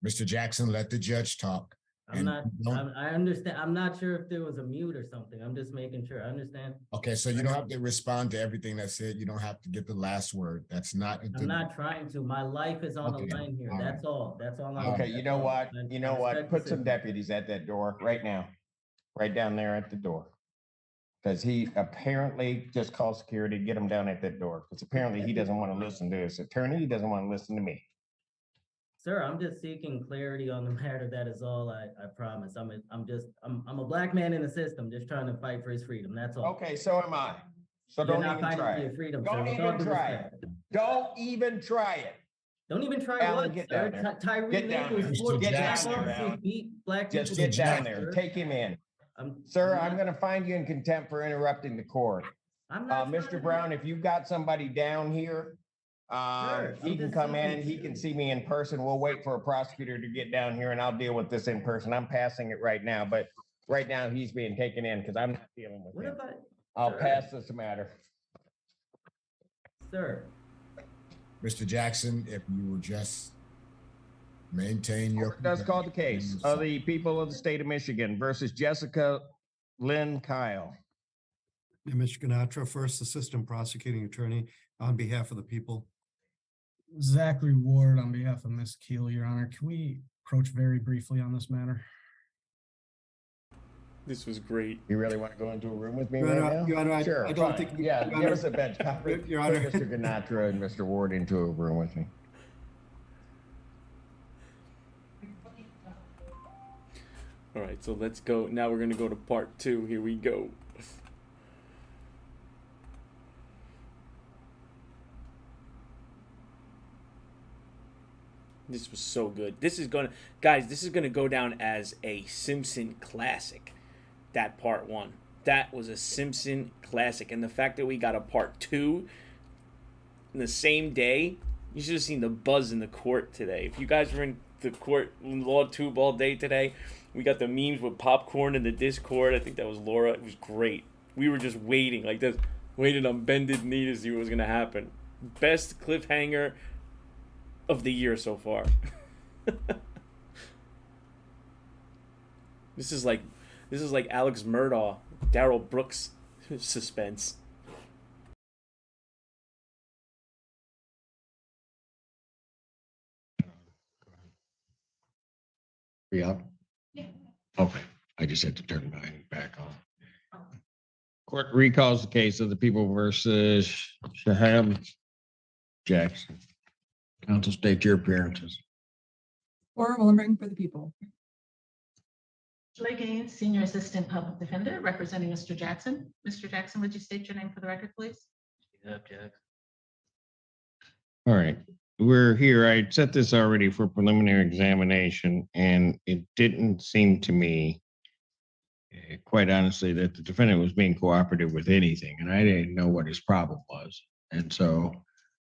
[SPEAKER 19] Mr. Jackson, let the judge talk.
[SPEAKER 21] I understand. I'm not sure if there was a mute or something. I'm just making sure. I understand.
[SPEAKER 19] Okay, so you don't have to respond to everything that's said. You don't have to get the last word. That's not a
[SPEAKER 21] I'm
[SPEAKER 19] good.
[SPEAKER 21] not trying to. My life is on
[SPEAKER 19] Okay,
[SPEAKER 21] the line here.
[SPEAKER 19] all
[SPEAKER 21] That's
[SPEAKER 19] right.
[SPEAKER 21] all. That's all I'm.
[SPEAKER 15] Okay, you know what? You know what?
[SPEAKER 21] respect
[SPEAKER 15] Put
[SPEAKER 21] the
[SPEAKER 15] some
[SPEAKER 21] system.
[SPEAKER 15] deputies at that door right now, right down there at the door. Because he apparently just called security to get him down at that door. Because apparently he doesn't want to listen to his attorney. He doesn't want to listen to me.
[SPEAKER 21] Sir, I'm just seeking clarity on the matter. That is all. I promise. I'm a black man in the system, just trying to fight for his freedom. That's all.
[SPEAKER 15] Okay, so am I. So
[SPEAKER 21] You're
[SPEAKER 15] don't
[SPEAKER 21] not
[SPEAKER 15] even
[SPEAKER 21] fighting
[SPEAKER 15] try
[SPEAKER 21] for your
[SPEAKER 15] it.
[SPEAKER 21] freedom,
[SPEAKER 15] Don't
[SPEAKER 21] sir. With all
[SPEAKER 15] even
[SPEAKER 21] due
[SPEAKER 15] try
[SPEAKER 21] respect.
[SPEAKER 15] it. Don't even try it.
[SPEAKER 21] Don't even try
[SPEAKER 15] Alan,
[SPEAKER 21] what,
[SPEAKER 15] get
[SPEAKER 21] sir?
[SPEAKER 15] down there.
[SPEAKER 21] Tyree
[SPEAKER 15] Get down
[SPEAKER 21] Nichols,
[SPEAKER 15] there.
[SPEAKER 21] sport
[SPEAKER 15] Get down
[SPEAKER 21] black
[SPEAKER 15] there,
[SPEAKER 21] officers
[SPEAKER 15] Alan.
[SPEAKER 21] beat black
[SPEAKER 15] Just
[SPEAKER 21] people.
[SPEAKER 15] get down there.
[SPEAKER 21] sir.
[SPEAKER 15] Take him in.
[SPEAKER 21] I'm
[SPEAKER 15] going to find you in contempt for interrupting the court.
[SPEAKER 21] I'm not.
[SPEAKER 15] Mr. Brown, if you've got somebody down here,
[SPEAKER 21] Sure,
[SPEAKER 15] he
[SPEAKER 21] I'm
[SPEAKER 15] can
[SPEAKER 21] just
[SPEAKER 15] come
[SPEAKER 21] seeking-
[SPEAKER 15] in, he can see me in person. We'll wait for a prosecutor to get down here and I'll deal with this in person. I'm passing it right now, but right now he's being taken in because I'm not dealing with
[SPEAKER 21] What
[SPEAKER 15] him.
[SPEAKER 21] if I,
[SPEAKER 15] I'll
[SPEAKER 21] sir.
[SPEAKER 15] pass this matter.
[SPEAKER 21] sir?
[SPEAKER 19] Mr. Jackson, if you will just maintain your.
[SPEAKER 15] Court does call the case of the people of the state of Michigan versus Jessica Lynn Kyle.
[SPEAKER 2] Mr. Ganatra, first Assistant Prosecuting Attorney on behalf of the people.
[SPEAKER 13] Zachary Ward on behalf of Ms. Keel, Your Honor. Can we approach very briefly on this matter?
[SPEAKER 10] This was great.
[SPEAKER 15] You really want to go into a room with me
[SPEAKER 2] Your
[SPEAKER 15] right
[SPEAKER 2] Honor,
[SPEAKER 15] now?
[SPEAKER 2] Your Honor,
[SPEAKER 15] Sure,
[SPEAKER 2] I don't
[SPEAKER 15] fine.
[SPEAKER 2] think.
[SPEAKER 15] Yeah,
[SPEAKER 2] Your
[SPEAKER 15] give
[SPEAKER 2] Honor,
[SPEAKER 15] us a bench copy.
[SPEAKER 2] Your
[SPEAKER 15] Put
[SPEAKER 2] Honor.
[SPEAKER 15] Mr. Ganatra and Mr. Ward into a room with me.
[SPEAKER 10] All right, so let's go. Now we're going to go to part 2. Here we go. This was so good. This is going to, guys, this is going to go down as a Simpson classic. That part 1. That was a Simpson classic. And the fact that we got a part 2 in the same day, you should have seen the buzz in the court today. If you guys were in the court law tube all day today, we got the memes with popcorn in the Discord. I think that was Laura. It was great. We were just waiting like this, waiting on bended knee to see what was going to happen. Best cliffhanger of the year so far. This is like Alex Murdaugh, Daryl Brooks suspense.
[SPEAKER 15] Are you up? Yeah. Okay, I just had to turn mine back on. Court recalls the case of the people versus Shaham Jackson. Counsel, state your appearances.
[SPEAKER 18] Laura Willenbring for the people.
[SPEAKER 22] Julie Gaines, Senior Assistant Public Defender, representing Mr. Jackson. Mr. Jackson, would you state your name for the record, please?
[SPEAKER 6] Yep, Jackson.
[SPEAKER 15] All right, we're here. I set this already for preliminary examination, and it didn't seem to me, quite honestly, that the defendant was being cooperative with anything, and I didn't know what his problem was. And so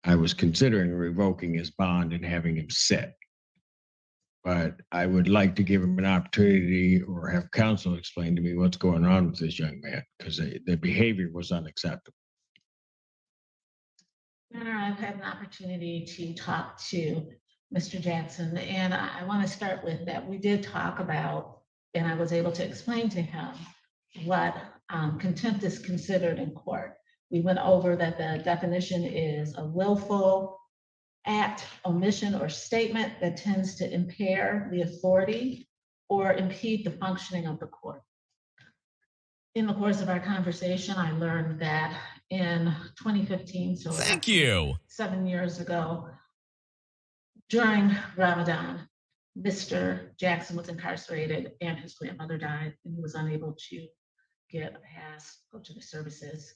[SPEAKER 15] I was considering revoking his bond and having him sit. but I would like to give him an opportunity or have counsel explain to me what's going on with this young man, because the behavior was unacceptable.
[SPEAKER 22] Your Honor, I've had an opportunity to talk to Mr. Jackson, and I want to start with that. We did talk about, and I was able to explain to him what contempt is considered in court. We went over that the definition is a willful act, omission, or statement that tends to impair the authority or impede the functioning of the court. In the course of our conversation, I learned that in 2015, so
[SPEAKER 1] thank you,
[SPEAKER 22] 7 years ago, during Ramadan, Mr. Jackson was incarcerated and his grandmother died, and he was unable to get a pass, go to the services,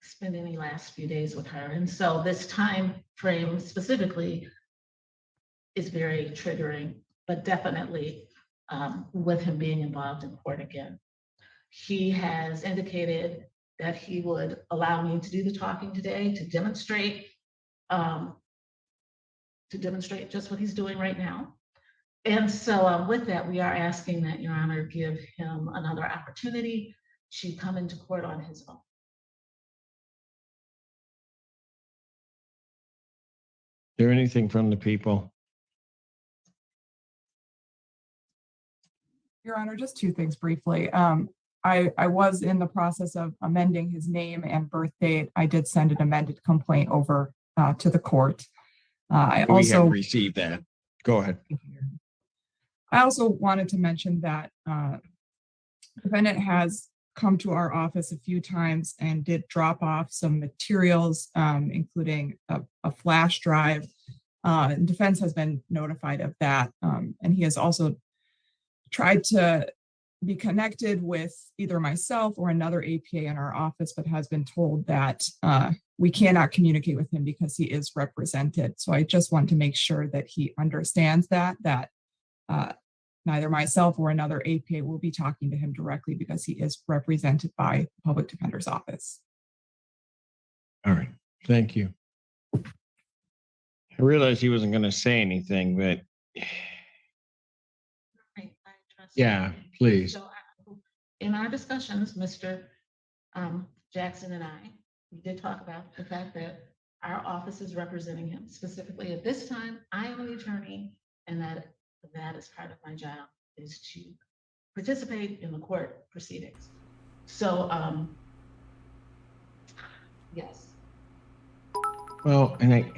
[SPEAKER 22] spend any last few days with her. And so this time frame specifically is very triggering, but definitely with him being involved in court again. He has indicated that he would allow me to do the talking today to demonstrate just what he's doing right now. And so with that, we are asking that Your Honor give him another opportunity to come into court on his own.
[SPEAKER 15] Is there anything from the people?
[SPEAKER 18] Your Honor, just two things briefly. I was in the process of amending his name and birth date. I did send an amended complaint over to the court. I
[SPEAKER 15] We
[SPEAKER 18] also
[SPEAKER 15] have received that. Go ahead.
[SPEAKER 18] I also wanted to mention that defendant has come to our office a few times and did drop off some materials, including a flash drive. Defense has been notified of that. And he has also tried to be connected with either myself or another APA in our office, but has been told that we cannot communicate with him because he is represented. So I just want to make sure that he understands that neither myself or another APA will be talking to him directly because he is represented by the Public Defender's Office.
[SPEAKER 15] All right, thank you. I realized he wasn't going to say anything, but yeah, please.
[SPEAKER 22] So in our discussions, Mr. Jackson and I, we did talk about the fact that our office is representing him. Specifically at this time, I am the attorney, and that is part of my job, is to participate in the court proceedings. So, yes.
[SPEAKER 15] Well, and I'm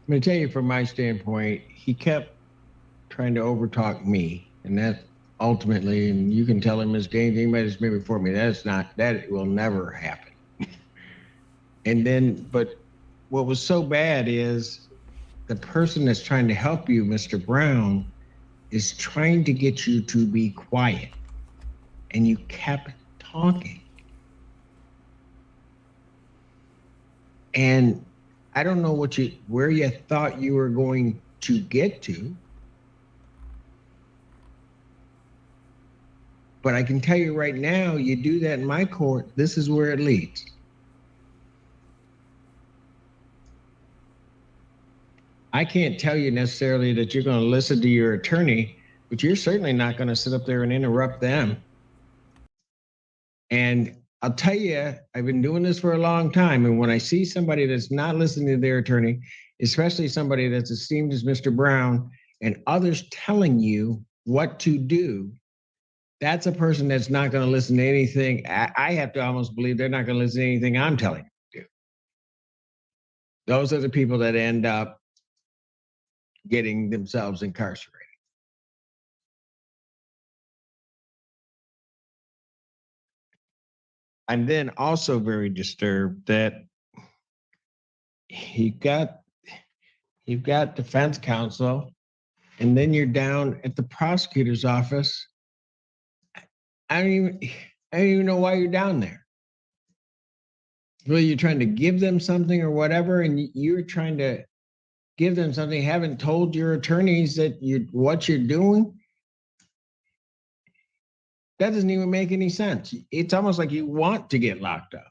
[SPEAKER 15] going to tell you from my standpoint, he kept trying to overtalk me, and that ultimately, and you can tell him his game, he might have been before me. That will never happen. And then, but what was so bad is the person that's trying to help you, Mr. Brown, is trying to get you to be quiet, and you kept talking. And I don't know where you thought you were going to get to, but I can tell you right now, you do that in my court, this is where it leads. I can't tell you necessarily that you're going to listen to your attorney, but you're certainly not going to sit up there and interrupt them. And I'll tell you, I've been doing this for a long time. And when I see somebody that's not listening to their attorney, especially somebody that's esteemed as Mr. Brown, and others telling you what to do, that's a person that's not going to listen to anything. I have to almost believe they're not going to listen to anything I'm telling them to do. Those are the people that end up getting themselves incarcerated. I'm then also very disturbed that you've got defense counsel, and then you're down at the prosecutor's office. I don't even know why you're down there. Well, you're trying to give them something or whatever, and you're trying to give them something, haven't told your attorneys that what you're doing. That doesn't even make any sense. It's almost like you want to get locked up.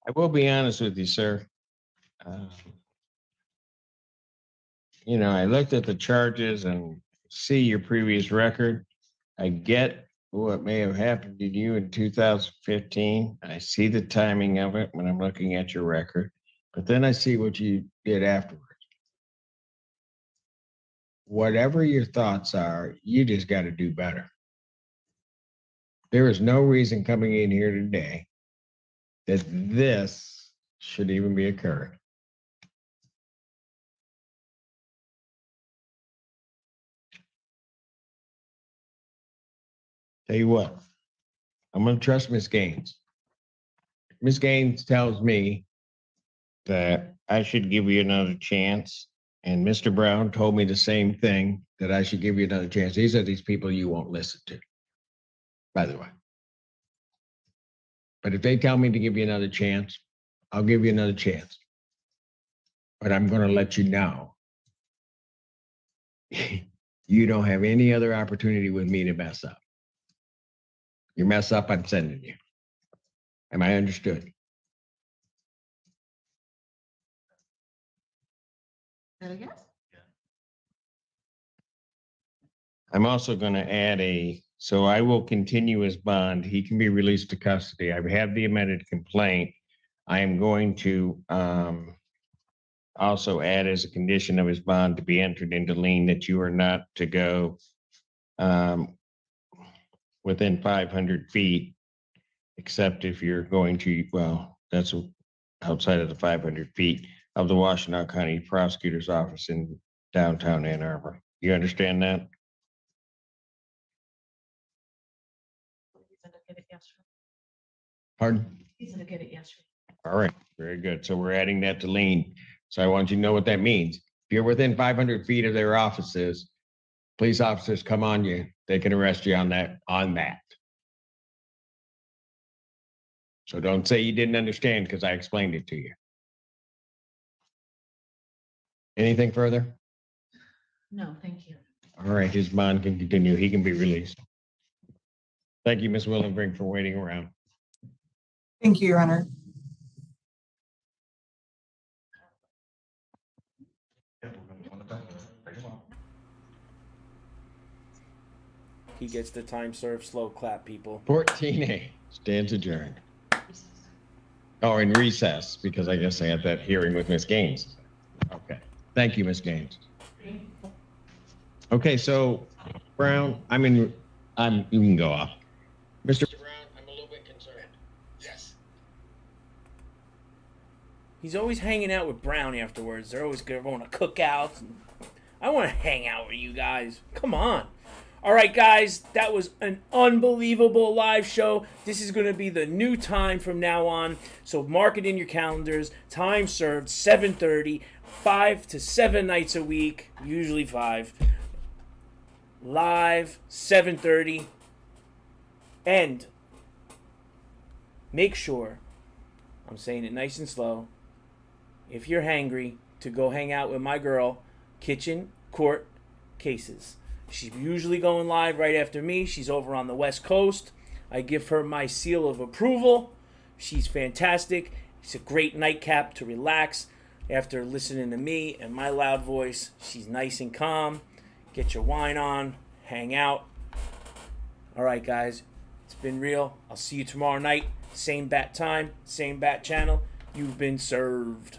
[SPEAKER 15] I will be honest with you, sir. You know, I looked at the charges and see your previous record. I get what may have happened to you in 2015. I see the timing of it when I'm looking at your record, but then I see what you did afterwards. Whatever your thoughts are, you just got to do better. There is no reason coming in here today that this should even be occurring. Tell you what, I'm going to trust Miss Gaines. Miss Gaines tells me that I should give you another chance. And Mr. Brown told me the same thing, that I should give you another chance. These are these people you won't listen to, by the way. But if they tell me to give you another chance, I'll give you another chance. But I'm going to let you know, you don't have any other opportunity with me to mess up. You mess up, I'm sending you. Am I understood? I'm also going to add so I will continue his bond. He can be released to custody. I have the amended complaint. I am going to also add as a condition of his bond to be entered into lien that you are not to go within 500 feet, except if you're going to, well, that's outside of the 500 feet of the Washtenaw County Prosecutor's Office in downtown Ann Arbor. You understand that? Pardon?
[SPEAKER 22] He's gonna get it yesterday.
[SPEAKER 15] All right, very good. So we're adding that to lien. So I want you to know what that means. If you're within 500 feet of their offices, police officers come on you, they can arrest you on that. So don't say you didn't understand because I explained it to you. Anything further?
[SPEAKER 22] No, thank you.
[SPEAKER 15] All right, his bond can continue. He can be released. Thank you, Ms. Willenbrink, for waiting around.
[SPEAKER 18] Thank you, Your Honor.
[SPEAKER 10] He gets the time served slow clap, people.
[SPEAKER 15] 14A stands adjourned. Oh, in recess, because I guess I had that hearing with Ms. Gaines. Okay. Thank you, Ms. Gaines. Okay, so Brown, you can go off. Mr. Brown, I'm a little bit concerned. Yes.
[SPEAKER 10] He's always hanging out with Brown afterwards. They're always going to cookouts. I want to hang out with you guys. Come on. All right, guys, that was an unbelievable live show. This is going to be the new time from now on. So mark it in your calendars. Time served, 7:30, 5 to 7 nights a week, usually 5. Live, 7:30. And make sure, I'm saying it nice and slow, if you're hangry, to go hang out with my girl, Kitchen Court Cases. She's usually going live right after me. She's over on the West Coast. I give her my seal of approval. She's fantastic. It's a great nightcap to relax after listening to me and my loud voice. She's nice and calm. Get your wine on. Hang out. All right, guys. It's been real. I'll see you tomorrow night. Same bat time, same bat channel. You've been served.